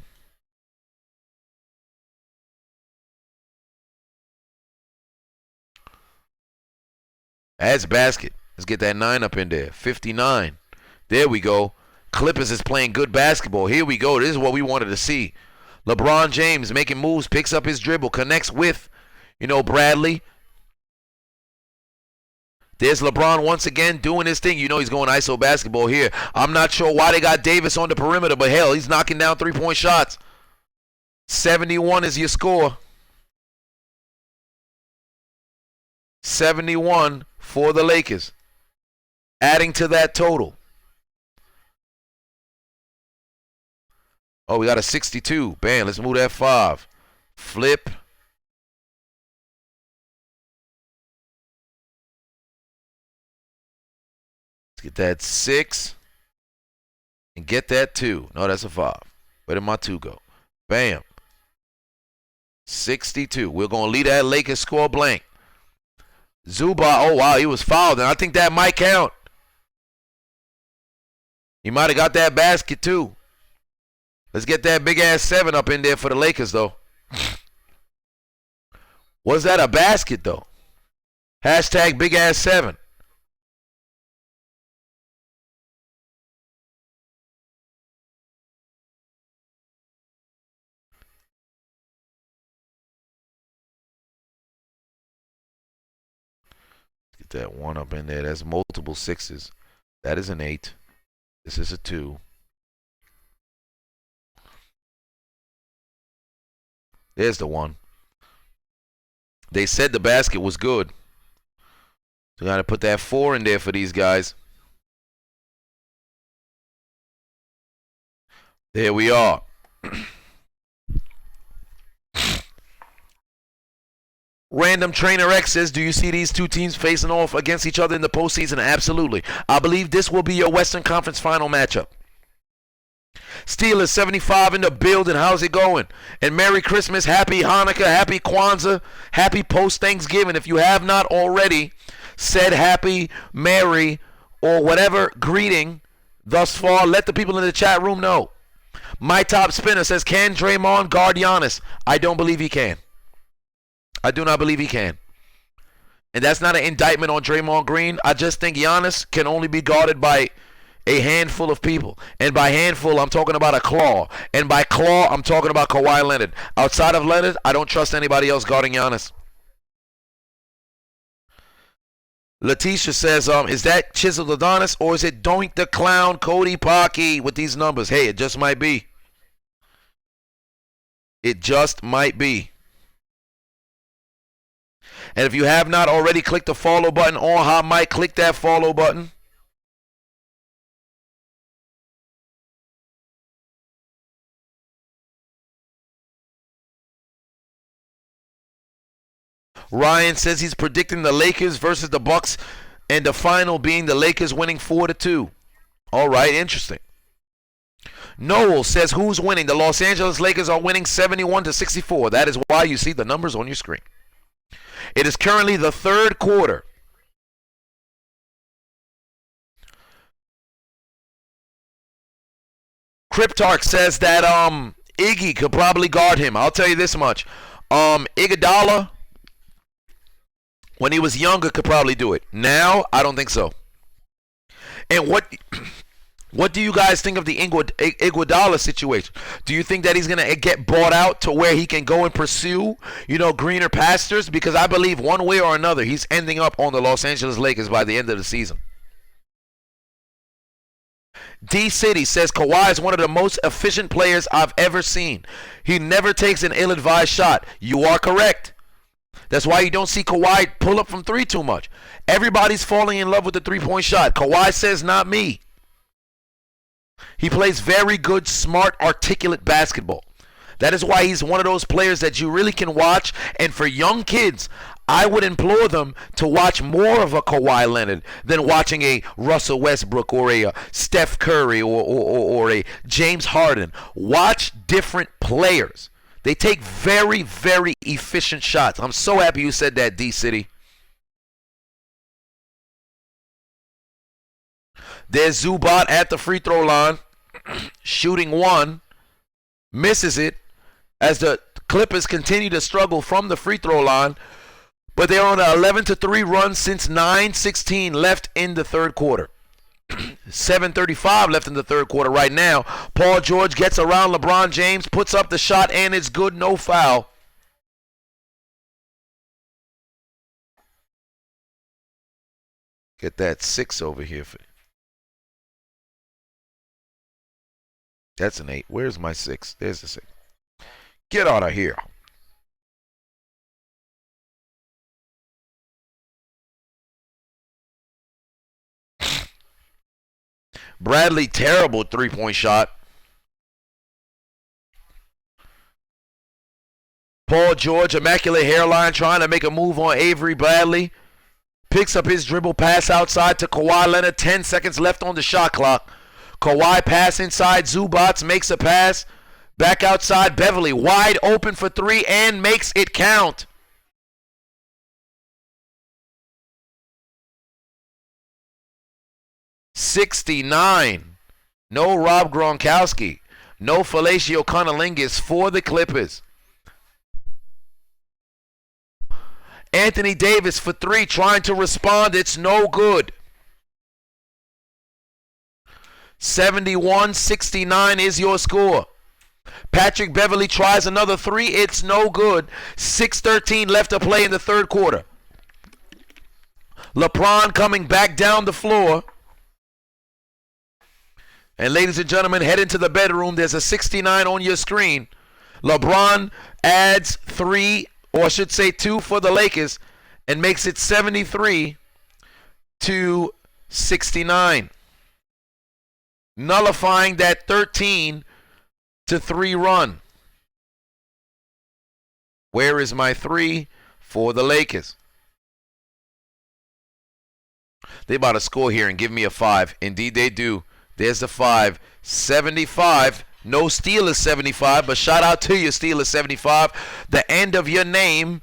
That's basket. Let's get that 9 up in there. 59. There we go. Clippers is playing good basketball. Here we go. This is what we wanted to see. LeBron James making moves, picks up his dribble, connects with, Bradley. There's LeBron once again doing his thing. He's going ISO basketball here. I'm not sure why they got Davis on the perimeter, but hell, he's knocking down three-point shots. 71 is your score. 71 for the Lakers. Adding to that total. Oh, we got a 62. Bam, let's move that 5. Flip. Let's get that 6. And get that 2. No, that's a 5. Where did my 2 go? Bam. 62. We're going to leave that Lakers score blank. Zubac, oh, wow, he was fouled. And I think that might count. He might have got that basket, too. Let's get that big-ass 7 up in there for the Lakers, though. Was that a basket, though? Hashtag big-ass 7. Get that 1 up in there. That's multiple 6s. That is an 8. This is a 2. There's the 1. They said the basket was good. So you got to put that 4 in there for these guys. There we are. Random Trainer X says, do you see these two teams facing off against each other in the postseason? Absolutely. I believe this will be your Western Conference final matchup. Steelers 75 in the building. How's it going? And Merry Christmas, Happy Hanukkah, Happy Kwanzaa, Happy Post-Thanksgiving. If you have not already said Happy, Merry, or whatever greeting thus far, let the people in the chat room know. My Top Spinner says, can Draymond guard Giannis? I don't believe he can. I do not believe he can. And that's not an indictment on Draymond Green. I just think Giannis can only be guarded by a handful of people. And by handful, I'm talking about a claw. And by claw, I'm talking about Kawhi Leonard. Outside of Leonard, I don't trust anybody else guarding Giannis. Letitia says, is that Chiseled Adonis or is it Doink the Clown, Cody Pocky with these numbers? Hey, it just might be. It just might be. And if you have not already clicked the follow button on Hot Mic, click that follow button. Ryan says he's predicting the Lakers versus the Bucks and the final being the Lakers winning 4-2. All right, interesting. Noel says who's winning? The Los Angeles Lakers are winning 71-64. That is why you see the numbers on your screen. It is currently the third quarter. Cryptarch says that Iggy could probably guard him. I'll tell you this much. Iguodala, when he was younger, could probably do it. Now, I don't think so. And what What do you guys think of the Iguodala situation? Do you think that he's going to get bought out to where he can go and pursue, greener pastures? Because I believe one way or another, he's ending up on the Los Angeles Lakers by the end of the season. D-City says Kawhi is one of the most efficient players I've ever seen. He never takes an ill-advised shot. You are correct. That's why you don't see Kawhi pull up from three too much. Everybody's falling in love with the three-point shot. Kawhi says, not me. He plays very good, smart, articulate basketball. That is why he's one of those players that you really can watch. And for young kids, I would implore them to watch more of a Kawhi Leonard than watching a Russell Westbrook or a Steph Curry or a James Harden. Watch different players. They take very, very efficient shots. I'm so happy you said that, D-City. There's Zubac at the free throw line, shooting one, misses it as the Clippers continue to struggle from the free throw line, but they're on an 11-3 run since 9:16 left in the third quarter. 7:35 left in the third quarter right now. Paul George gets around LeBron James, puts up the shot, and it's good, no foul. Get that 6 over here for you. That's an 8. Where's my 6? There's the 6. Get out of here. Bradley, terrible three-point shot. Paul George, immaculate hairline, trying to make a move on Avery Bradley. Picks up his dribble pass outside to Kawhi Leonard. 10 seconds left on the shot clock. Kawhi pass inside. Zubac makes a pass. Back outside. Beverly wide open for three and makes it count. $69. No Rob Gronkowski. No Felicio Cunnilingus for the Clippers. Anthony Davis for three, trying to respond. It's no good. 71-69 is your score. Patrick Beverly tries another three. It's no good. 6:13 left to play in the third quarter. LeBron coming back down the floor. And ladies and gentlemen, head into the bedroom. There's a 69 on your screen. LeBron adds 3, or I should say 2 for the Lakers, and makes it 73-69. Nullifying that 13-3 run. Where is my 3 for the Lakers? They about to score here and give me a 5. Indeed they do. There's the 5. 75. No Steelers 75, but shout out to you, Steelers 75. The end of your name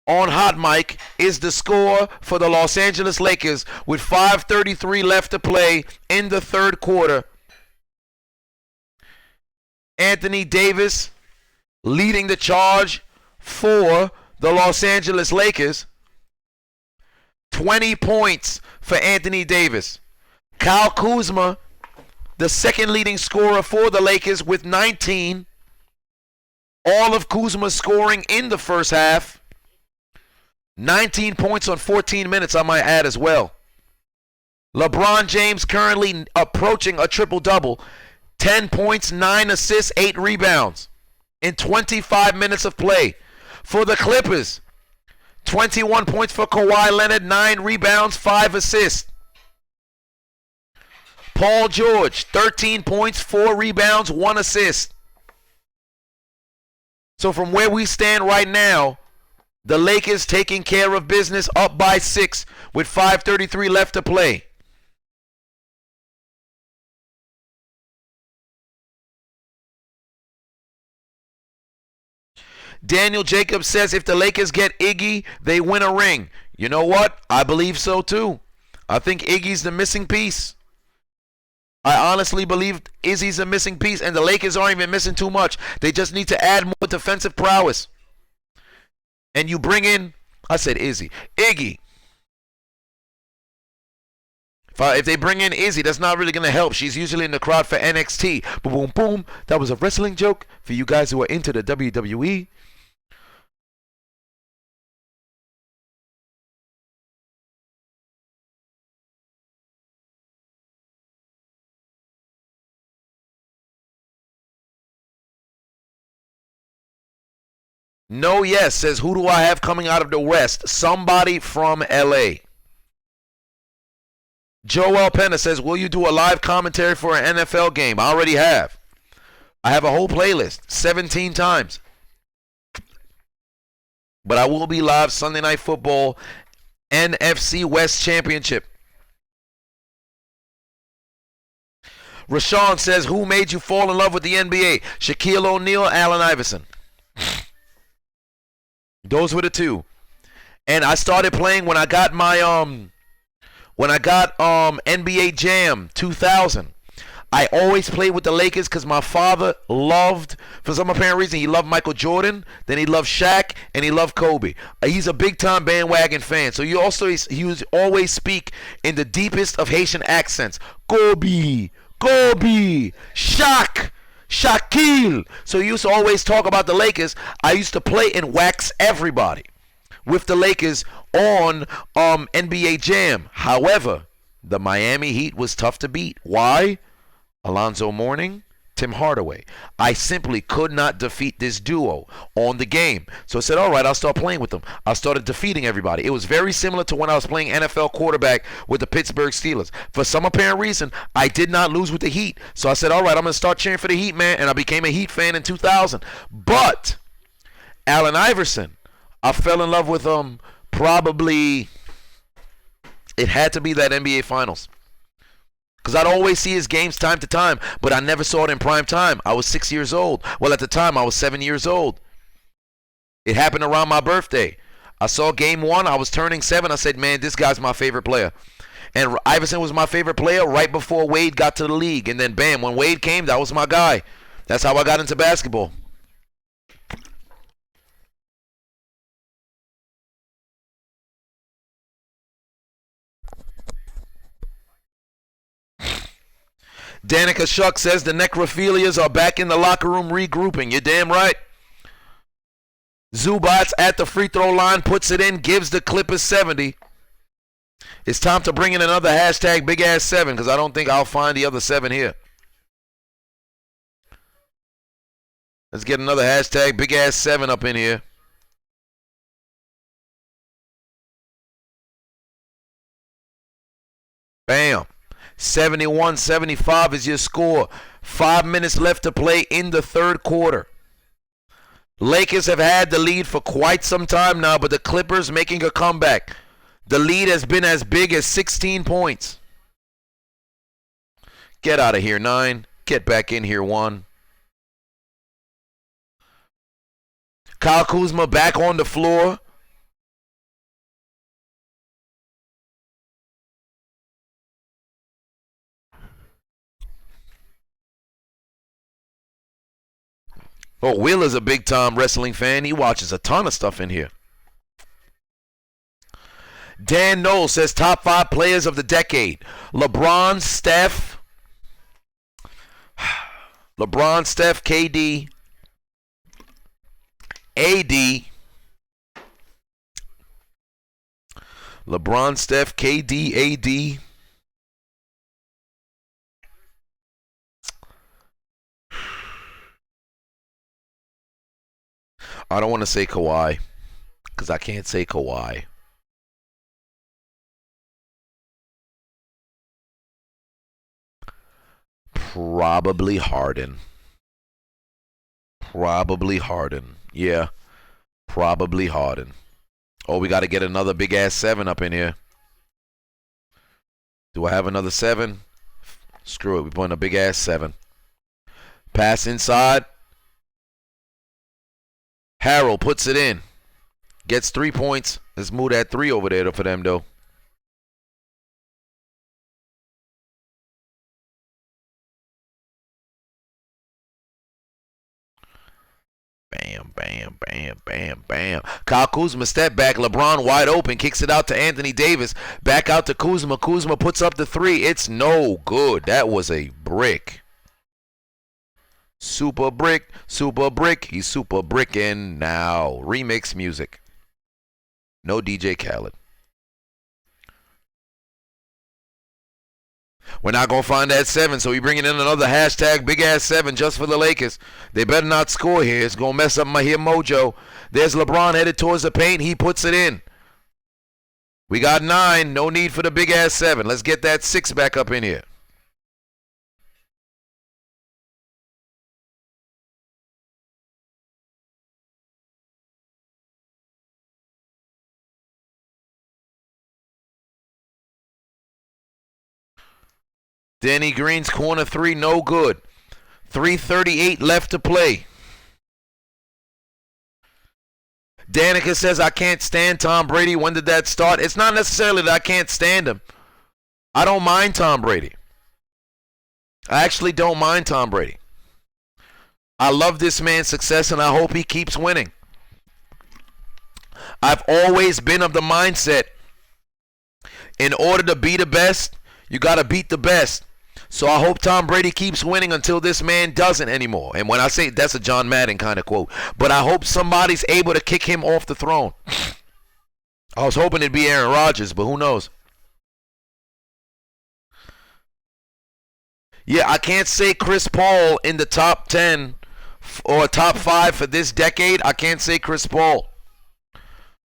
on Hot Mic is the score for the Los Angeles Lakers with 5:33 left to play in the third quarter. Anthony Davis leading the charge for the Los Angeles Lakers. 20 points for Anthony Davis. Kyle Kuzma, the second leading scorer for the Lakers with 19. All of Kuzma scoring in the first half. 19 points on 14 minutes, I might add as well. LeBron James currently approaching a triple-double. 10 points, 9 assists, 8 rebounds in 25 minutes of play. For the Clippers, 21 points for Kawhi Leonard, 9 rebounds, 5 assists. Paul George, 13 points, 4 rebounds, 1 assist. So from where we stand right now, the Lakers taking care of business, up by 6 with 5:33 left to play. Daniel Jacobs says if the Lakers get Iggy, they win a ring. You know what? I believe so too. I think Iggy's the missing piece. I honestly believe Izzy's a missing piece, and the Lakers aren't even missing too much. They just need to add more defensive prowess. And you bring in, I said Iggy. If they bring in Izzy, that's not really going to help. She's usually in the crowd for NXT. Boom, boom, boom. That was a wrestling joke for you guys who are into the WWE. No, yes, says, who do I have coming out of the West? Somebody from LA. Joel Penna says, will you do a live commentary for an NFL game? I already have. I have a whole playlist, 17 times. But I will be live Sunday Night Football, NFC West Championship. Rashawn says, who made you fall in love with the NBA? Shaquille O'Neal, Allen Iverson. Those were the two. And I started playing when I got my NBA Jam 2000. I always played with the Lakers because my father loved, for some apparent reason, he loved Michael Jordan, then he loved Shaq, and he loved Kobe. He's a big-time bandwagon fan. So he would always speak in the deepest of Haitian accents. Kobe, Shaq, Shaquille. So he used to always talk about the Lakers. I used to play and wax everybody with the Lakers on NBA Jam. However, the Miami Heat was tough to beat. Why? Alonzo Mourning, Tim Hardaway. I simply could not defeat this duo on the game. So I said, all right, I'll start playing with them. I started defeating everybody. It was very similar to when I was playing NFL quarterback with the Pittsburgh Steelers. For some apparent reason, I did not lose with the Heat. So I said, all right, I'm going to start cheering for the Heat, man. And I became a Heat fan in 2000. But Allen Iverson, I fell in love with him probably, it had to be that NBA Finals. Because I'd always see his games time to time, but I never saw it in prime time. I was 6 years old. Well, at the time, I was 7 years old. It happened around my birthday. I saw game one. I was turning 7. I said, man, this guy's my favorite player. And Iverson was my favorite player right before Wade got to the league. And then, bam, when Wade came, that was my guy. That's how I got into basketball. Danica Shuck says the necrophilias are back in the locker room regrouping. You're damn right. Zubats at the free throw line, puts it in, gives the Clippers 70. It's time to bring in another hashtag big ass 7 because I don't think I'll find the other 7 here. Let's get another hashtag big ass 7 up in here. Bam. 71-75 is your score. 5 minutes left to play in the third quarter. Lakers have had the lead for quite some time now, but the Clippers making a comeback. The lead has been as big as 16 points. Get out of here, 9. Get back in here, 1. Kyle Kuzma back on the floor. Oh, Will is a big-time wrestling fan. He watches a ton of stuff in here. Dan Knoll says top 5 players of the decade. LeBron, Steph, KD, AD. LeBron, Steph, KD, AD. I don't want to say Kawhi because I can't say Kawhi. Probably Harden. Yeah, probably Harden. Oh, we got to get another big ass 7 up in here. Do I have another 7? Screw it. We're putting a big ass 7. Pass inside. Harold puts it in. Gets 3 points. Let's move that 3 over there for them, though. Bam, bam, bam, bam, bam. Kyle Kyle Kuzma step back. LeBron wide open. Kicks it out to Anthony Davis. Back out to Kuzma. Kuzma puts up the three. It's no good. That was a brick. Super brick. Super brick. He's super bricking now. Remix music. No DJ Khaled. We're not going to find that 7, so we bringing in another hashtag big-ass 7 just for the Lakers. They better not score here. It's going to mess up my here mojo. There's LeBron headed towards the paint. He puts it in. We got 9. No need for the big-ass 7. Let's get that 6 back up in here. Danny Green's corner 3, no good. 3:38 left to play. Danica says, I can't stand Tom Brady. When did that start? It's not necessarily that I can't stand him. I don't mind Tom Brady. I actually don't mind Tom Brady. I love this man's success, and I hope he keeps winning. I've always been of the mindset, in order to be the best, you got to beat the best. So I hope Tom Brady keeps winning until this man doesn't anymore. And when I say that's a John Madden kind of quote, but I hope somebody's able to kick him off the throne. I was hoping it'd be Aaron Rodgers, but who knows? Yeah, I can't say Chris Paul in the top 10 or top 5 for this decade. I can't say Chris Paul.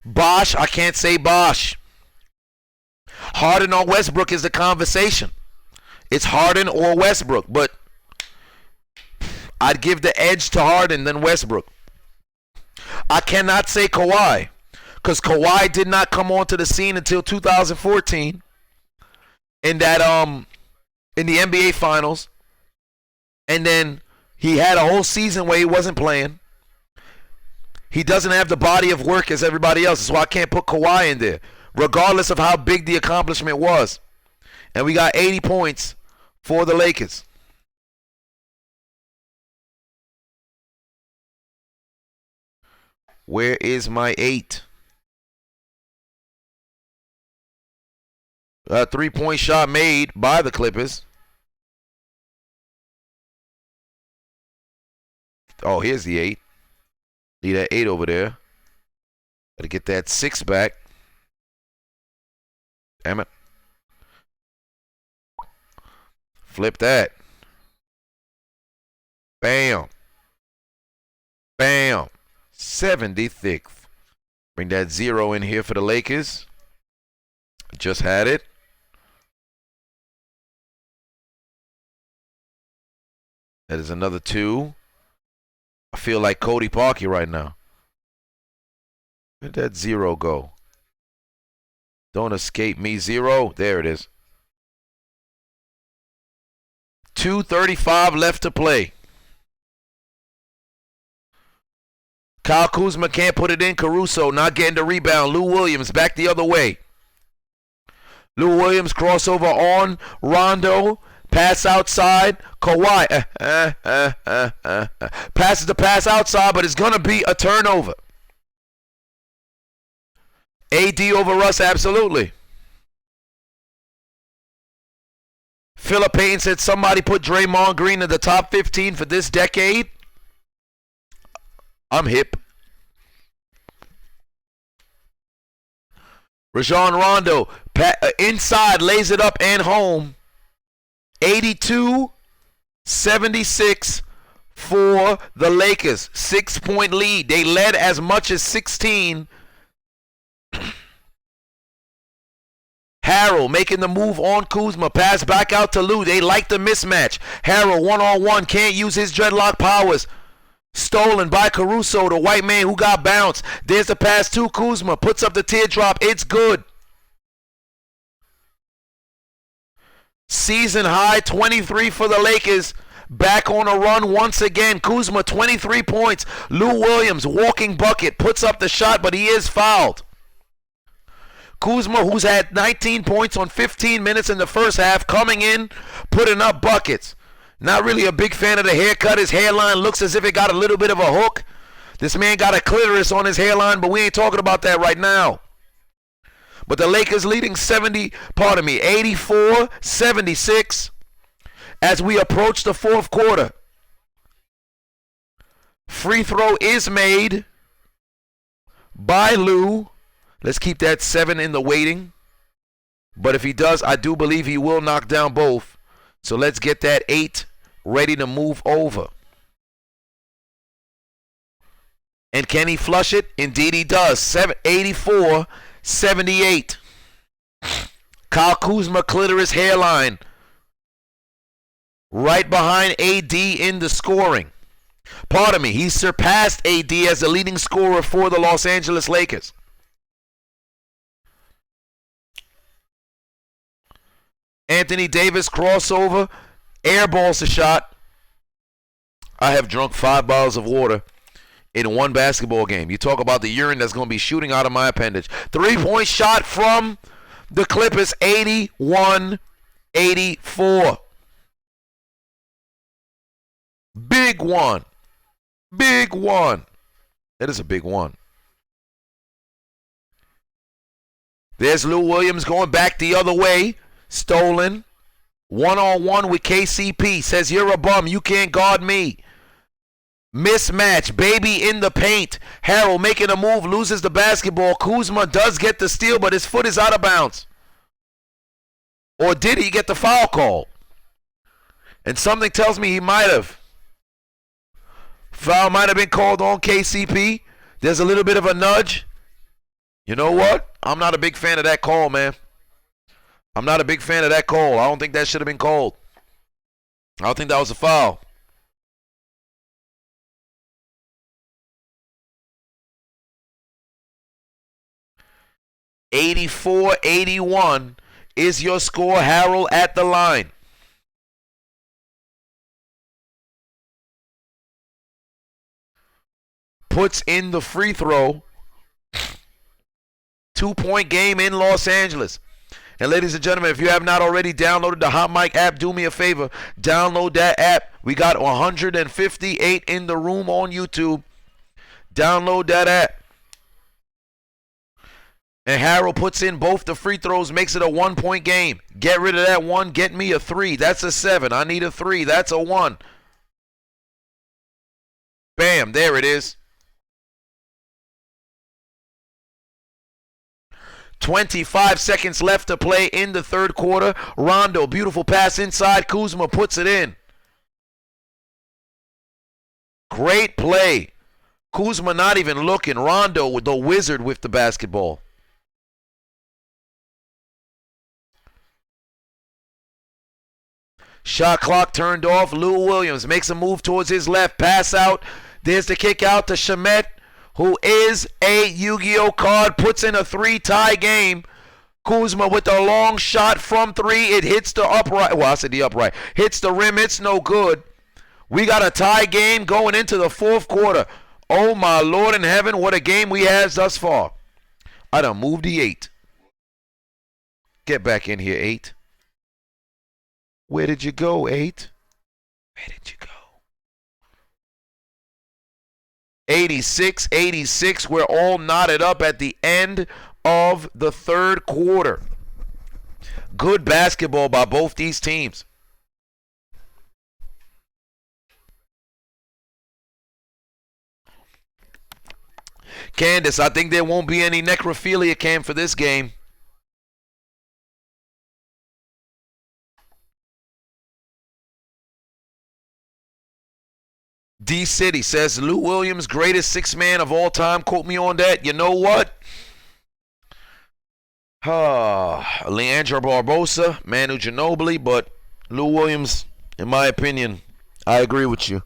Bosh, I can't say Bosh. Harden or Westbrook is the conversation. It's Harden or Westbrook, but I'd give the edge to Harden than Westbrook. I cannot say Kawhi, because Kawhi did not come onto the scene until 2014 in that in the NBA Finals, and then he had a whole season where he wasn't playing. He doesn't have the body of work as everybody else, so I can't put Kawhi in there, regardless of how big the accomplishment was. And we got 80 points for the Lakers. Where is my 8? A 3-point shot made by the Clippers. Oh, here's the 8. Need that 8 over there. Gotta get that 6 back. Damn it. Flip that. Bam. Bam. 76th. Bring that 0 in here for the Lakers. Just had it. That is another 2. I feel like Cody Parkey right now. Where'd that 0 go? Don't escape me. 0. There it is. 2:35 left to play. Kyle Kuzma can't put it in. Caruso not getting the rebound. Lou Williams back the other way. Lou Williams crossover on Rondo. Pass outside. Kawhi. Passes the pass outside, but it's going to be a turnover. AD over Russ, absolutely. Philip Payton said somebody put Draymond Green in the top 15 for this decade. I'm hip. Rajon Rondo inside, lays it up and home. 82-76 for the Lakers. 6-point lead. They led as much as 16. Harrell making the move on Kuzma. Pass back out to Lou. They like the mismatch. Harrell one-on-one. Can't use his dreadlock powers. Stolen by Caruso, the white man who got bounced. There's the pass to Kuzma. Puts up the teardrop. It's good. Season high 23 for the Lakers. Back on a run once again. Kuzma 23 points. Lou Williams walking bucket. Puts up the shot, but he is fouled. Kuzma, who's had 19 points on 15 minutes in the first half, coming in, putting up buckets. Not really a big fan of the haircut. His hairline looks as if it got a little bit of a hook. This man got a clitoris on his hairline, but we ain't talking about that right now. But the Lakers leading 84-76 as we approach the fourth quarter. Free throw is made by Lou. Let's keep that 7 in the waiting. But if he does, I do believe he will knock down both. So let's get that 8 ready to move over. And can he flush it? Indeed he does. 84-78. Kyle Kuzma clitoris hairline. Right behind AD in the scoring. Pardon me, he surpassed AD as the leading scorer for the Los Angeles Lakers. Anthony Davis crossover, airballs the shot. I have drunk 5 bottles of water in one basketball game. You talk about the urine that's going to be shooting out of my appendage. 3-point shot from the Clippers, 81-84. Big one. Big one. That is a big one. There's Lou Williams going back the other way. Stolen. One-on-one with KCP. Says, you're a bum. You can't guard me. Mismatch. Baby in the paint. Harrell making a move. Loses the basketball. Kuzma does get the steal, but his foot is out of bounds. Or did he get the foul call? And something tells me he might have. Foul might have been called on KCP. There's a little bit of a nudge. You know what? I'm not a big fan of that call, man. I'm not a big fan of that call. I don't think that should have been called. I don't think that was a foul. (84-81) is your score. Harrell at the line. Puts in the free throw. 2-point game in Los Angeles. And ladies and gentlemen, if you have not already downloaded the Hot Mic app, do me a favor. Download that app. We got 158 in the room on YouTube. Download that app. And Harrell puts in both the free throws, makes it a 1-point game. Get rid of that 1. Get me a 3. That's a 7. I need a 3. That's a 1. Bam. There it is. 25 seconds left to play in the third quarter. Rondo, beautiful pass inside. Kuzma puts it in. Great play. Kuzma not even looking. Rondo with the wizard with the basketball. Shot clock turned off. Lou Williams makes a move towards his left. Pass out. There's the kick out to Shamet, who is a Yu-Gi-Oh card, puts in a 3-tie game. Kuzma with the long shot from 3. It hits the upright. Well, I said the upright. Hits the rim. It's no good. We got a tie game going into the fourth quarter. Oh, my Lord in heaven, what a game we have thus far. I done moved the 8. Get back in here, 8. Where did you go, 8? Where did you go? 86-86. We're all knotted up at the end of the third quarter. Good basketball by both these teams. Candace, I think there won't be any necrophilia cam for this game. D-City says, Lou Williams, greatest 6-man of all time. Quote me on that. You know what? Leandro Barbosa, Manu Ginobili, but Lou Williams, in my opinion, I agree with you.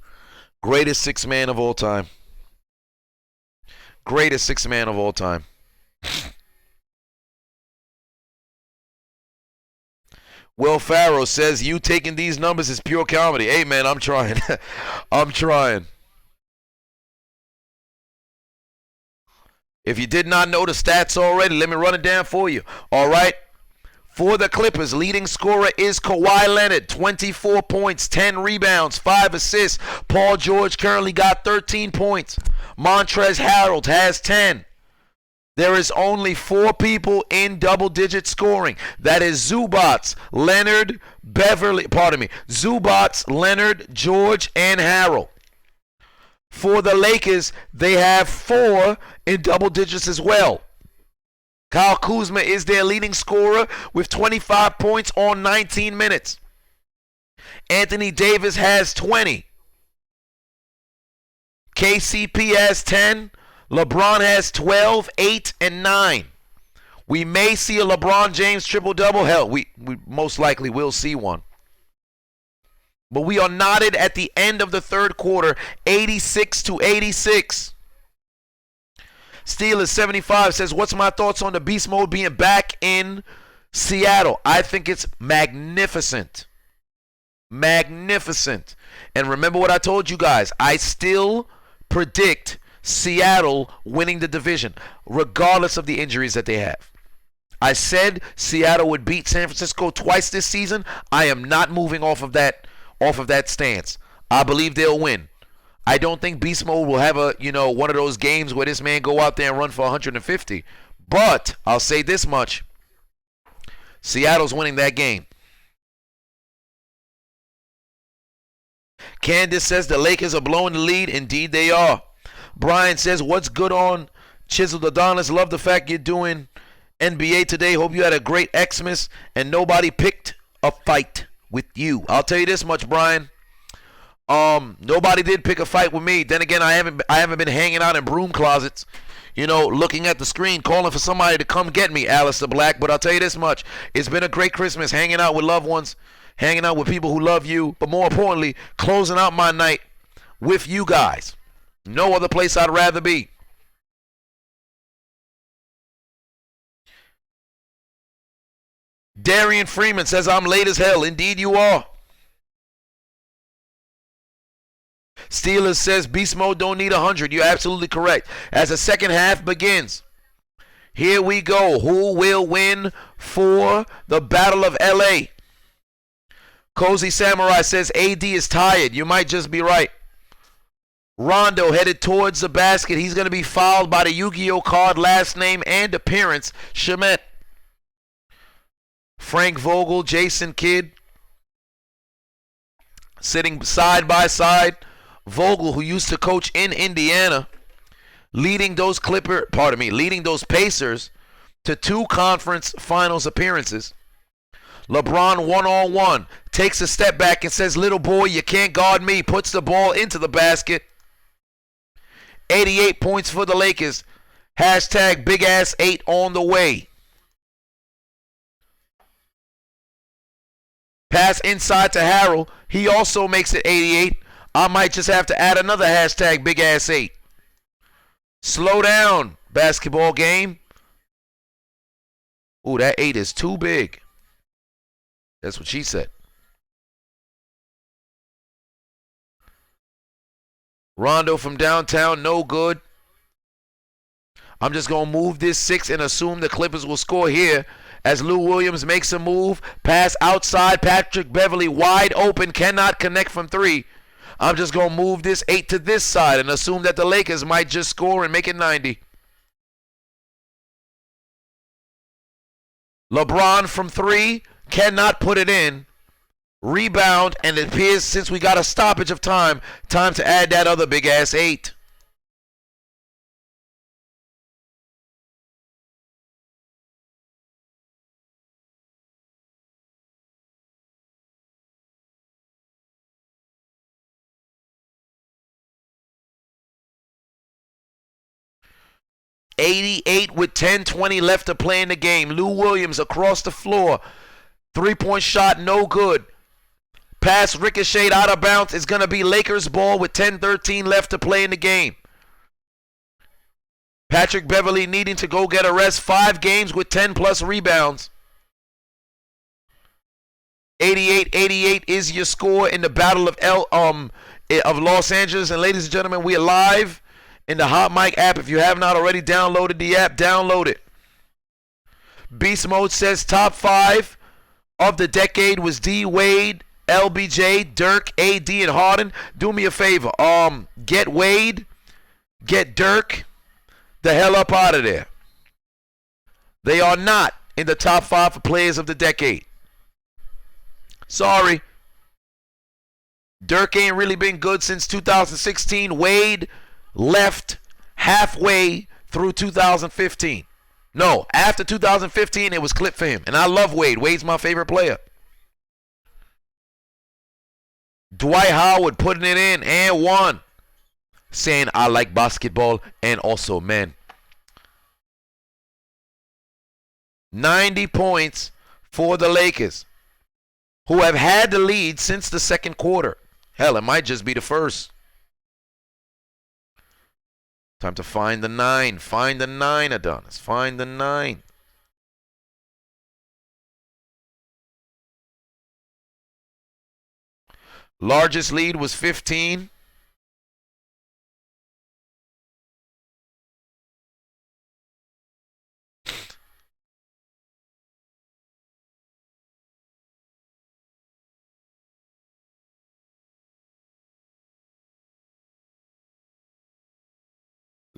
Greatest 6-man of all time. Greatest 6-man of all time. Will Farrow says, you taking these numbers is pure comedy. Hey, man, I'm trying. I'm trying. If you did not know the stats already, let me run it down for you. All right. For the Clippers, leading scorer is Kawhi Leonard, 24 points, 10 rebounds, 5 assists. Paul George currently got 13 points. Montrezl Harrell has 10. There is only 4 people in double-digit scoring. That is Zubats, Leonard, Zubats, Leonard, George, and Harrell. For the Lakers, they have 4 in double digits as well. Kyle Kuzma is their leading scorer with 25 points on 19 minutes. Anthony Davis has 20. KCP has 10. LeBron has 12, 8, and 9. We may see a LeBron James triple-double. Hell, we most likely will see one. But we are knotted at the end of the third quarter, 86-86. Steelers 75 says, what's my thoughts on the beast mode being back in Seattle? I think it's magnificent. Magnificent. And remember what I told you guys. I still predict Seattle winning the division, regardless of the injuries that they have. I said Seattle would beat San Francisco twice this season. I am not moving off of that stance. I believe they'll win. I don't think Beast Mode will have one of those games where this man go out there and run for 150. But I'll say this much. Seattle's winning that game. Candace says the Lakers are blowing the lead. Indeed they are. Brian says, what's good on Chiseled Adonis? Love the fact you're doing NBA today. Hope you had a great Xmas and nobody picked a fight with you. I'll tell you this much, Brian. Nobody did pick a fight with me. Then again, I haven't been hanging out in broom closets, looking at the screen, calling for somebody to come get me, Alistair Black. But I'll tell you this much. It's been a great Christmas hanging out with loved ones, hanging out with people who love you, but more importantly, closing out my night with you guys. No other place I'd rather be. Darian Freeman says, I'm late as hell. Indeed you are. Steelers says Beast Mode don't need 100. You're absolutely correct. As the second half begins, here we go. Who will win for the Battle of LA? Cozy Samurai says AD is tired. You might just be right. Rondo headed towards the basket. He's going to be fouled by the Yu-Gi-Oh card, last name and appearance, Shamet. Frank Vogel, Jason Kidd, sitting side by side. Vogel, who used to coach in Indiana, leading those Pacers to 2 conference finals appearances. LeBron one-on-one, takes a step back and says, little boy, you can't guard me, puts the ball into the basket. 88 points for the Lakers. Hashtag Big Ass 8 on the way. Pass inside to Harrell. He also makes it 88. I might just have to add another hashtag Big Ass 8. Slow down, basketball game. Ooh, that 8 is too big. That's what she said. Rondo from downtown, no good. I'm just going to move this 6 and assume the Clippers will score here as Lou Williams makes a move. Pass outside, Patrick Beverly wide open, cannot connect from 3. I'm just going to move this 8 to this side and assume that the Lakers might just score and make it 90. LeBron from 3, cannot put it in. Rebound, and it appears since we got a stoppage of time to add that other big ass 8. .88 with 10:20 left to play in the game. Lou Williams across the floor. 3-point shot, no good. Pass ricocheted out of bounds. It's going to be Lakers ball with 10:13 left to play in the game. Patrick Beverly needing to go get a rest. 5 games with 10-plus rebounds. 88-88 is your score in the Battle of Los Angeles. And ladies and gentlemen, we are live in the Hot Mic app. If you have not already downloaded the app, download it. Beast Mode says top 5 of the decade was D Wade, LBJ, Dirk, AD, and Harden. Do me a favor. Get Wade, get Dirk the hell up out of there. They are not in the top 5 for players of the decade. Sorry. Dirk ain't really been good since 2016. Wade left halfway through 2015. No, after 2015, it was clipped for him. And I love Wade. Wade's my favorite player. Dwight Howard putting it in and one. Saying I like basketball and also men. 90 points for the Lakers, who have had the lead since the second quarter. Hell, it might just be the first. Time to find the 9. Find the 9, Adonis. Find the 9. Largest lead was 15.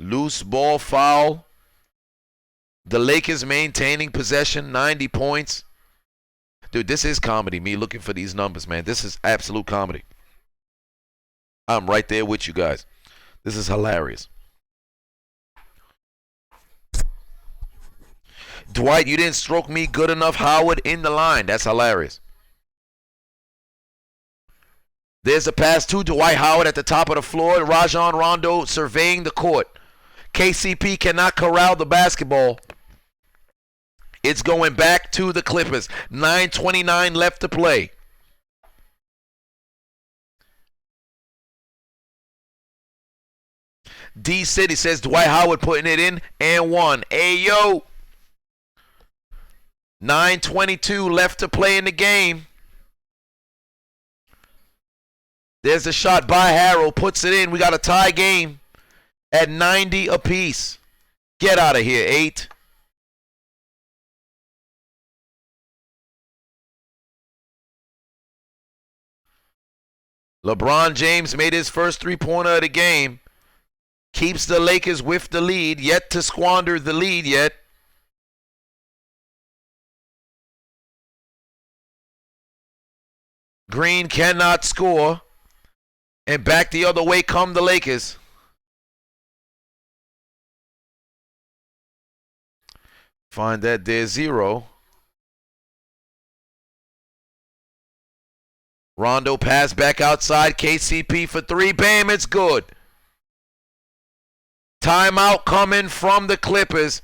Loose ball foul. The Lakers maintaining possession, 90 points. Dude, this is comedy, me looking for these numbers, man. This is absolute comedy. I'm right there with you guys. This is hilarious. Dwight, you didn't stroke me good enough. Howard in the line. That's hilarious. There's a pass to Dwight Howard at the top of the floor. Rajon Rondo surveying the court. KCP cannot corral the basketball. It's going back to the Clippers. 9:29 left to play. D City says Dwight Howard putting it in and one. Ayo. 9:22 left to play in the game. There's a shot by Harrell. Puts it in. We got a tie game at 90 apiece. Get out of here, 8. LeBron James made his first three-pointer of the game. Keeps the Lakers with the lead. Yet to squander the lead yet. Green cannot score. And back the other way come the Lakers. Find that there's 0. Rondo pass back outside. KCP for 3. Bam, it's good. Timeout coming from the Clippers.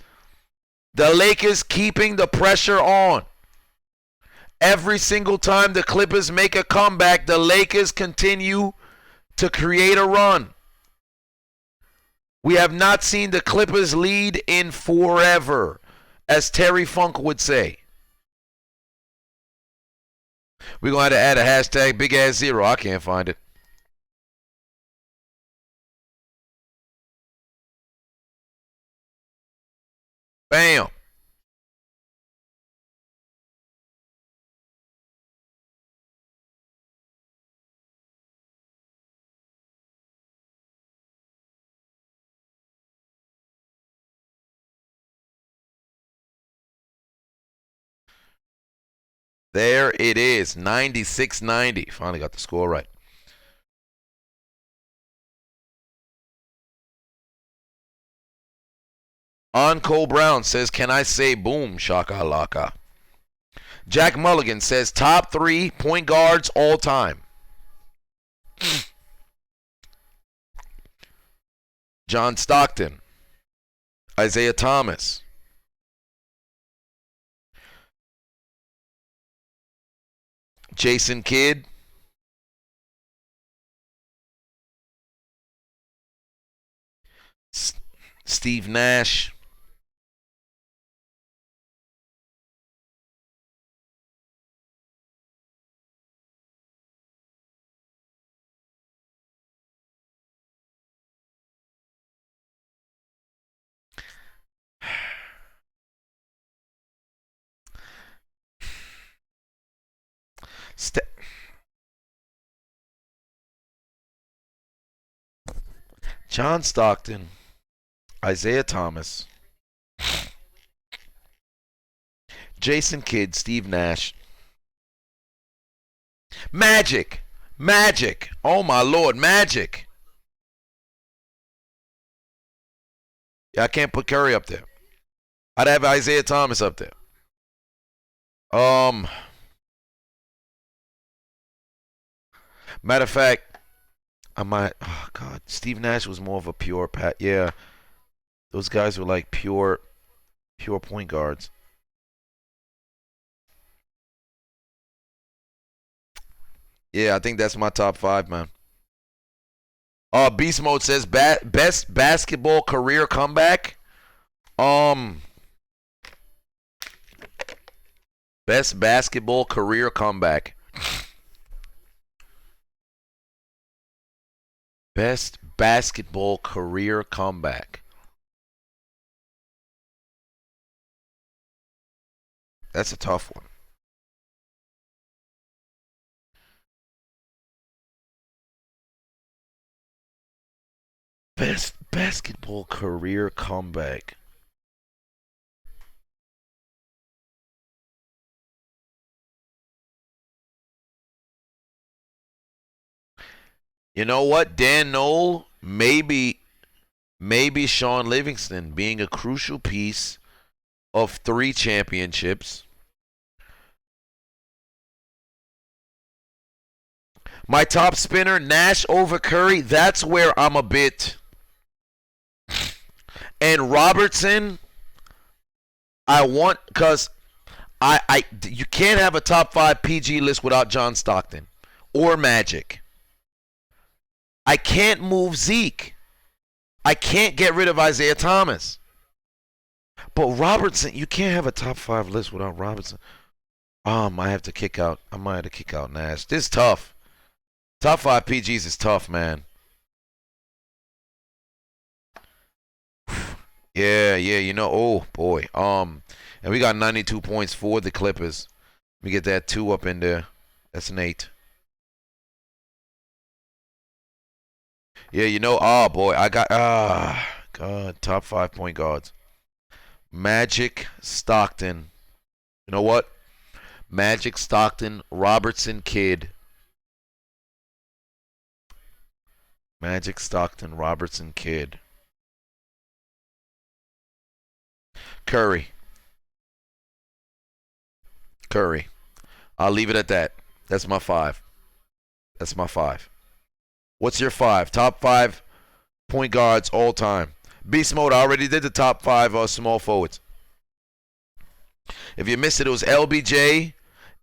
The Lakers keeping the pressure on. Every single time the Clippers make a comeback, the Lakers continue to create a run. We have not seen the Clippers lead in forever, as Terry Funk would say. We're going to have to add a hashtag big ass 0. I can't find it. Bam. There it is, 96-90. Finally got the score right. Cole Brown says, can I say boom, shaka laka? Jack Mulligan says, top 3 point guards all time. John Stockton. Isaiah Thomas. Jason Kidd. Steve Nash. John Stockton, Isaiah Thomas, Jason Kidd, Steve Nash. Magic. Magic. Oh my Lord, Magic. Yeah, I can't put Curry up there. I'd have Isaiah Thomas up there. Matter of fact, I might. Oh God, Steve Nash was more of a pure pat. Yeah, those guys were like pure point guards. Yeah, I think that's my top 5, man. Beast Mode says best basketball career comeback. Best basketball career comeback. Best basketball career comeback. That's a tough one. Best basketball career comeback. You know what? Dan Knoll, maybe Sean Livingston being a crucial piece of 3 championships. My top spinner, Nash over Curry. That's where I'm a bit. And Robertson, I want, because you can't have a top 5 PG list without John Stockton or Magic. I can't move Zeke. I can't get rid of Isaiah Thomas. But Robertson, you can't have a top 5 list without Robertson. I might have to kick out Nash. This is tough. Top 5 PGs is tough, man. Yeah, you know, oh boy. And we got 92 points for the Clippers. Let me get that 2 up in there. That's an 8. Yeah, you know, oh boy, I got God, top 5 point guards. Magic, Stockton. You know what? Magic, Stockton, Robertson, Kidd. Magic, Stockton, Robertson, Kidd. Curry. I'll leave it at that. That's my 5. What's your 5? Top 5 point guards all time. Beast Mode, I already did the top 5 small forwards. If you missed it, it was LBJ,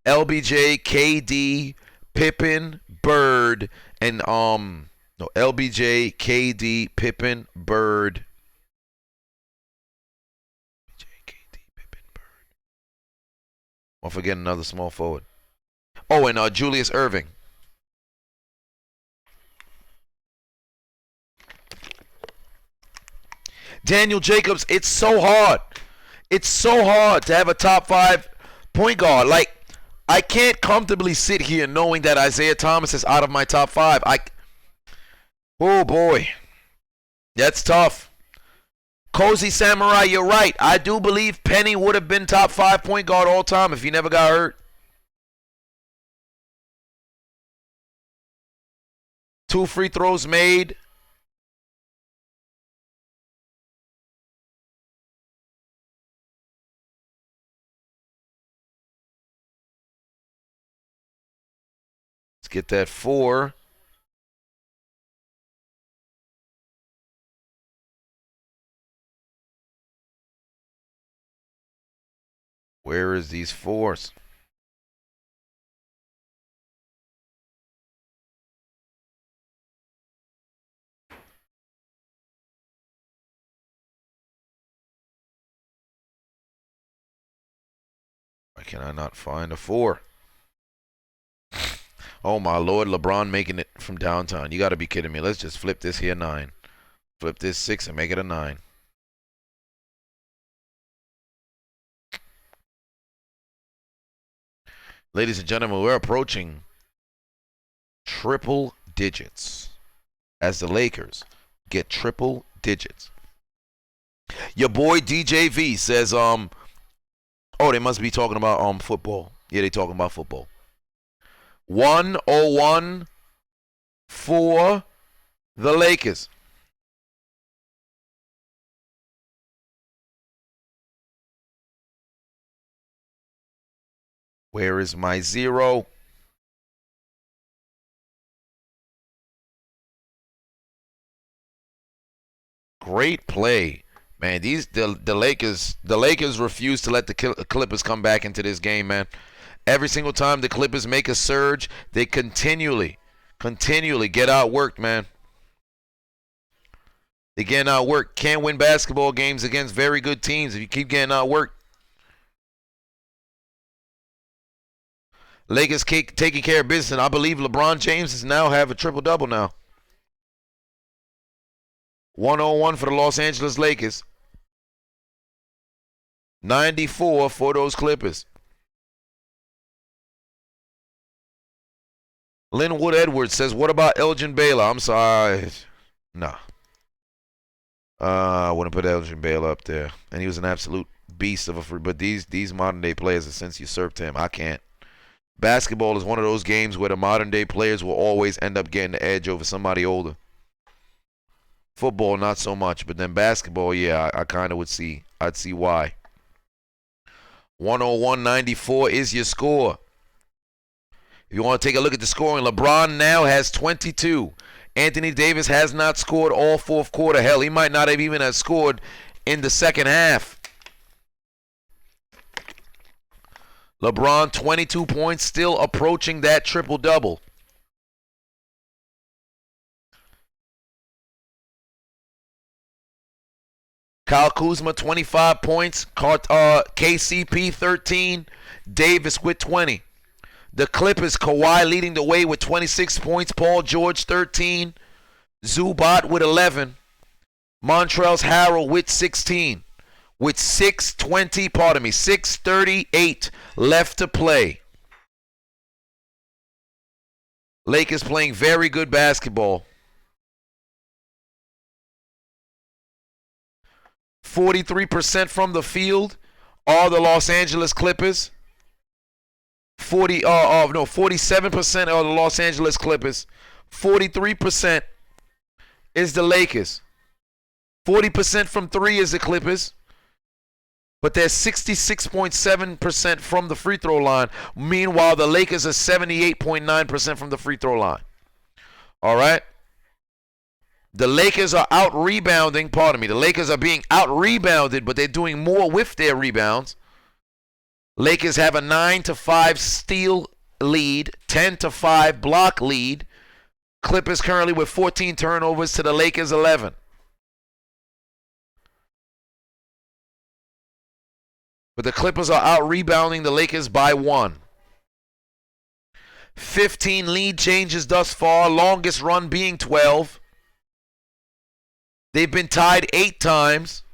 KD, Pippen, Bird, and LBJ, KD, Pippen, Bird. I'm forgetting another small forward. Oh, and Julius Erving. Daniel Jacobs, it's so hard. It's so hard to have a top 5 point guard. Like, I can't comfortably sit here knowing that Isaiah Thomas is out of my top 5. Oh boy, that's tough. Cozy Samurai, you're right. I do believe Penny would have been top 5 point guard all time if he never got hurt. 2 free throws made. Let's get that 4. Where is these 4s? Why can I not find a 4? Oh my Lord, LeBron making it from downtown. You got to be kidding me. Let's just flip this here 9. Flip this 6 and make it a 9. Ladies and gentlemen, we're approaching triple digits as the Lakers get triple digits. Your boy DJV says, oh, they must be talking about football. Yeah, they talking about football. 101 for the Lakers. Where is my 0? Great play, man. The Lakers refuse to let the Clippers come back into this game, man. Every single time the Clippers make a surge, they continually get outworked, man. They getting outworked. Can't win basketball games against very good teams if you keep getting outworked. Lakers taking care of business, and I believe LeBron James is now have a triple-double now. 101 for the Los Angeles Lakers. 94 for those Clippers. Linwood Edwards says, what about Elgin Baylor? I'm sorry. Nah. I wouldn't put Elgin Baylor up there. And he was an absolute beast of a free. But these modern-day players have since usurped him. I can't. Basketball is one of those games where the modern-day players will always end up getting the edge over somebody older. Football, not so much. But then basketball, yeah, I kind of would see. I'd see why. 101-94 is your score. If you want to take a look at the scoring, LeBron now has 22. Anthony Davis has not scored all fourth quarter. Hell, he might not have even have scored in the second half. LeBron, 22 points, still approaching that triple-double. Kyle Kuzma, 25 points. KCP, 13. Davis with 20. The Clippers, Kawhi leading the way with 26 points. Paul George, 13. Zubac with 11. Montrezl Harrell with 16. With 6:38 left to play. Lakers playing very good basketball. 43% from the field are the Los Angeles Clippers. 47% are the Los Angeles Clippers. 43% is the Lakers. 40% from 3 is the Clippers. But they're 66.7% from the free throw line. Meanwhile, the Lakers are 78.9% from the free throw line. All right? The Lakers are out-rebounding. The Lakers are being out-rebounded, but they're doing more with their rebounds. Lakers have a 9-5 steal lead, 10-5 block lead. Clippers currently with 14 turnovers to the Lakers 11. But the Clippers are out-rebounding the Lakers by 1. 15 lead changes thus far, longest run being 12. They've been tied 8 times.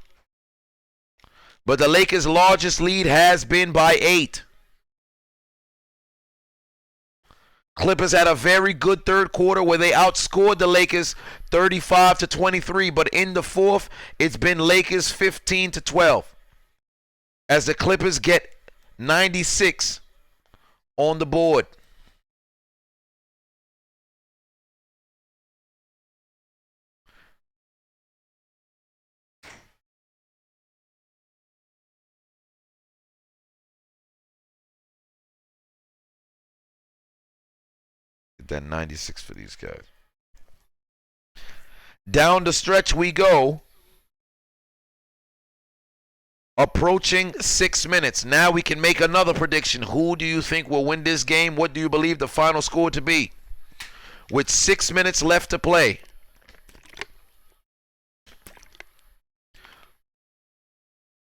But the Lakers' largest lead has been by 8. Clippers had a very good third quarter where they outscored the Lakers 35-23. But in the fourth, it's been Lakers 15-12. As the Clippers get 96 on the board. Get that 96 for these guys. Down the stretch we go. Approaching 6 minutes. Now we can make another prediction. Who do you think will win this game? What do you believe the final score to be? With 6 minutes left to play.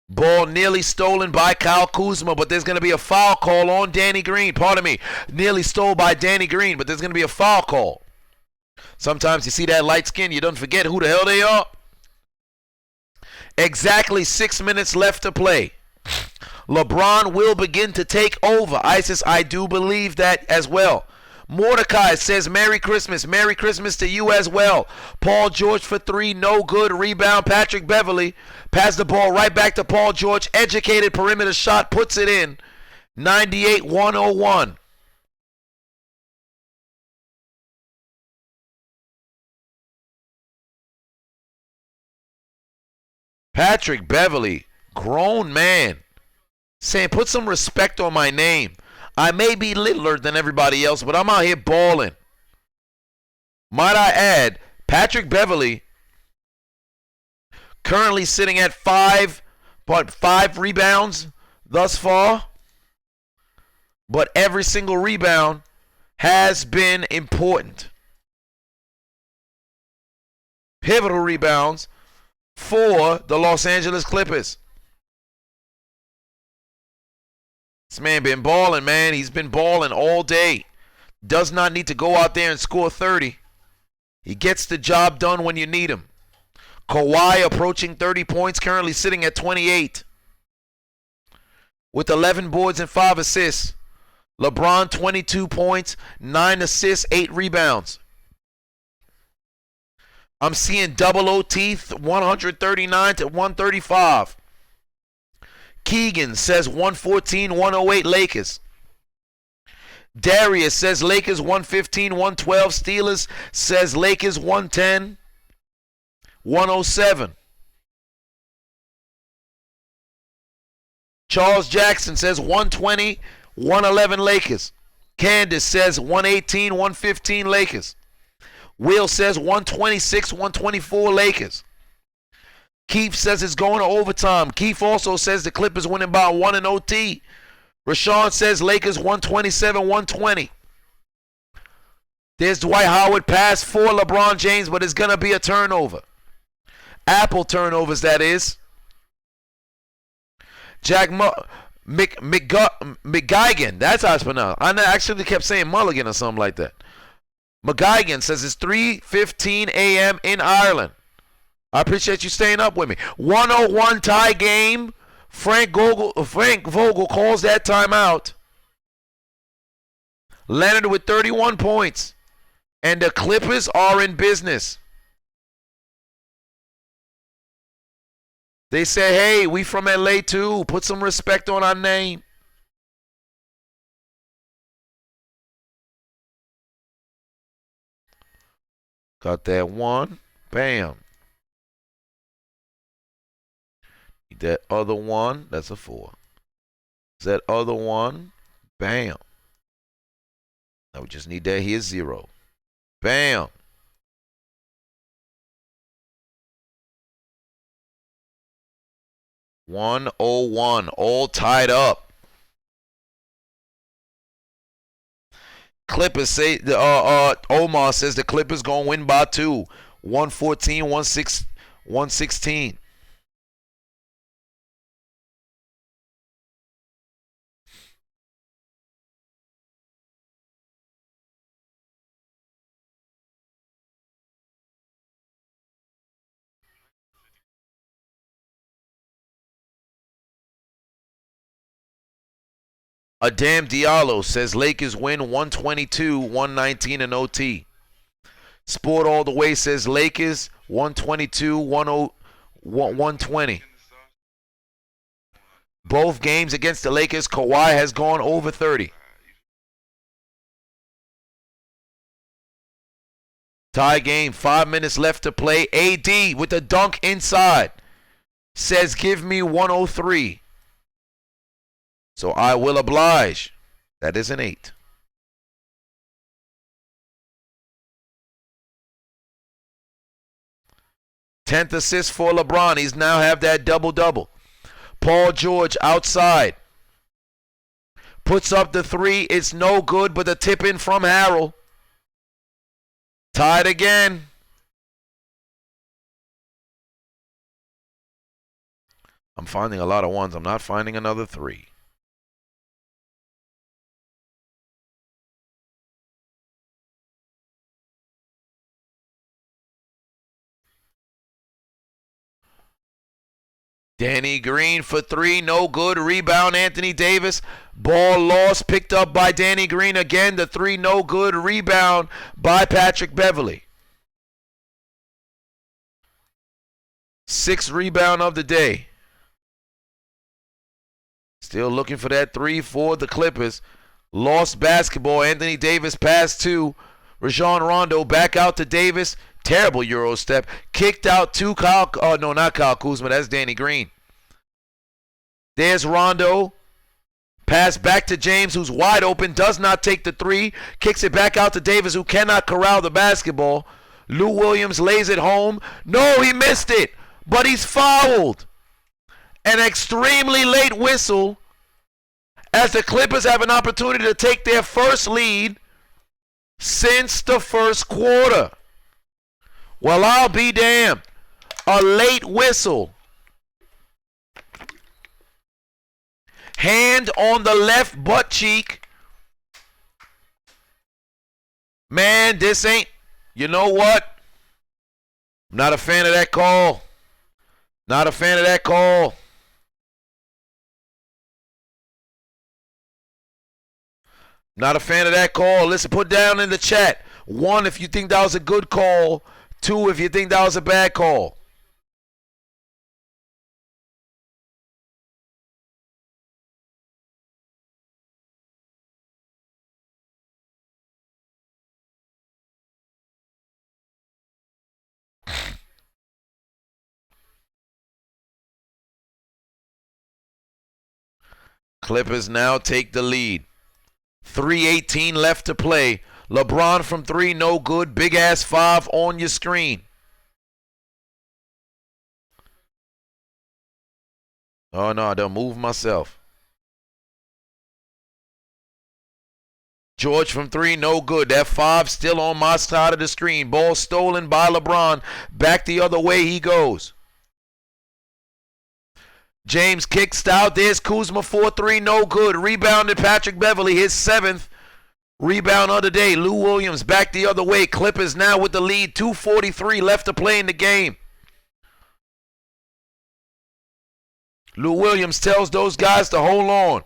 Ball nearly stolen by Kyle Kuzma, but there's going to be a foul call on Danny Green. Pardon me. Nearly stole by Danny Green, but there's going to be a foul call. Sometimes you see that light skin, you don't forget who the hell they are. Exactly 6 minutes left to play. LeBron will begin to take over. ISIS, I do believe that as well. Mordecai says, Merry Christmas. Merry Christmas to you as well. Paul George for 3, no good. Rebound, Patrick Beverly. Pass the ball right back to Paul George. Educated perimeter shot, puts it in. 98-101. Patrick Beverly, grown man, saying, put some respect on my name. I may be littler than everybody else, but I'm out here balling. Might I add, Patrick Beverly currently sitting at 5 rebounds thus far, but every single rebound has been important. Pivotal rebounds for the Los Angeles Clippers. This man been balling, man. He's been balling all day. Does not need to go out there and score 30. He gets the job done when you need him. Kawhi approaching 30 points, currently sitting at 28 with 11 boards and 5 assists. LeBron 22 points, 9 assists, 8 rebounds. I'm seeing double OT 139 to 135. Keegan says 114-108 Lakers. Darius says Lakers 115-112. Steelers says Lakers 110-107. Charles Jackson says 120-111 Lakers. Candace says 118-115 Lakers. Will says 126-124 Lakers. Keith says it's going to overtime. Keith also says the Clippers winning by 1 in OT. Rashawn says Lakers 127-120. There's Dwight Howard pass for LeBron James, but it's going to be a turnover. Apple turnovers, that is. Jack McGuigan, that's how it's pronounced. I actually kept saying Mulligan or something like that. McGuigan says it's 3:15 a.m. in Ireland. I appreciate you staying up with me. 101 tie game. Frank Vogel calls that timeout. Leonard with 31 points. And the Clippers are in business. They say, hey, we from LA too. Put some respect on our name. Got that one. Bam. That other one. That's a 4. That other one. Bam. Now we just need that here 0. Bam. $101. All tied up. Clippers say Omar says the Clippers gonna win by 2. 114-116. Adam Diallo says Lakers win 122-119 in OT. Sport All the Way says Lakers 122-120. Both games against the Lakers, Kawhi has gone over 30. Tie game, 5 minutes left to play. AD with the dunk inside says give me 103. So I will oblige. That is an 8. Tenth assist for LeBron. He's now have that double-double. Paul George outside. Puts up the 3. It's no good, but the tip in from Harrell. Tied again. I'm finding a lot of 1s. I'm not finding another 3. Danny Green for three, no good. Rebound, Anthony Davis. Ball lost, picked up by Danny Green again. The three, no good. Rebound by Patrick Beverley. Sixth rebound of the day. Still looking for that three for the Clippers. Lost basketball. Anthony Davis passed to Rajon Rondo. Back out to Davis. Terrible Euro step. Kicked out to Kyle. Oh, no, not Kyle Kuzma. That's Danny Green. There's Rondo. Pass back to James, who's wide open. Does not take the three. Kicks it back out to Davis, who cannot corral the basketball. Lou Williams lays it home. No, he missed it. But he's fouled. An extremely late whistle as the Clippers have an opportunity to take their first lead since the first quarter. Well, I'll be damned. A late whistle. Hand on the left butt cheek. Man, this ain't, you know what? I'm not a fan of that call. Not a fan of that call. Not a fan of that call. Listen, put down in the chat. 1, if you think that was a good call. 2, if you think that was a bad call. Clippers now take the lead. 3:18 left to play. LeBron from three, no good. Big ass 5 on your screen. Oh no, I done moved myself. George from three, no good. That 5 still on my side of the screen. Ball stolen by LeBron. Back the other way he goes. James kicks out. There's Kuzma 4-3, no good. Rebounded Patrick Beverley, his 7th rebound of the day. Lou Williams back the other way. Clippers now with the lead. 2:43 left to play in the game. Lou Williams tells those guys to hold on.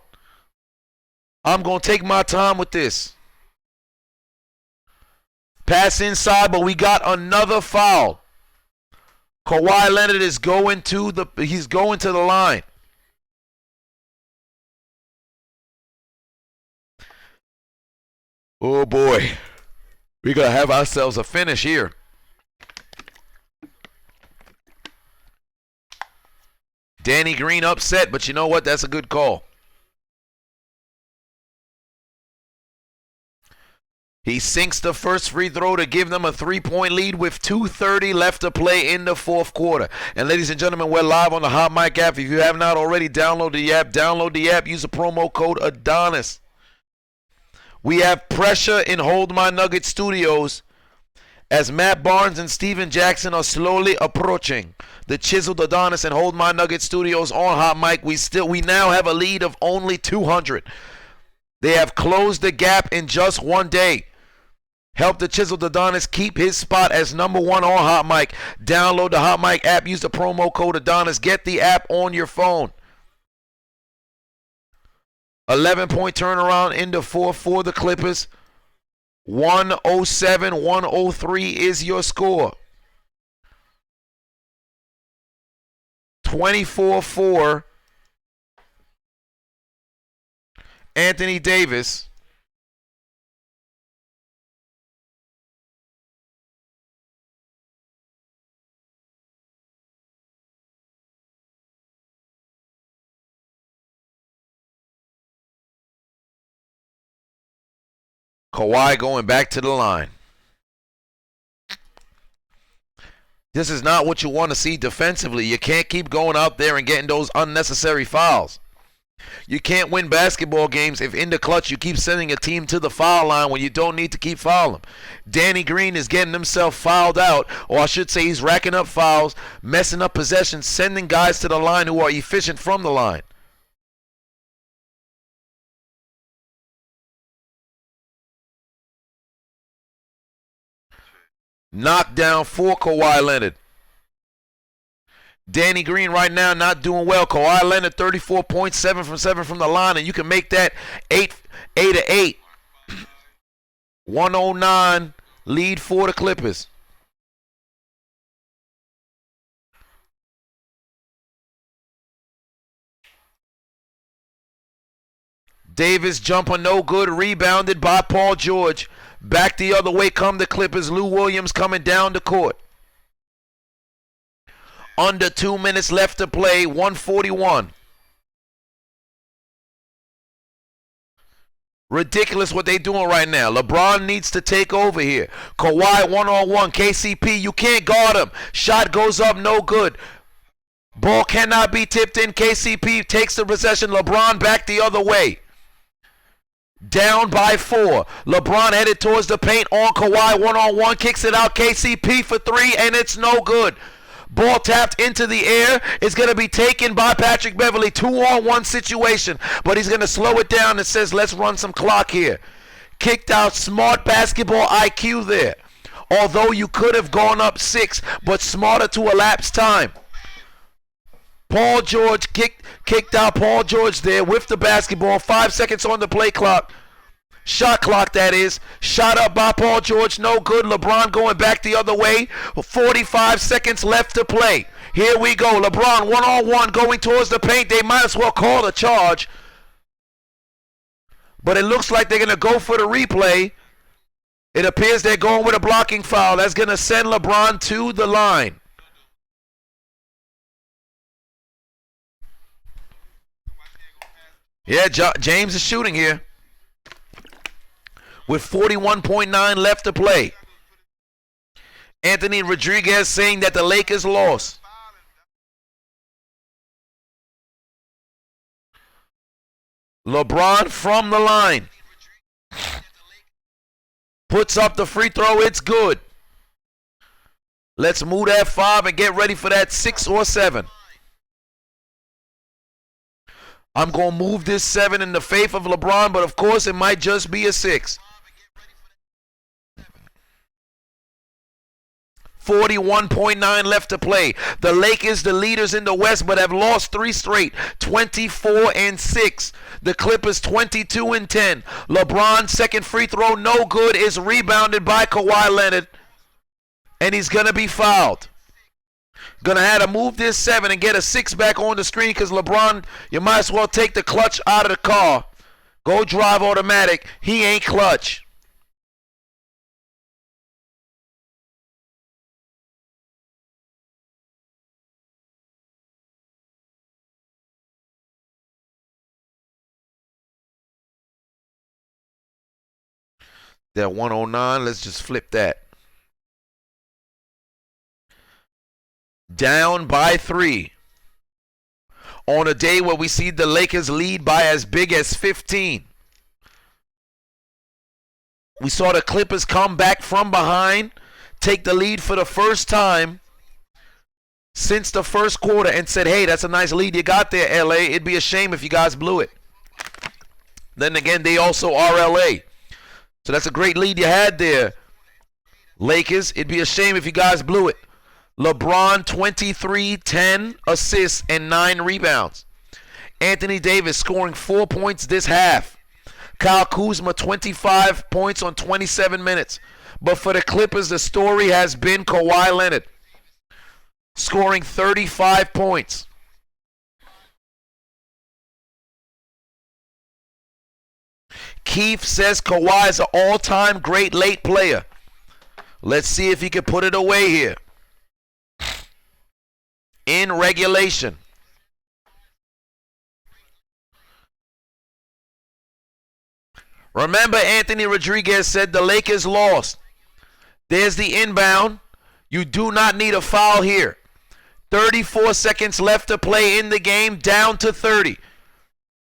I'm going to take my time with this. Pass inside, but we got another foul. Kawhi Leonard is going to the line. Oh boy. We're going to have ourselves a finish here. Danny Green upset, but you know what? That's a good call. He sinks the first free throw to give them a 3-point lead with 2:30 left to play in the fourth quarter. And ladies and gentlemen, we're live on the Hot Mic app. If you have not already, download the app. Download the app. Use the promo code Adonis. We have pressure in Hold My Nugget Studios as Matt Barnes and Steven Jackson are slowly approaching the Chiseled Adonis and Hold My Nugget Studios on Hot Mic. We now have a lead of only 200. They have closed the gap in just one day. Help the Chiseled Adonis keep his spot as number 1 on Hot Mic. Download the Hot Mic app. Use the promo code Adonis. Get the app on your phone. 11-point turnaround into 4 for the Clippers. 107-103 is your score. 24-4. Anthony Davis. Kawhi going back to the line. This is not what you want to see defensively. You can't keep going out there and getting those unnecessary fouls. You can't win basketball games if in the clutch you keep sending a team to the foul line when you don't need to keep fouling. Danny Green is getting himself fouled out, or I should say he's racking up fouls, messing up possessions, sending guys to the line who are efficient from the line. Knockdown for Kawhi Leonard. Danny Green right now not doing well. Kawhi Leonard 34 points, 7 from 7 from the line, and you can make that 8 to 8. 109 lead for the Clippers. Davis jumper no good, rebounded by Paul George. Back the other way come the Clippers. Lou Williams coming down the court. Under 2 minutes left to play, 141. Ridiculous what they doing right now. LeBron needs to take over here. Kawhi one-on-one. KCP, you can't guard him. Shot goes up, no good. Ball cannot be tipped in. KCP takes the possession. LeBron back the other way. Down by 4. LeBron headed towards the paint on Kawhi one-on-one. Kicks it out. KCP for 3, and it's no good. Ball tapped into the air. It's going to be taken by Patrick Beverley. 2-on-1 situation. But he's going to slow it down and says, let's run some clock here. Kicked out. Smart basketball IQ there. Although you could have gone up 6, but smarter to elapse time. Paul George kicked out. Paul George there with the basketball. 5 seconds on the play clock. Shot clock, that is. Shot up by Paul George. No good. LeBron going back the other way. 45 seconds left to play. Here we go. LeBron one-on-one going towards the paint. They might as well call the charge. But it looks like they're going to go for the replay. It appears they're going with a blocking foul. That's going to send LeBron to the line. Yeah, James is shooting here. With 41.9 left to play. Anthony Rodriguez saying that the Lakers lost. LeBron from the line. Puts up the free throw. It's good. Let's move that 5 and get ready for that 6 or 7. I'm going to move this 7 in the faith of LeBron, but of course it might just be a 6. 41.9 left to play. The Lakers, the leaders in the West, but have lost 3 straight. 24-6. The Clippers 22-10. LeBron, second free throw, no good, is rebounded by Kawhi Leonard. And he's going to be fouled. Gonna have to move this 7 and get a 6 back on the screen because LeBron, you might as well take the clutch out of the car. Go drive automatic. He ain't clutch. That 109, let's just flip that. Down by 3. On a day where we see the Lakers lead by as big as 15. We saw the Clippers come back from behind, take the lead for the first time since the first quarter and said, hey, that's a nice lead you got there, LA. It'd be a shame if you guys blew it. Then again, they also are LA. So that's a great lead you had there, Lakers. It'd be a shame if you guys blew it. LeBron, 23, 10 assists, and 9 rebounds. Anthony Davis scoring 4 points this half. Kyle Kuzma, 25 points on 27 minutes. But for the Clippers, the story has been Kawhi Leonard, scoring 35 points. Keith says Kawhi is an all-time great late player. Let's see if he can put it away here. In regulation. Remember, Anthony Rodriguez said the Lakers lost. There's the inbound. You do not need a foul here. 34 seconds left to play in the game, down to 30.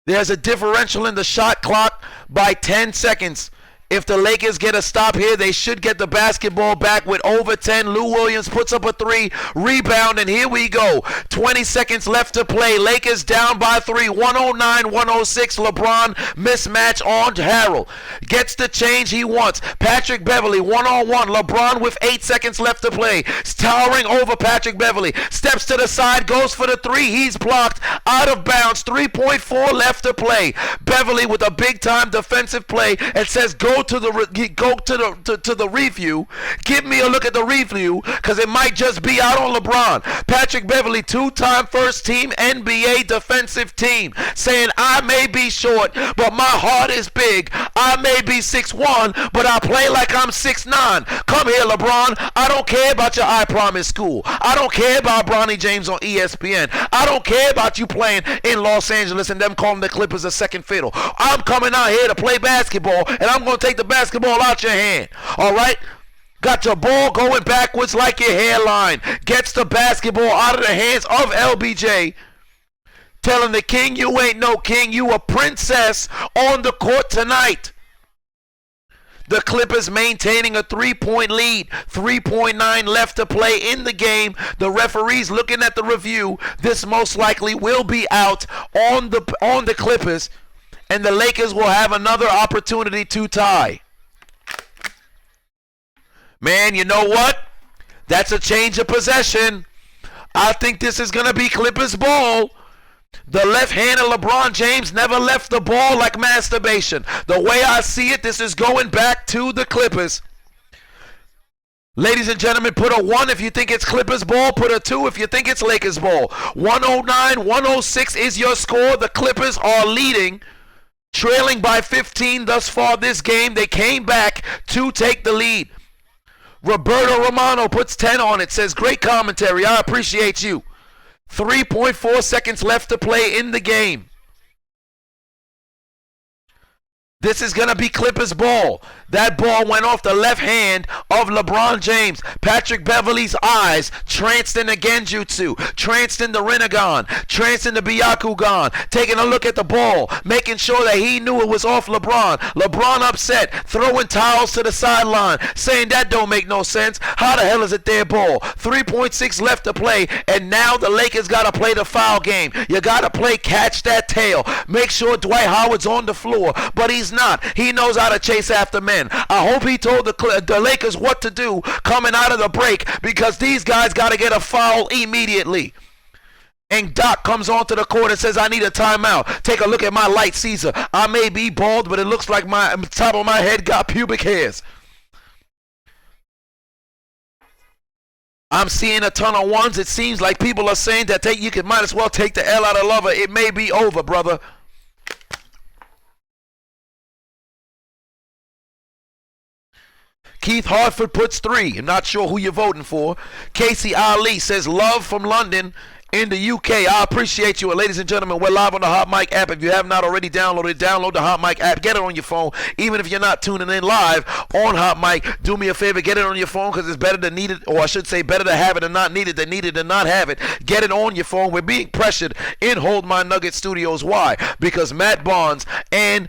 There's a differential in the shot clock by 10 seconds. If the Lakers get a stop here, they should get the basketball back with over 10. Lou Williams puts up a 3, rebound, and here we go. 20 seconds left to play. Lakers down by 3, 109-106. LeBron mismatch on Harrell. Gets the change he wants. Patrick Beverly, one-on-one. LeBron with 8 seconds left to play. Towering over Patrick Beverly. Steps to the side, goes for the 3. He's blocked. Out of bounds. 3.4 left to play. Beverly with a big-time defensive play and says, go to the review. Give me a look at the review, because it might just be out on LeBron. Patrick Beverly, 2-time first team NBA defensive team, saying, I may be short, but my heart is big. I may be 6'1", but I play like I'm 6'9". Come here, LeBron. I don't care about your I Promise school. I don't care about Bronny James on ESPN. I don't care about you playing in Los Angeles and them calling the Clippers a second fiddle. I'm coming out here to play basketball, and I'm going to take the basketball out your hand. All right? Got your ball going backwards like your hairline. Gets the basketball out of the hands of LBJ. Telling the king, you ain't no king. You a princess on the court tonight. The Clippers maintaining a 3-point lead. 3.9 left to play in the game. The referee's looking at the review. This most likely will be out on the Clippers. And the Lakers will have another opportunity to tie. Man, you know what? That's a change of possession. I think this is going to be Clippers ball. The left-handed LeBron James never left the ball like masturbation. The way I see it, this is going back to the Clippers. Ladies and gentlemen, put a 1 if you think it's Clippers ball. Put a 2 if you think it's Lakers ball. 109-106 is your score. The Clippers are leading, trailing by 15 thus far this game. They came back to take the lead. Roberto Romano puts 10 on it, says, great commentary. I appreciate you. 3.4 seconds left to play in the game. This is going to be Clippers ball. That ball went off the left hand of LeBron James. Patrick Beverly's eyes tranced in the Genjutsu, tranced in the Rinnegan, tranced in the Byakugan. Taking a look at the ball, making sure that he knew it was off LeBron. LeBron upset, throwing towels to the sideline, saying that don't make no sense. How the hell is it their ball? 3.6 left to play, and now the Lakers got to play the foul game. You got to play catch that tail. Make sure Dwight Howard's on the floor, but he's not. He knows how to chase after men. I hope he told the Lakers what to do coming out of the break, because these guys got to get a foul immediately. And Doc comes onto the court and says, I need a timeout. Take a look at my light, Caesar. I may be bald, but it looks like my top of my head got pubic hairs. I'm seeing a ton of ones. It seems like people are saying that you might as well take the L out of lover. It may be over, brother. Keith Hartford puts 3. I'm not sure who you're voting for. Casey Ali says, love from London in the UK. I appreciate you. And ladies and gentlemen, we're live on the Hot Mic app. If you have not already downloaded, download the Hot Mic app. Get it on your phone. Even if you're not tuning in live on Hot Mic, do me a favor, get it on your phone, because it's better to need it, or I should say better to have it and not need it than need it and not have it. Get it on your phone. We're being pressured in Hold My Nugget Studios. Why? Because Matt Barnes and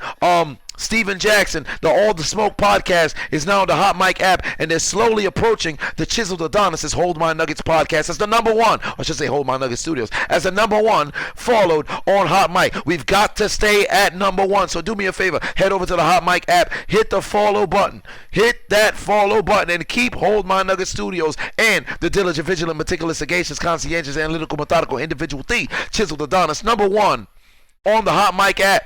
Steven Jackson, the All the Smoke podcast, is now on the Hot Mic app, and they're slowly approaching the Chiseled Adonis' Hold My Nuggets podcast as the number 1, or I should say Hold My Nugget Studios, as the number 1 followed on Hot Mic. We've got to stay at number 1, so do me a favor, head over to the Hot Mic app, hit the follow button, hit that follow button, and keep Hold My Nugget Studios and the diligent, vigilant, meticulous, sagacious, conscientious, analytical, methodical, individual, the Chiseled Adonis, number 1 on the Hot Mic app.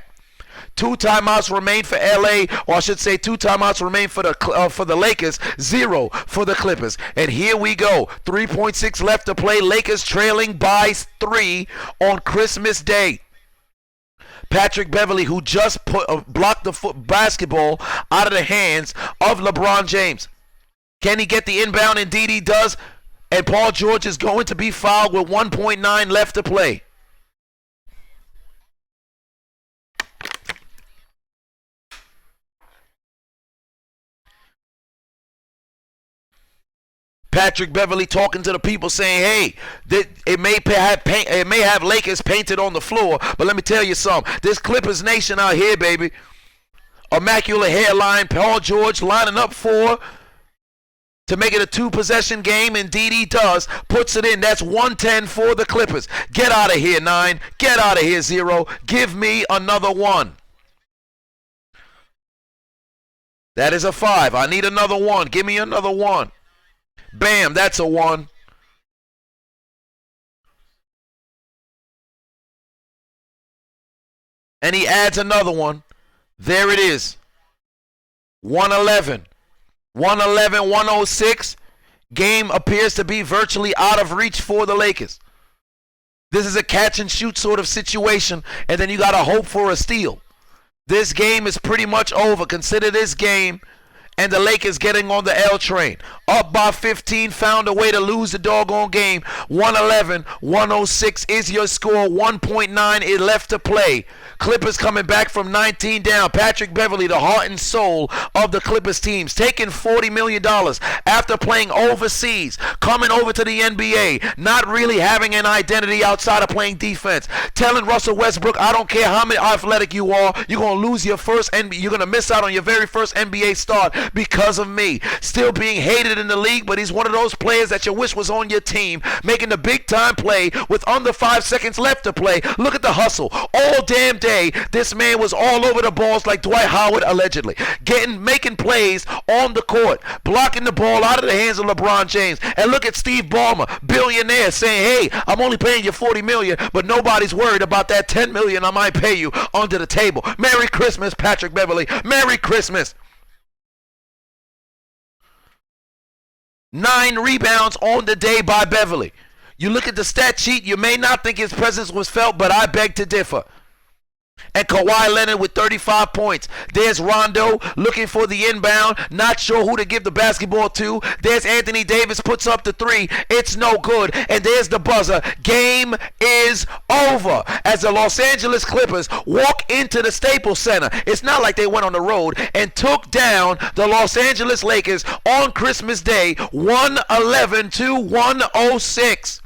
2 timeouts remain for LA, or I should say 2 timeouts remain for the Lakers, 0 for the Clippers. And here we go. 3.6 left to play. Lakers trailing by 3 on Christmas Day. Patrick Beverly, who just blocked the basketball out of the hands of LeBron James. Can he get the inbound? Indeed he does. And Paul George is going to be fouled with 1.9 left to play. Patrick Beverly talking to the people saying, hey, it may have Lakers painted on the floor, but let me tell you something. This Clippers Nation out here, baby, immaculate hairline. Paul George lining up to make it a 2-possession game. Indeed he does. Puts it in. That's 110 for the Clippers. Get out of here, 9. Get out of here, 0. Give me another 1. That is a 5. I need another 1. Give me another 1. Bam, that's a 1. And he adds another one. There it is. 111. 111, 106. Game appears to be virtually out of reach for the Lakers. This is a catch and shoot sort of situation, and then you got to hope for a steal. This game is pretty much over. Consider this game and the Lakers getting on the L train. Up by 15, found a way to lose the doggone game. 111, 106 is your score. 1.9 is left to play. Clippers coming back from 19 down. Patrick Beverley, the heart and soul of the Clippers teams, taking $40 million after playing overseas, coming over to the NBA, not really having an identity outside of playing defense. Telling Russell Westbrook, I don't care how athletic you are, you're going to lose your first NBA, you're going to miss out on your very first NBA start because of me. Still being hated in the league, but he's one of those players that you wish was on your team, making the big time play with under 5 seconds left to play. Look at the hustle. All damn day, this man was all over the balls like Dwight Howard allegedly. Making plays on the court, blocking the ball out of the hands of LeBron James. And look at Steve Ballmer, billionaire, saying, hey, I'm only paying you $40 million, but nobody's worried about that $10 million I might pay you under the table. Merry Christmas, Patrick Beverley. Merry Christmas. 9 rebounds on the day by Beverley. You look at the stat sheet, you may not think his presence was felt, but I beg to differ. And Kawhi Leonard with 35 points. There's Rondo looking for the inbound, not sure who to give the basketball to. There's Anthony Davis, puts up the 3. It's no good. And there's the buzzer. Game is over as the Los Angeles Clippers walk into the Staples Center. It's not like they went on the road and took down the Los Angeles Lakers on Christmas Day, 111 to 106.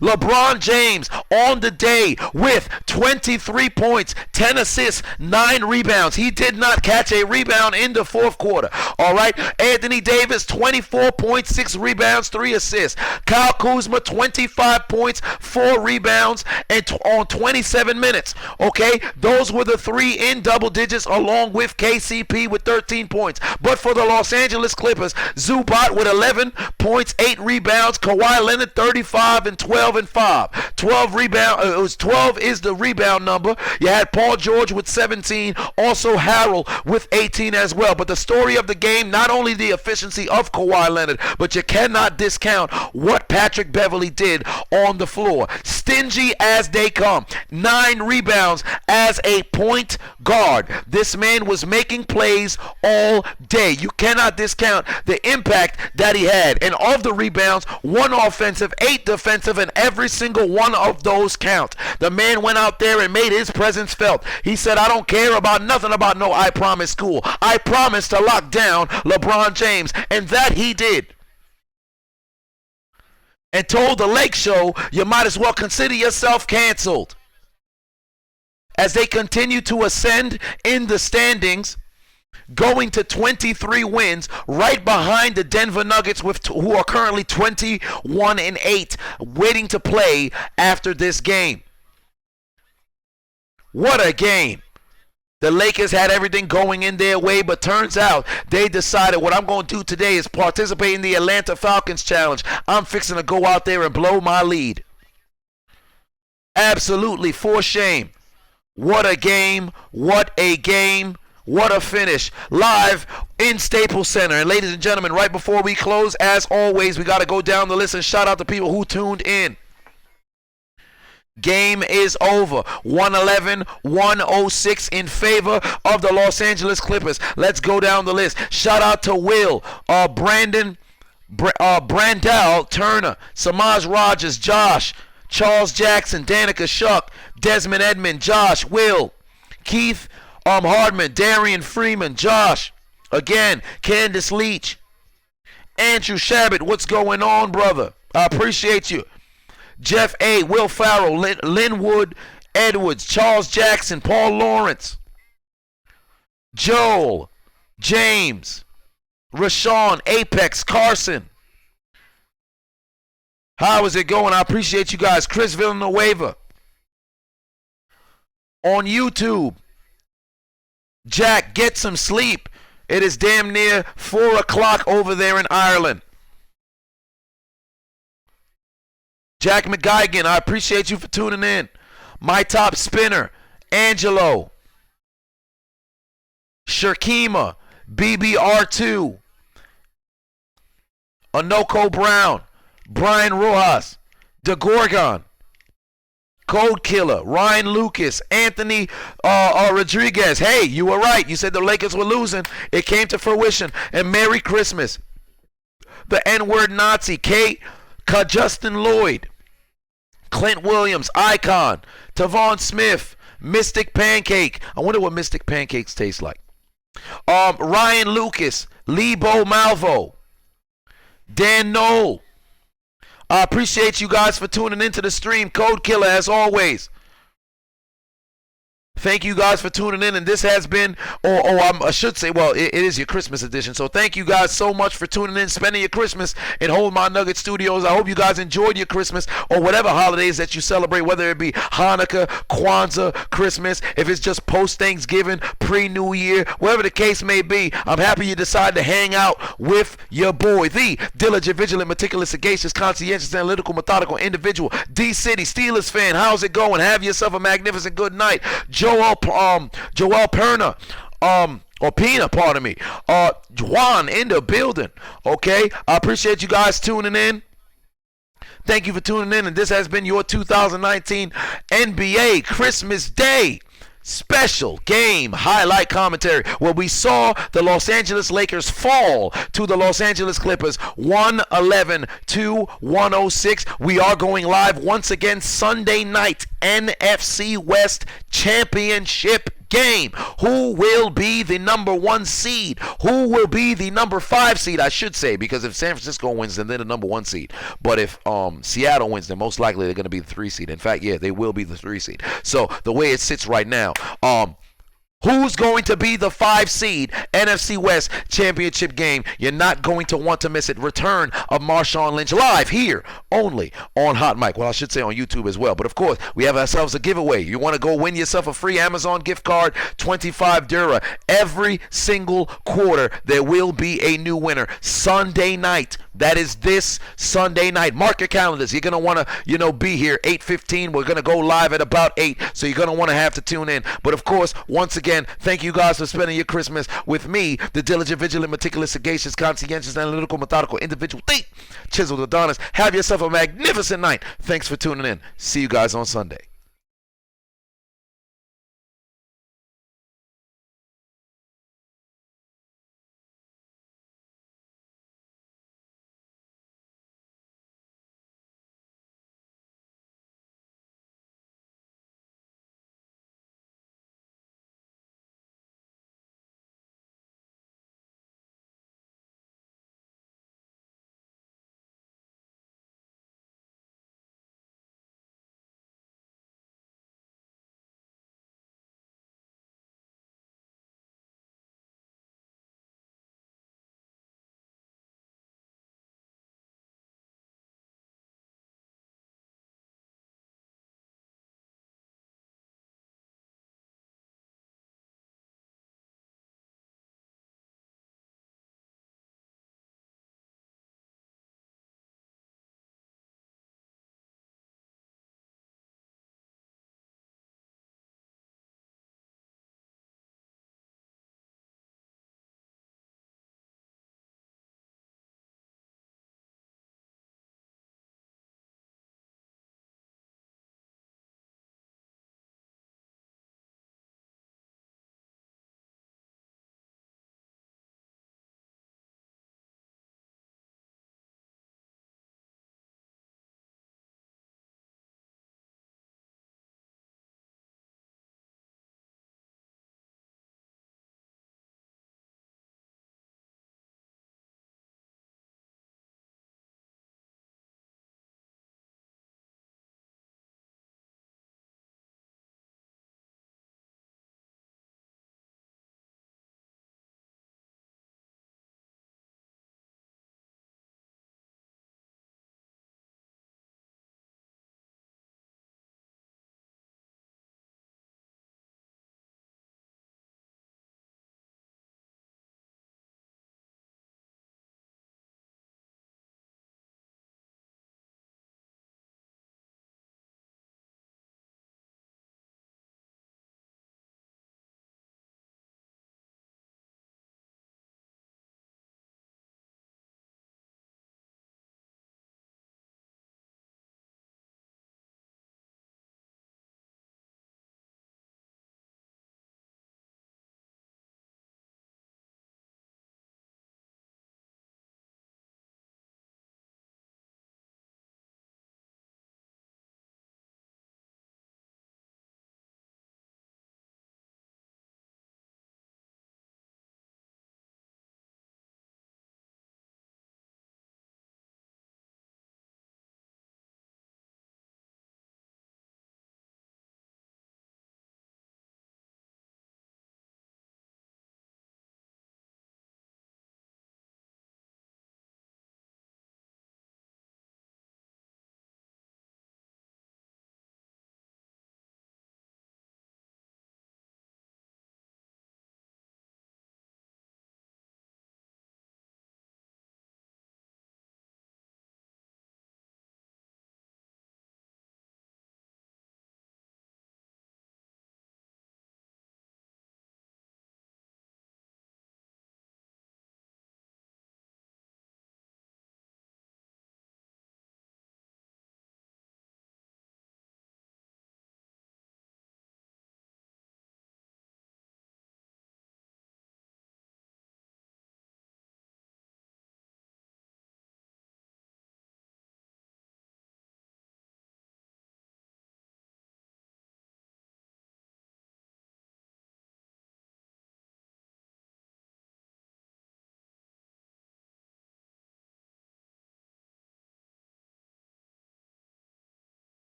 LeBron James on the day with 23 points, 10 assists, 9 rebounds. He did not catch a rebound in the fourth quarter. All right. Anthony Davis, 24 points, 6 rebounds, 3 assists. Kyle Kuzma, 25 points, 4 rebounds, and on 27 minutes. Okay. Those were the 3 in double digits along with KCP with 13 points. But for the Los Angeles Clippers, Zubac with 11 points, 8 rebounds. Kawhi Leonard, 35 and 12 and 5. 12 rebound. It was 12 is the rebound number. You had Paul George with 17, also Harrell with 18 as well. But the story of the game, not only the efficiency of Kawhi Leonard, but you cannot discount what Patrick Beverley did on the floor. Stingy as they come. 9 rebounds as a point guard. This man was making plays all day. You cannot discount the impact that he had. And of the rebounds, 1 offensive, 8 defensive, and every single one of those count. The man went out there and made his presence felt. He said, I don't care about nothing about no I promise school. I promise to lock down LeBron James. And that he did. And told the Lake Show, you might as well consider yourself canceled. As they continue to ascend in the standings, going to 23 wins, right behind the Denver Nuggets, who are currently 21 and 8, waiting to play after this game. What a game. The Lakers had everything going in their way, but turns out they decided what I'm going to do today is participate in the Atlanta Falcons challenge. I'm fixing to go out there and blow my lead. Absolutely, for shame. What a game. What a game. What a finish. Live in Staples Center. And ladies and gentlemen, right before we close, as always, we got to go down the list and shout out to people who tuned in. Game is over. 111, 106 in favor of the Los Angeles Clippers. Let's go down the list. Shout out to Will, Brandon, Brandell Turner, Samaj Rogers, Josh, Charles Jackson, Danica Shuck, Desmond Edmond, Josh, Will, Keith Hardman, Darian Freeman, Josh, again, Candace Leach, Andrew Shabbat, what's going on, brother? I appreciate you. Jeff A., Will Farrell, Linwood Edwards, Charles Jackson, Paul Lawrence, Joel, James, Rashawn, Apex, Carson. How is it going? I appreciate you guys. Chris Villanueva. On YouTube, Jack, get some sleep. It is damn near 4 o'clock over there in Ireland. Jack McGuigan, I appreciate you for tuning in. My top spinner, Angelo, Shirkima, BBR2, Anoko Brown, Brian Rojas, DeGorgon, Code Killer, Ryan Lucas, Anthony Rodriguez. Hey, you were right. You said the Lakers were losing. It came to fruition. And Merry Christmas. The N-word Nazi, Kate, Justin Lloyd, Clint Williams, Icon, Tavon Smith, Mystic Pancake. I wonder what Mystic Pancakes taste like. Ryan Lucas, Lebo Malvo, Dan Knoll. I appreciate you guys for tuning into the stream. Code Killer, as always. Thank you guys for tuning in, and this has been, I should say, well, it is your Christmas edition. So thank you guys so much for tuning in, spending your Christmas in Hold My Nugget Studios. I hope you guys enjoyed your Christmas or whatever holidays that you celebrate, whether it be Hanukkah, Kwanzaa, Christmas, if it's just post-Thanksgiving, pre-New Year, whatever the case may be. I'm happy you decided to hang out with your boy, the diligent, vigilant, meticulous, sagacious, conscientious, analytical, methodical individual, D-City Steelers fan. How's it going? Have yourself a magnificent good night. Joel Perna, or Pina, pardon me. Juan in the building. Okay, I appreciate you guys tuning in. Thank you for tuning in, and this has been your 2019 NBA Christmas Day special game highlight commentary, where we saw the Los Angeles Lakers fall to the Los Angeles Clippers 111 to 106. We are going live once again Sunday night, NFC West Championship game. Who will be the number 1 seed? Who will be the number 5 seed, I should say, because if San Francisco wins, then they're the number 1 seed. But if Seattle wins, then most likely they're going to be the 3 seed. In fact, yeah, they will be the 3 seed. So the way it sits right now, who's going to be the 5 seed NFC West Championship game? You're not going to want to miss it. Return of Marshawn Lynch live here only on Hot Mic. Well, I should say on YouTube as well. But of course, we have ourselves a giveaway. You want to go win yourself a free Amazon gift card, 25 Dura. Every single quarter, there will be a new winner. Sunday night. That is this Sunday night. Mark your calendars. You're going to want to, be here 8:15. We're going to go live at about 8. So you're going to want to have to tune in. But of course, once again, thank you guys for spending your Christmas with me, the diligent, vigilant, meticulous, sagacious, conscientious, analytical, methodical individual, the Chiseled Adonis. Have yourself a magnificent night. Thanks for tuning in. See you guys on Sunday.